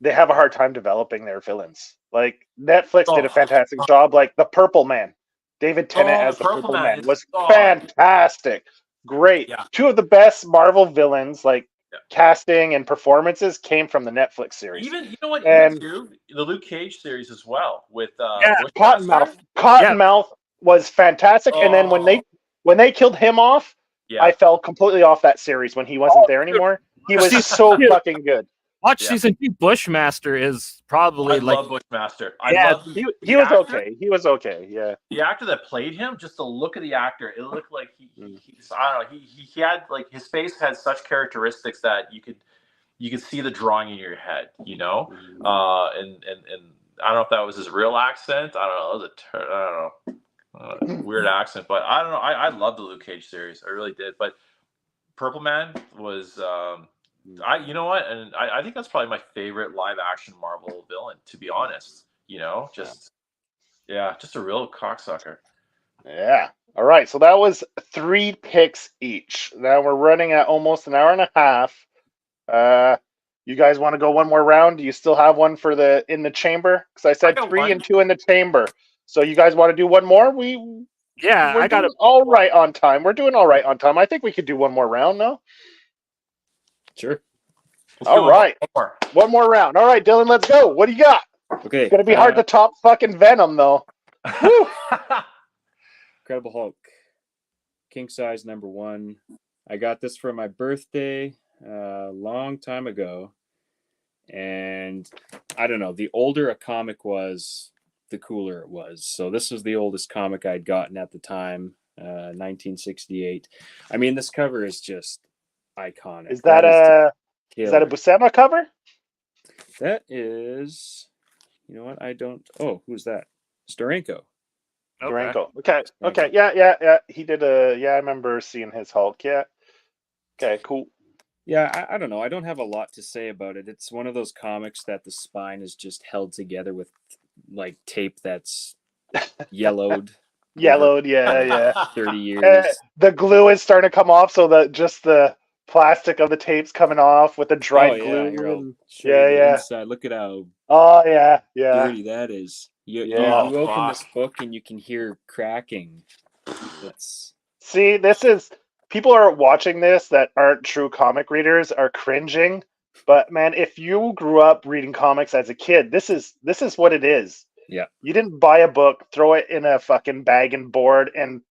S2: they have a hard time developing their villains. Like Netflix did a fantastic job. Like the Purple Man, David Tennant as the Purple Man was fantastic. Great.
S1: Yeah.
S2: 2 of the best Marvel villains, like casting and performances, came from the Netflix series.
S1: Even what?
S2: And
S1: the Luke Cage series as well with
S2: Cottonmouth. Cottonmouth was fantastic. And then when they killed him off, I fell completely off that series when he wasn't there anymore. He was so fucking good.
S3: Watch season 2. Bushmaster is probably
S1: I love Bushmaster.
S2: He was okay. He was okay. Yeah.
S1: The actor that played him, just the look of the actor, it looked like I don't know. He had, like, his face had such characteristics that you could see the drawing in your head, and I don't know if that was his real accent. I don't know. It was a weird accent, but I don't know. I love the Luke Cage series. I really did. But Purple Man was. I think that's probably my favorite live action Marvel villain, to be honest. Just a real cocksucker.
S2: Yeah. All right. So that was 3 picks each. Now we're running at almost an hour and a half. You guys want to go one more round? Do you still have one for in the chamber? Because I said 3 and 2 in the chamber. So you guys want to do one more?
S3: I got it
S2: all right on time. We're doing all right on time. I think we could do one more round now.
S4: Sure.
S2: All right. One more round. All right, Dylan, let's go. What do you got?
S4: Okay.
S2: It's going to be hard to top fucking Venom, though. Woo!
S4: Incredible Hulk. King size #1. I got this for my birthday a long time ago. And I don't know. The older a comic was, the cooler it was. So this was the oldest comic I'd gotten at the time, 1968. I mean, this cover is just iconic.
S2: Is that a Buscema cover?
S4: That is, you know what? I don't. Oh, who's that? Steranko.
S2: Steranko. Okay. Yeah. He did I remember seeing his Hulk. Yeah. Okay. Cool.
S4: Yeah, I don't know. I don't have a lot to say about it. It's one of those comics that the spine is just held together with like tape that's yellowed.
S2: Yellowed. Yeah.
S4: 30 years.
S2: The glue is starting to come off, so that just the plastic of the tape's coming off with the dried glue. Yeah.
S4: Inside. Look at how
S2: dirty
S4: that is. You open this book and you can hear cracking.
S2: See, this is people are watching this that aren't true comic readers are cringing. But man, if you grew up reading comics as a kid, this is what it is.
S4: Yeah.
S2: You didn't buy a book, throw it in a fucking bag and board, and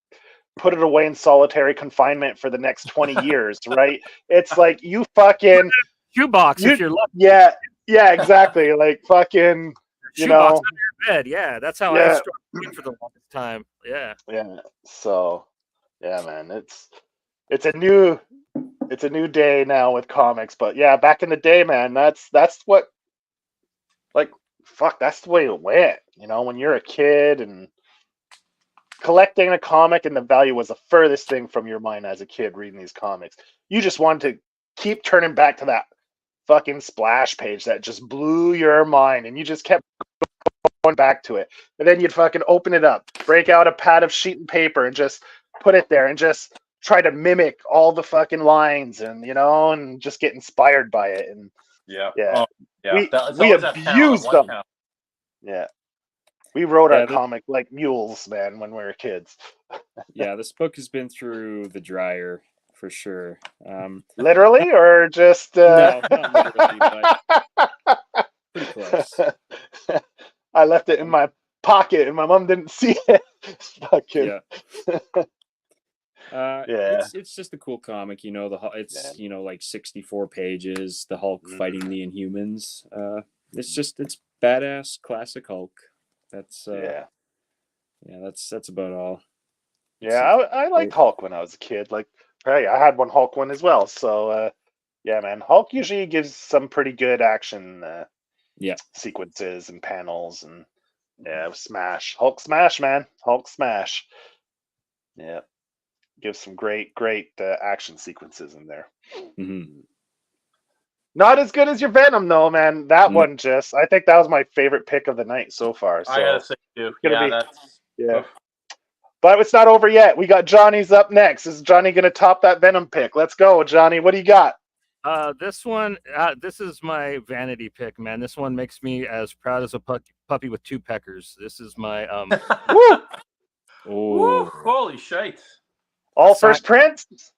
S2: put it away in solitary confinement for the next 20 years, right? It's like you fucking
S3: shoebox if you're lucky.
S2: Yeah, exactly. Like fucking,
S3: shoebox under your bed. Yeah, that's how I started reading for the longest time. Yeah.
S2: Yeah. So, yeah, man, it's a new day now with comics, but yeah, back in the day, man, that's what, like, fuck, that's the way it went. When you're a kid and collecting a comic and the value was the furthest thing from your mind as a kid reading these comics. You just wanted to keep turning back to that fucking splash page that just blew your mind, and you just kept going back to it. And then you'd fucking open it up, break out a pad of sheet and paper, and just put it there and just try to mimic all the fucking lines, and and just get inspired by it. And
S1: Yeah.
S2: yeah,
S1: Oh, yeah.
S2: we
S1: It's
S2: we
S1: always that panel,
S2: abused
S1: one
S2: them.
S1: panel.
S2: Yeah, we wrote
S4: Yeah,
S2: our comic like mules, man, when we were kids.
S4: Yeah, this book has been through the dryer for sure.
S2: Literally, or just
S4: No, not literally, but pretty close.
S2: I left it in my pocket, and my mom didn't see it. Fucking
S4: Yeah.
S2: Yeah.
S4: It's just a cool comic, it's
S2: Yeah.
S4: like 64 pages, the Hulk
S2: Mhm.
S4: fighting the Inhumans. It's badass classic Hulk. That's
S2: Yeah.
S4: that's about all.
S2: Yeah, I liked Hulk when I was a kid. Like, hey, I had one Hulk one as well. So, yeah, man, Hulk usually gives some pretty good action sequences and panels, and yeah, smash, Hulk smash, man, Hulk smash. Yeah, gives some great action sequences in there.
S4: Mm-hmm.
S2: Not as good as your Venom, though, man. That
S4: No.
S2: one I think that was my favorite pick of the night so far. So
S1: I gotta say too.
S2: gonna
S1: Yeah,
S2: be-
S1: that's
S2: yeah. But it's not over yet. We got Johnny's up next. Is Johnny going to top that Venom pick? Let's go, Johnny. What do you got?
S3: This one, this is my vanity pick, man. This one makes me as proud as a puppy with two peckers. This is my
S2: Woo!
S1: Woo, holy shit.
S2: All first prints?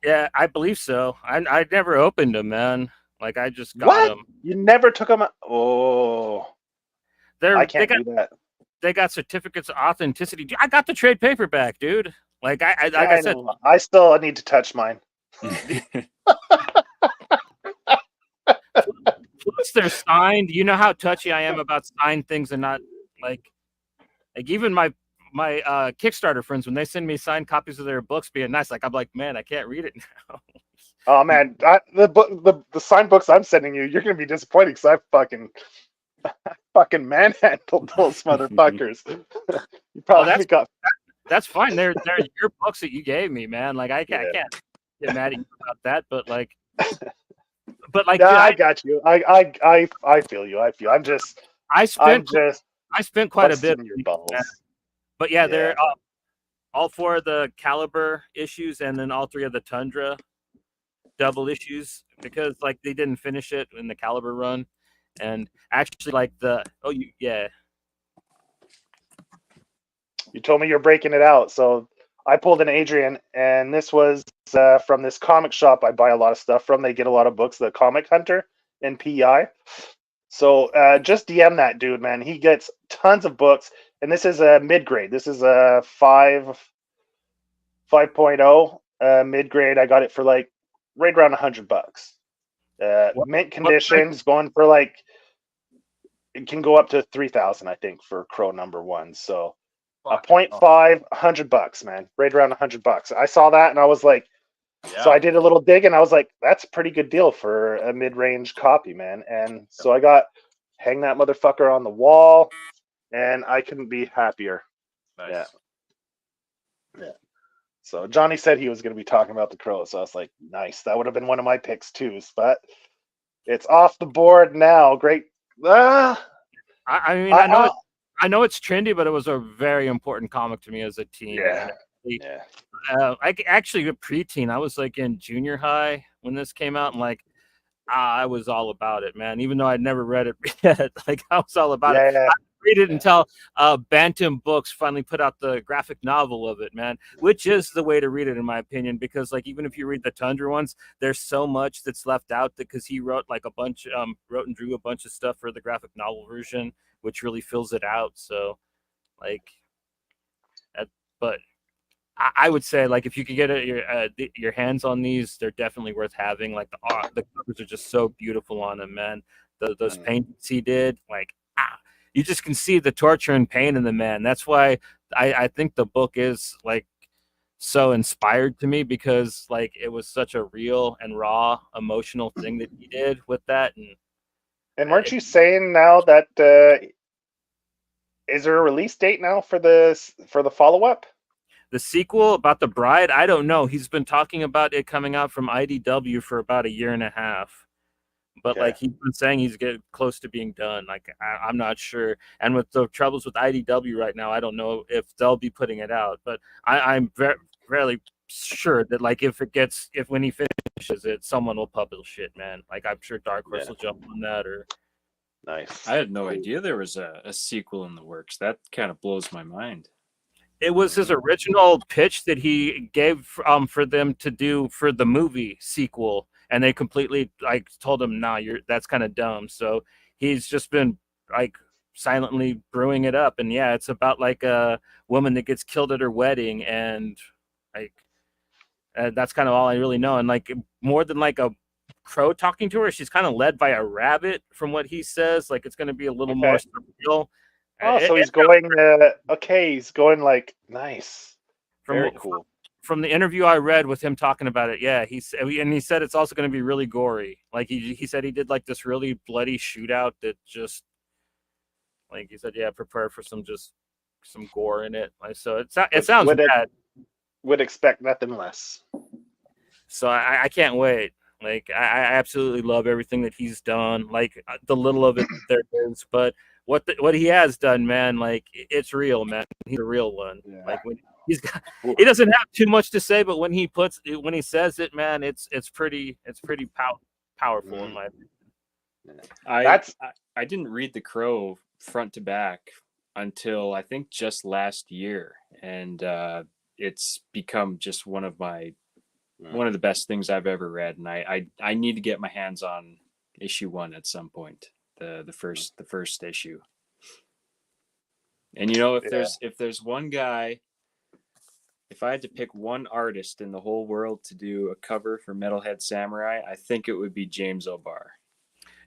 S3: Yeah, I believe so. I never opened them, man. Like I just got
S2: What?
S3: them.
S2: You never took them? Oh, I can't do that.
S3: They got certificates of authenticity. Dude, I got the trade paperback, dude. Like like I said,
S2: know. I still need to touch mine.
S3: Plus they're signed. You know how touchy I am about signed things, and not like even my Kickstarter friends, when they send me signed copies of their books being nice, like I'm like, man, I can't read it now.
S2: Oh man, the signed books I'm sending you, you're gonna be disappointed because I fucking manhandled those motherfuckers. You probably got.
S3: That's fine. They're your books that you gave me, man. Like I can't get mad at you about that, but like.
S2: Yeah, dude, I got you. I feel you. I
S3: spent quite a bit.
S2: in your balls.
S3: But yeah, they're all four of the Caliber issues, and then all three of the Tundra double issues, because like they didn't finish it in the Caliber run, and actually like
S2: You told me you're breaking it out, so I pulled an Adriean, and this was from this comic shop I buy a lot of stuff from. They get a lot of books, the Comic Hunter in PEI. So just DM that dude, man. He gets tons of books, and this is a mid-grade. This is a 5.0 mid-grade. I got it for like right around $100. Mint conditions, going for like, it can go up to 3,000, I think, for Crow #1. So a 0.5, $100, man, right around $100. I saw that and I was like, so I did a little dig and I was like, that's a pretty good deal for a mid-range copy, man. And so I hang that motherfucker on the wall, and I couldn't be happier.
S1: Nice.
S2: Yeah. So Johnny said he was going to be talking about the Crow, so I was like, nice. That would have been one of my picks too, but it's off the board now. Great.
S3: I mean, I know it's trendy, but it was a very important comic to me as a teen.
S2: Yeah.
S3: I actually a preteen. I was like in junior high when this came out, and like I was all about it, man. Even though I'd never read it yet, like I was all about it. I read it until Bantam Books finally put out the graphic novel of it, man, which is the way to read it in my opinion, because like even if you read the Tundra ones, there's so much that's left out because he wrote like a bunch wrote and drew a bunch of stuff for the graphic novel version, which really fills it out. So like but I would say, like, if you could get your hands on these, they're definitely worth having. Like the covers are just so beautiful on them, man. Those paintings he did, like, you just can see the torture and pain in the man. That's why I think the book is like so inspired to me, because like it was such a real and raw emotional thing that he did with that.
S2: And weren't you saying now that is there a release date now for the follow-up?
S3: The sequel about the bride, I don't know. He's been talking about it coming out from IDW for about a year and a half. But
S2: Okay.
S3: like he's been saying, he's getting close to being done. Like I'm not sure. And with the troubles with IDW right now, I don't know if they'll be putting it out. But I'm very sure that like if when he finishes it, someone will publish it, man. Like I'm sure Dark Horse
S2: Yeah.
S3: will jump on that. Or
S2: Nice.
S4: I had no idea there was a sequel in the works. That kind of blows my mind.
S3: it was his original pitch that he gave for them to do for the movie sequel, and they completely like told him, "Nah, that's kind of dumb." So he's just been like silently brewing it up, and yeah, it's about like a woman that gets killed at her wedding, and like that's kind of all I really know. And like more than like a crow talking to her, she's kind of led by a rabbit, from what he says. Like it's going to be a little more
S2: Okay.
S3: surreal.
S2: Oh, so
S3: It-
S2: he's going. Okay, he's going like nice. Very cool.
S3: From the interview I read with him talking about it, yeah, he said it's also going to be really gory. Like he said he did like this really bloody shootout that just like he said, yeah, prepare for some gore in it. Like, so it sounds bad.
S2: Would expect nothing less.
S3: So I can't wait. Like I absolutely love everything that he's done. Like the little of it there is, but what he has done, man, like it's real, man. He's a real one.
S2: Yeah.
S3: Like when he doesn't have too much to say, but when he says it, man, it's pretty powerful in my opinion.
S4: I didn't read The Crow front to back until I think just last year, and it's become just one of the best things I've ever read, and I need to get my hands on issue 1 at some point, the first issue. And if there's one guy, if I had to pick one artist in the whole world to do a cover for Metalhead Samurai, I think it would be James O'Barr.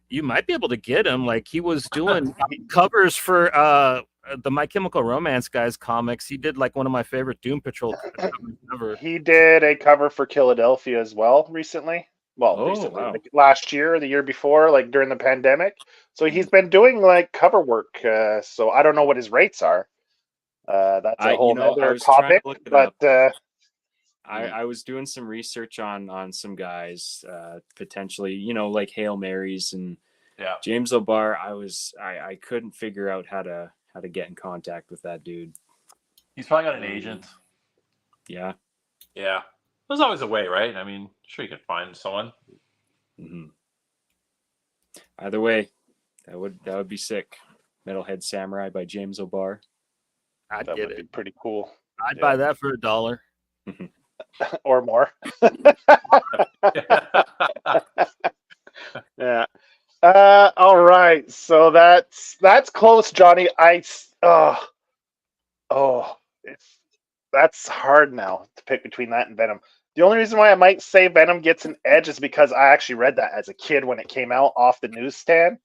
S3: You might be able to get him. Like he was doing covers for the My Chemical Romance guys comics. He did like one of my favorite Doom Patrol covers ever.
S2: He did a cover for Philadelphia as well recently. Well, recently,
S4: wow.
S2: like last year or the year before, like during the pandemic. So he's been doing like cover work. So I don't know what his rates are. That's a whole other topic. But
S4: I was doing some research on some guys, potentially, like Hail Marys and James O'Barr. I couldn't figure out how to get in contact with that dude.
S1: He's probably got an agent.
S4: Yeah.
S1: Yeah. There's always a way, right? I mean, sure you can find someone.
S4: Mm-hmm. Either way, that would be sick. Metalhead Samurai by James O'Barr.
S3: I'd
S2: that
S3: get
S2: would
S3: it.
S2: be pretty cool.
S3: I'd buy that for $1.
S2: Or more. Yeah. All right. So that's close, Johnny. That's hard now to pick between that and Venom. The only reason why I might say Venom gets an edge is because I actually read that as a kid when it came out off the newsstand.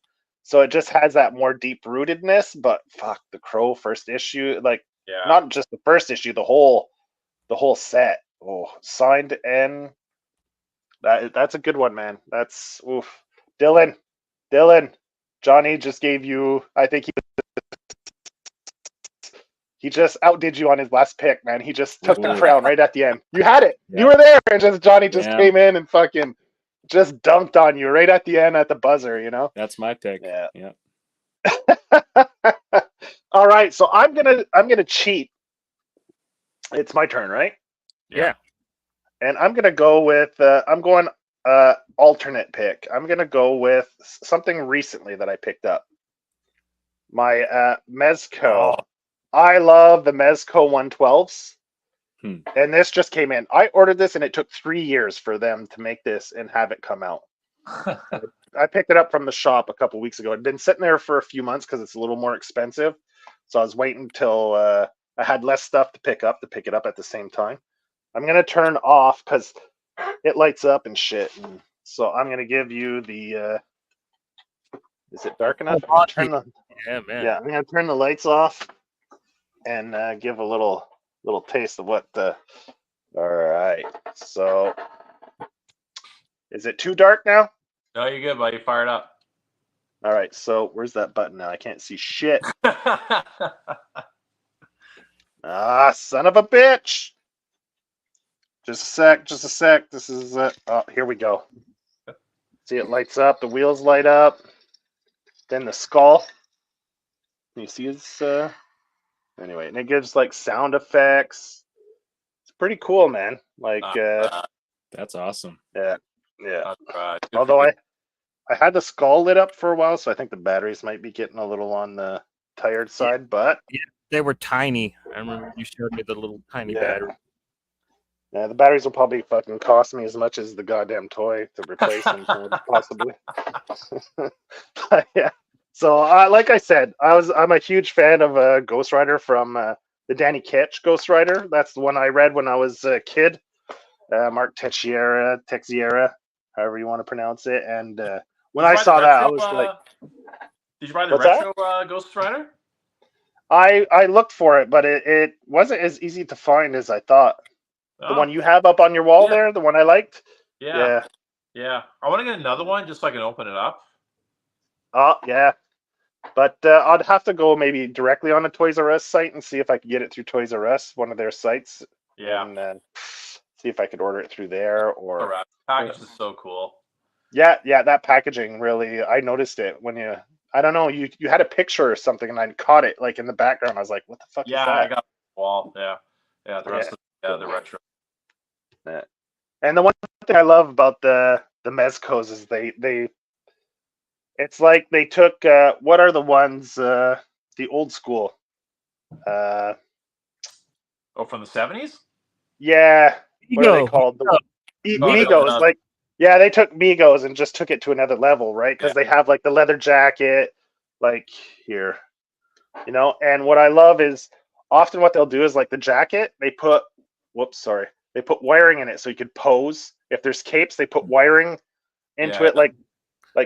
S2: So it just has that more deep rootedness. But fuck, the Crow first issue, like not just the first issue, the whole set. Oh, signed and that's a good one, man. That's oof. Dylan, Johnny just gave you. I think he just outdid you on his last pick, man. He just took the crown right at the end. You had it. Yeah. You were there, and Johnny just came in and fucking just dunked on you right at the end at the buzzer. You know.
S4: That's my pick.
S2: Yeah. All right, so I'm gonna cheat. It's my turn, right?
S3: Yeah.
S2: And I'm gonna go with alternate pick. I'm gonna go with something recently that I picked up. My Mezco. Oh. I love the Mezco 112s. And this just came in. I ordered this and it took 3 years for them to make this and have it come out. I picked it up from the shop a couple weeks ago. It'd been sitting there for a few months because it's a little more expensive. So I was waiting till I had less stuff to pick it up at the same time. I'm going to turn off because it lights up and shit. And so I'm going to give you the... is it dark enough? I'm going to turn the lights off and give a little taste of what the... All right. So is it too dark now?
S1: No, you're good, buddy. Fire it up.
S2: All right. So where's that button now? I can't see shit. Son of a bitch. Just a sec. This is here we go. See, it lights up. The wheels light up. Then the skull. You see his. Anyway, and it gives like sound effects. It's pretty cool, man. Like,
S4: That's awesome.
S2: yeah.
S1: Good for
S2: Although
S1: you.
S2: I had the skull lit up for a while, so I think the batteries might be getting a little on the tired side. But
S3: They were tiny. I remember you showed me the little tiny battery.
S2: Yeah, the batteries will probably fucking cost me as much as the goddamn toy to replace them, possibly. But yeah. So, like I said, I'm a huge fan of Ghost Rider from the Danny Ketch Ghost Rider. That's the one I read when I was a kid. Mark Texiera, however you want to pronounce it. And when I saw that, I was like,
S1: did you buy the
S2: What's
S1: retro Ghost Rider?
S2: I looked for it, but it wasn't as easy to find as I thought. The one you have up on your wall there, the one I liked.
S1: Yeah. I want to get another one just so I can open it up.
S2: Oh yeah, but I'd have to go maybe directly on a Toys R Us site and see if I could get it through Toys R Us, one of their sites.
S1: Yeah.
S2: And see if I could order it through there or.
S1: The package is so cool.
S2: Yeah, that packaging really. I noticed it when you. I don't know. You had a picture or something, and I caught it like in the background. I was like, "What the fuck is that?"
S1: Yeah, I got the wall. Yeah. The rest of the retro.
S2: Yeah. And the one thing I love about the Mezcos is they it's like they took what are the ones the old school
S1: from the 70s?
S2: Yeah, what are they called? Migos. Like, yeah, they took Migos and just took it to another level, right? Because they have like the leather jacket, like here, and what I love is often what they'll do is like the jacket, they put they put wiring in it so you could pose. If there's capes, they put wiring into it, like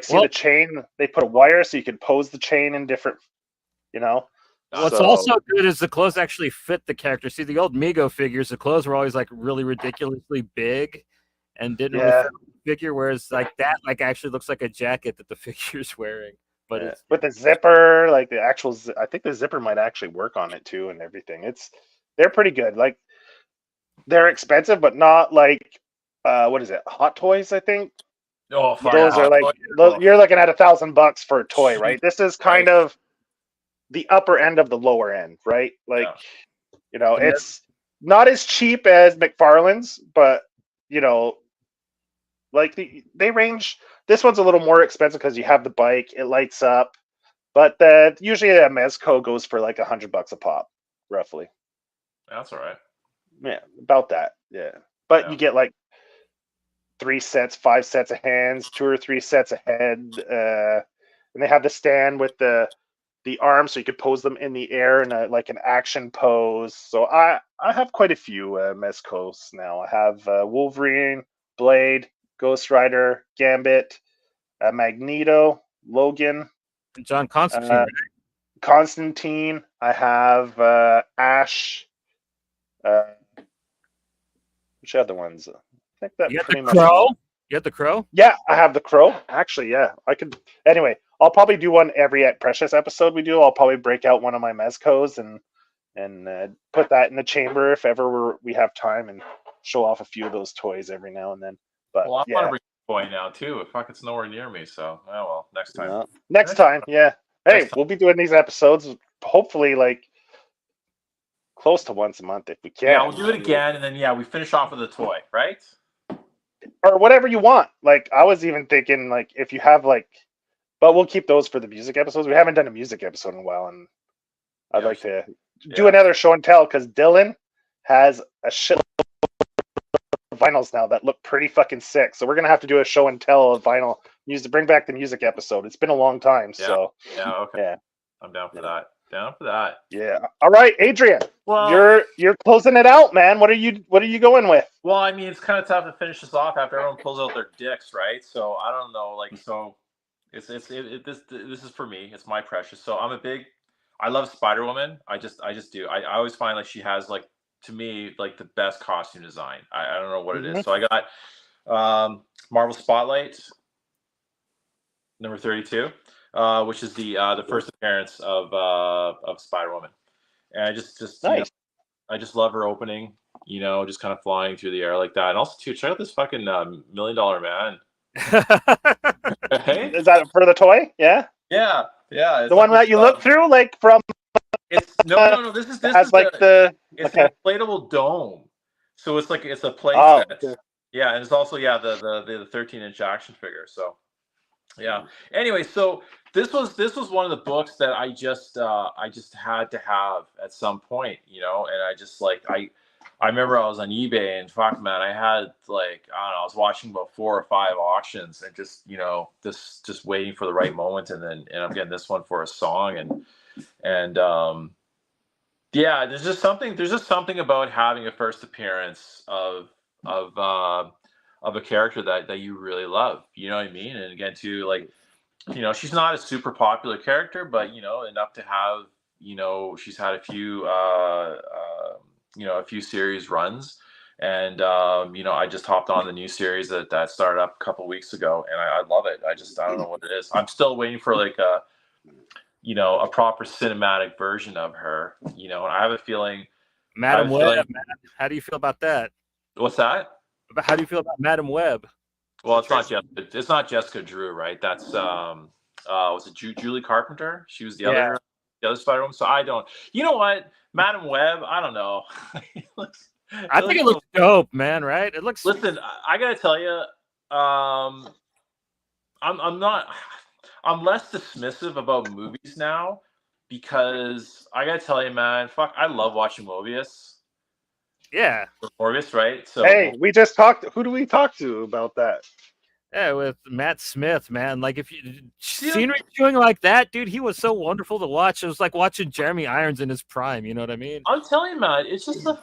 S2: see the chain, they put a wire so you could pose the chain in different,
S3: What's also good is the clothes actually fit the character. See, the old Migo figures, the clothes were always like really ridiculously big and didn't really fit the figure, whereas like that actually looks like a jacket that the figure's wearing. But it's
S2: with the zipper, like the actual, I think the zipper might actually work on it too and everything. They're pretty good. Like, they're expensive, but not like what is it? Hot Toys, I think.
S1: Oh,
S2: those are like you're looking at $1,000 for a toy, right? This is kind of the upper end of the lower end, right? Like, it's not as cheap as McFarlane's, but like they range. This one's a little more expensive because you have the bike, it lights up, but usually a Mezco goes for like $100 a pop, roughly.
S1: That's all right.
S2: Yeah, about that. Yeah, but you get like 3 sets, 5 sets of hands, 2 or 3 sets of head, and they have the stand with the arms, so you could pose them in the air in like an action pose. So I have quite a few Mezcos now. I have Wolverine, Blade, Ghost Rider, Gambit, Magneto, Logan,
S3: John Constantine.
S2: Constantine. I have Ash. Which other ones? I think that pretty much.
S3: Crow? You got the Crow?
S2: Yeah, I have the Crow. Actually, yeah, I could. Anyway, I'll probably do one every Precious episode we do. I'll probably break out one of my Mezcos and put that in the chamber if ever we have time, and show off a few of those toys every now and then. But
S1: I want to bring a toy now too. Fuck, it's nowhere near me. So next time.
S2: No. Next time, yeah. Hey, we'll be doing these episodes hopefully like close to once a month if we can.
S1: Yeah, we'll do it again, and then we finish off with a toy, right?
S2: Or whatever you want. Like, I was even thinking like if you have like, but we'll keep those for the music episodes. We haven't done a music episode in a while, and I'd like to do another show and tell because Dylan has a shitload of vinyls now that look pretty fucking sick. So we're gonna have to do a show and tell of vinyl music. Bring back the music episode. It's been a long time. So
S1: okay. I'm down for that.
S2: Yeah. All right, Adrian.
S1: Well,
S2: you're closing it out, man. What are you going with?
S1: Well, I mean, it's kind of tough to finish this off after everyone pulls out their dicks, right? So I don't know, like, so this is for me. It's my precious. So I love Spider-Woman. I just do. I always find like she has like, to me, like the best costume design. I don't know what it is. So I got Marvel Spotlight number 32. Which is the first appearance of Spider-Woman, and I just
S2: nice.
S1: I just love her opening, just kind of flying through the air like that. And also too, check out this fucking $1 Million Man. Hey?
S2: Is that for the toy? Yeah,
S1: Yeah, yeah.
S2: the one that you look through, like from
S1: It's no. This is
S2: has like the
S1: it's
S2: okay.
S1: an inflatable dome, so it's a play
S2: Oh,
S1: set.
S2: okay.
S1: Yeah, and it's also the 13-inch action figure. So yeah. Anyway, so this was one of the books that I just had to have at some point, and I just like I remember I was on eBay and fuck man, I had like I don't know, I was watching about 4 or 5 auctions and just this just waiting for the right moment, and I'm getting this one for a song and yeah, there's just something about having a first appearance of of a character that you really love. You know what I mean? And again, too, like she's not a super popular character, but enough to have she's had a few series runs, and I just hopped on the new series that started up a couple weeks ago, and I love it. I don't know what it is. I'm still waiting for like a proper cinematic version of her. And I have a feeling.
S3: Madam Web, man. How do you feel about that?
S1: What's that?
S3: How do you feel about Madam Web?
S1: Well, it's not Jessica Drew, right? That's was it Julie Carpenter? She was the other Spider-Woman. So I don't. You know what, Madam Web? I don't know.
S3: I think it looks dope, man. Right? It looks.
S1: Listen, I gotta tell you, I'm not. I'm less dismissive about movies now because I gotta tell you, man, fuck, I love watching Mobius.
S3: Yeah.
S1: Morbius, right? So
S2: Hey, we just talked. Who do we talk to about that?
S3: Yeah, with Matt Smith, man. Like if you scenery chewing like that, dude, he was so wonderful to watch. It was like watching Jeremy Irons in his prime. You know what I mean?
S1: I'm telling you, man, it's just a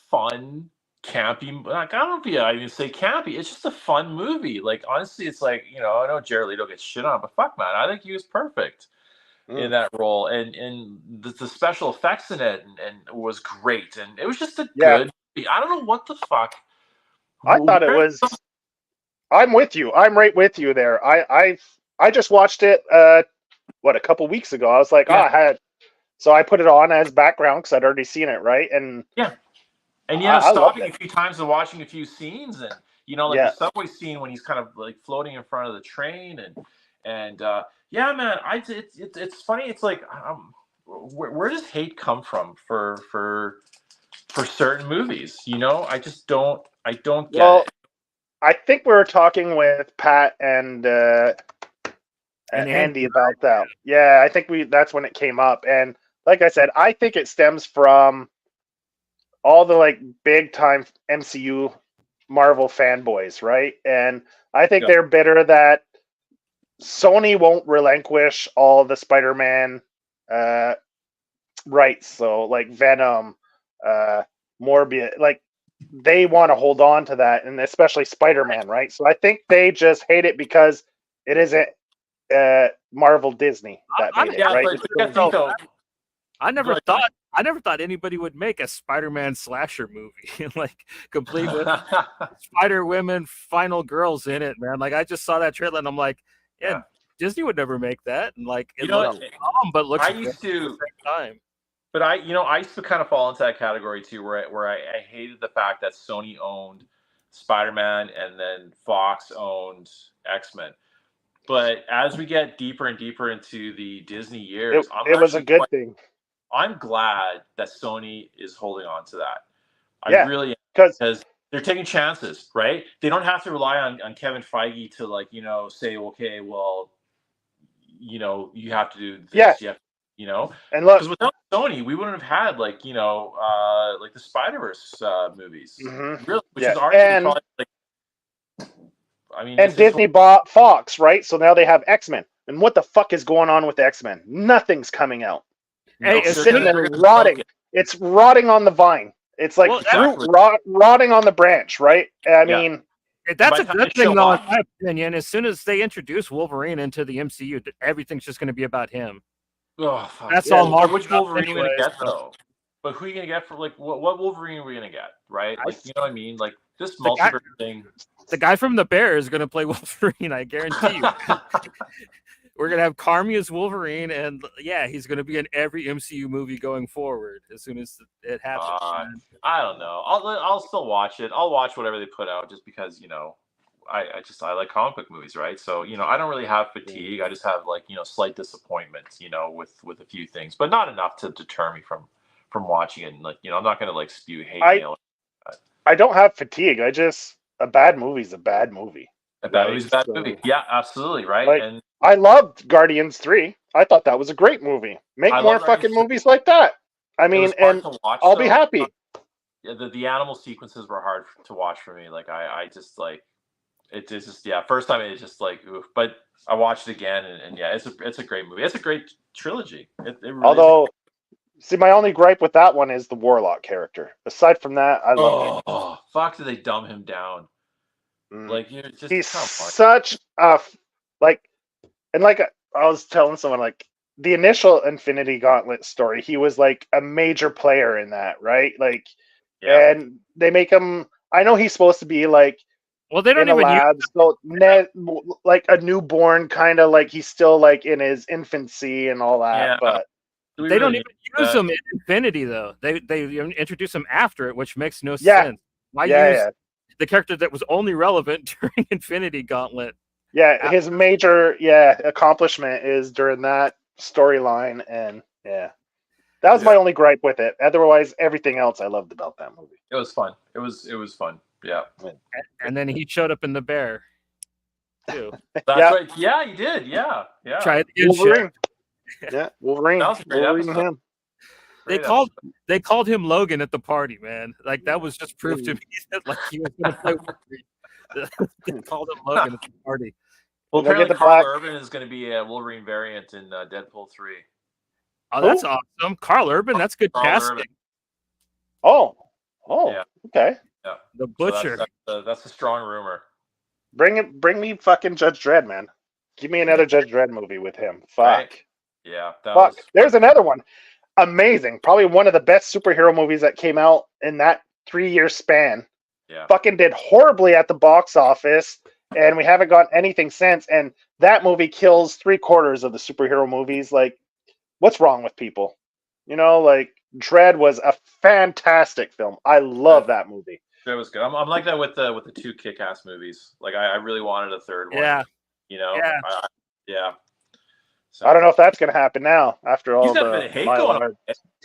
S1: fun, campy. Like I don't know if I even say campy. It's just a fun movie. Like honestly, it's like I know Jared Leto gets shit on, but fuck, man, I think he was perfect in that role, and the special effects in it and was great, and it was just a good movie. I don't know what the fuck.
S2: I thought it was. I'm with you. I'm right with you there. I just watched it. A couple weeks ago. I was like, so I put it on as background because I'd already seen it, right? And
S1: and stopping a few times and watching a few snes, and the subway scene when he's kind of like floating in front of the train, and yeah, man, it's funny. It's like, where does hate come from for certain movies? I just don't. I don't get it.
S2: I think we were talking with Pat and Andy about that. Yeah, I think that's when it came up. And like I said, I think it stems from all the like big time MCU Marvel fanboys, right? And I think they're bitter that Sony won't relinquish all the Spider-Man rights. So like Venom, Morbius, like they want to hold on to that, and especially Spider-Man, right? So I think they just hate it because it isn't Marvel Disney that made it, right?
S3: I never thought anybody would make a Spider-Man slasher movie, like complete with Spider Women, final girls in it, man. Like I just saw that trailer and I'm like, Disney would never make that. And like it looks dumb, but looks
S1: I used to at the same time. But I used to kind of fall into that category too, where I hated the fact that Sony owned Spider-Man and then Fox owned X-Men. But as we get deeper and deeper into the Disney years,
S2: it was a good thing.
S1: I'm glad that Sony is holding on to that. I really am, because they're taking chances, right? They don't have to rely on Kevin Feige to like, say, okay, well, you have to do this. And look, because without Sony, we wouldn't have had like, like the Spider-Verse movies. Really, which is arguably probably like,
S2: and Disney bought Fox, right? So now they have X-Men. And what the fuck is going on with X-Men? Nothing's coming out. Hey, it's sitting there rotting. It's rotting on the vine. It's like fruit rotting on the branch, right? I mean,
S3: that's a good thing, though, in my opinion. As soon as they introduce Wolverine into the MCU, everything's just going to be about him.
S1: Oh, fuck.
S3: That's all Marvel.
S1: Which Wolverine are we going to get, though? But who are you going to get for, like, what Wolverine are we going to get, right? Like, you know what I mean? Like, this multiverse thing.
S3: The guy from The Bear is going to play Wolverine, I guarantee you. We're going to have Carmi as Wolverine, and he's going to be in every MCU movie going forward as soon as it happens.
S1: I don't know. I'll still watch it. I'll watch whatever they put out just because, I like comic book movies, right? So I don't really have fatigue. I just have like slight disappointment, with a few things, but not enough to deter me from watching it. And like I'm not gonna like spew hate mail.
S2: I don't have fatigue. A bad movie's a bad movie.
S1: A bad movie's a bad
S2: So,
S1: movie. Yeah, absolutely, right.
S2: like,
S1: And
S2: I loved Guardians 3. I thought that was a great movie. Make
S1: I
S2: more
S1: love
S2: fucking
S1: Guardians 3.
S2: movies like that. I
S1: It
S2: mean,
S1: was hard
S2: and
S1: to watch,
S2: I'll be
S1: though.
S2: happy.
S1: Yeah, the animal sequences were hard to watch for me. Like I just like it's just first time it's just like oof. But I watched it again and yeah, it's a great movie. It's a great trilogy. It really
S2: Although, see, my only gripe with that one is the Warlock character. Aside from that, I love it.
S1: Oh fuck! Did they dumb him down? Like just
S2: He's
S1: come on.
S2: such a like, and like I was telling someone, like the initial Infinity Gauntlet story, he was like a major player in that, right? Like,
S1: Yeah.
S2: and they make him. I know he's supposed to be like,
S3: Well, they don't
S2: in a
S3: even use
S2: lab, so like a newborn, kind of like he's still like in his infancy and all that.
S1: Yeah.
S2: But
S3: They don't even use them in Infinity, though. They introduce them after it, which makes no sense. Why use the character that was only relevant during Infinity Gauntlet?
S2: Yeah, his major accomplishment is during that storyline, and that was my only gripe with it. Otherwise, everything else I loved about that movie.
S1: It was fun. It was fun. Yeah.
S3: And then he showed up in the bear too.
S1: That's right. Yeah, he did. Yeah.
S3: Try it again.
S2: Wolverine. Yeah, Wolverine.
S1: That was a great
S2: Wolverine
S1: episode.
S2: him.
S3: They called him Logan at the party, man. Like that was just proof to me that like he was going to play Wolverine. They called him Logan at the party.
S1: Well,
S2: They'll
S1: apparently
S2: get the
S1: Carl
S2: black-
S1: Urban is going to be a Wolverine variant in Deadpool 3.
S3: Oh, that's awesome. Carl Urban, that's good
S1: Carl
S3: casting.
S1: Urban.
S2: Oh,
S1: Yeah.
S2: okay.
S1: Yeah.
S3: The Butcher.
S1: So that's a strong rumor.
S2: Bring me fucking Judge Dredd, man. Give me another Judge Dredd movie with him. Fuck.
S1: Right? Yeah.
S2: Fuck. There's another one. Amazing. Probably one of the best superhero movies that came out in that 3-year span.
S1: Yeah.
S2: Fucking did horribly at the box office, and we haven't got anything since. And that movie kills 3/4 of the superhero movies. Like, what's wrong with people? Like Dredd was a fantastic film. I love that movie.
S1: It was good. I'm like that with the 2 Kick-Ass movies. Like I really wanted a third one.
S3: Yeah.
S1: Yeah. So,
S2: I don't know if that's gonna happen now after all
S1: He's got a bit of hate
S2: the
S1: going on.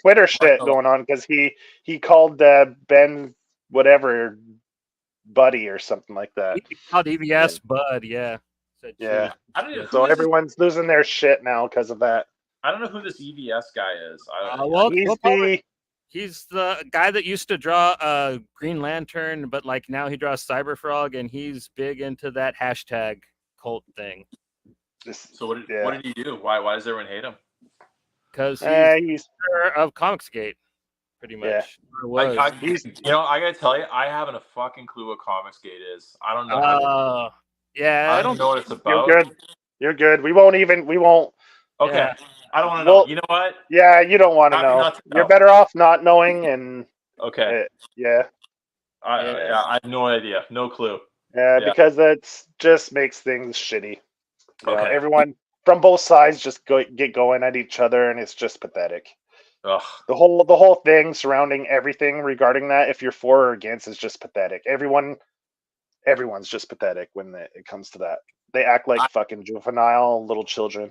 S2: Twitter shit going on, because he called Ben whatever buddy or something like that.
S3: He called EVS Bud, yeah. Said
S2: Yeah.
S1: I don't know.
S2: So everyone's losing their shit now because of that.
S1: I don't know who this EVS guy is.
S3: He's the guy that used to draw Green Lantern, but like now he draws Cyberfrog, and he's big into that hashtag cult thing.
S1: So what did he do? Why does everyone hate him?
S3: Because he's of Comicsgate, pretty much.
S2: Yeah.
S1: I gotta tell you, I haven't a fucking clue what Comicsgate is. I don't know. I don't know what it's about.
S2: You're good. We won't.
S1: Okay.
S3: Yeah.
S1: I don't want to know. You know what?
S2: Yeah, you don't want to know. You're better off not knowing. And
S1: okay. I have no idea. No clue.
S2: Yeah, because that just makes things shitty.
S1: Okay.
S2: Everyone from both sides just get going at each other, and it's just pathetic.
S1: Ugh.
S2: The whole thing surrounding everything regarding that, if you're for or against, is just pathetic. Everyone's just pathetic when it comes to that. They act like fucking juvenile little children.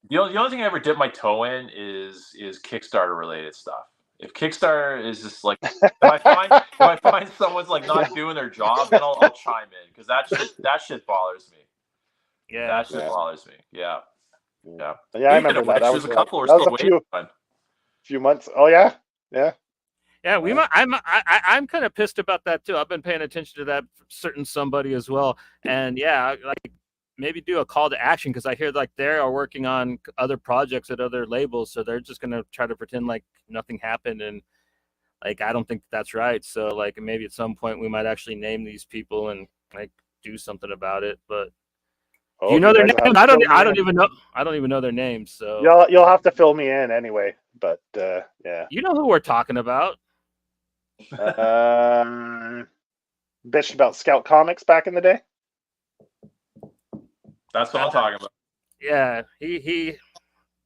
S1: The only thing I ever dip my toe in is Kickstarter related stuff. If Kickstarter is just like, if I find someone's like not doing their job, then I'll chime in, because that shit bothers me.
S3: Yeah,
S1: that shit bothers me. Yeah.
S2: I remember that.
S1: There's a couple we're still waiting on.
S2: Few months. Oh yeah.
S3: Yeah, we might. I'm kind of pissed about that too. I've been paying attention to that certain somebody as well, and like maybe do a call to action, because I hear like they are working on other projects at other labels, so they're just gonna try to pretend like nothing happened, and like I don't think that's right. So like maybe at some point we might actually name these people and like do something about it. But do you know their names? I don't even know their names. So
S2: you'll have to fill me in anyway. But yeah,
S3: you know who we're talking about.
S2: Bitch about Scout Comics back in the day.
S1: That's what I'm talking about.
S3: Yeah, the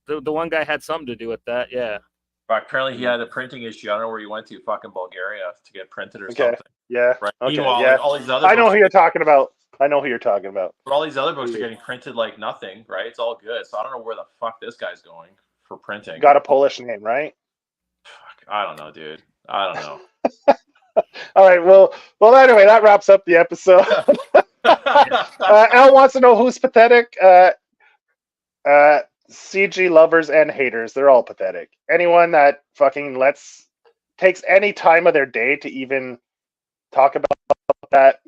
S3: one guy had something to do with that. Yeah.
S1: Apparently, he had a printing issue. I don't know where he went to, fucking Bulgaria, to get printed or something.
S2: Yeah.
S1: Right.
S2: Okay.
S1: Meanwhile,
S2: yeah.
S1: like, all these other.
S2: I know who you're talking about. I know who you're talking about.
S1: But all these other books are getting printed like nothing, right? It's all good. So I don't know where the fuck this guy's going for printing.
S2: Got a Polish name, right?
S1: Fuck, I don't know, dude. I don't know.
S2: All right. Well. Anyway, that wraps up the episode. Al wants to know who's pathetic. CG lovers and haters, they're all pathetic. Anyone that fucking takes any time of their day to even talk about that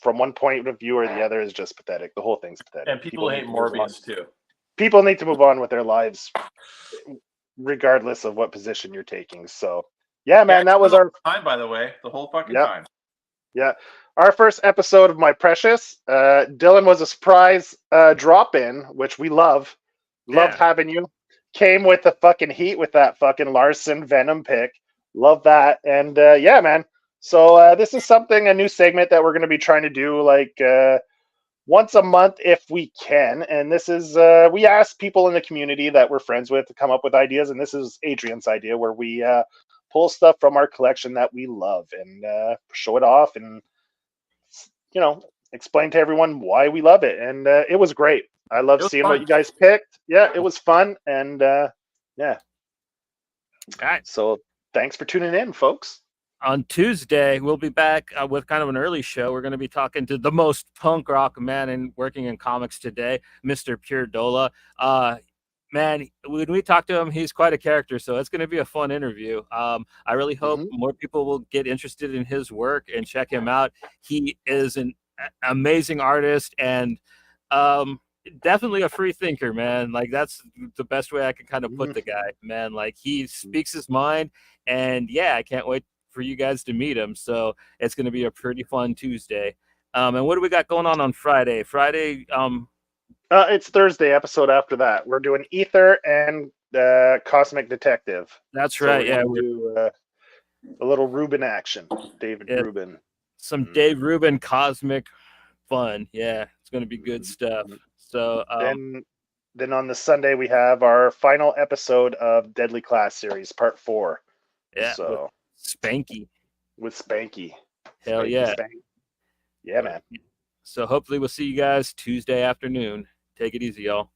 S2: from one point of view or the other is just pathetic. The whole thing's pathetic.
S1: And people hate Morbius too.
S2: People need to move on with their lives, regardless of what position you're taking. So, yeah, man, that was our
S1: time, by the way, the whole fucking time.
S2: Yeah, our first episode of My Precious. Dylan was a surprise drop-in, which we love. Loved having you. Came with the fucking heat with that fucking Larson Venom pick. Love that. And yeah, man. So this is a new segment that we're going to be trying to do like once a month if we can. And this is, we asked people in the community that we're friends with to come up with ideas. And this is Adrian's idea where we pull stuff from our collection that we love and show it off and, explain to everyone why we love it. And it was great. I love seeing what you guys picked. Yeah, it was fun. And yeah.
S3: All right.
S2: So thanks for tuning in, folks.
S3: On Tuesday, we'll be back with kind of an early show. We're going to be talking to the most punk rock man working in comics today, Mr. Pure Dola. Man, when we talk to him, he's quite a character, so it's going to be a fun interview. I really hope more people will get interested in his work and check him out. He is an amazing artist and definitely a free thinker, man. Like, that's the best way I can kind of put the guy, man. Like, he speaks his mind, and yeah, I can't wait for you guys to meet him. So it's going to be a pretty fun Tuesday. And what do we got going on Friday?
S2: It's Thursday episode after that. We're doing Ether and Cosmic Detective.
S3: That's right.
S2: So we'll do a little Rubin action. David Rubin.
S3: Some Dave Rubin cosmic fun. Yeah, it's going to be good stuff. So
S2: then on the Sunday we have our final episode of Deadly Class series, part 4.
S3: Yeah.
S2: So
S3: Spanky.
S2: With Spanky.
S3: Hell yeah.
S2: Spanky. Yeah, man.
S3: So hopefully we'll see you guys Tuesday afternoon. Take it easy, y'all.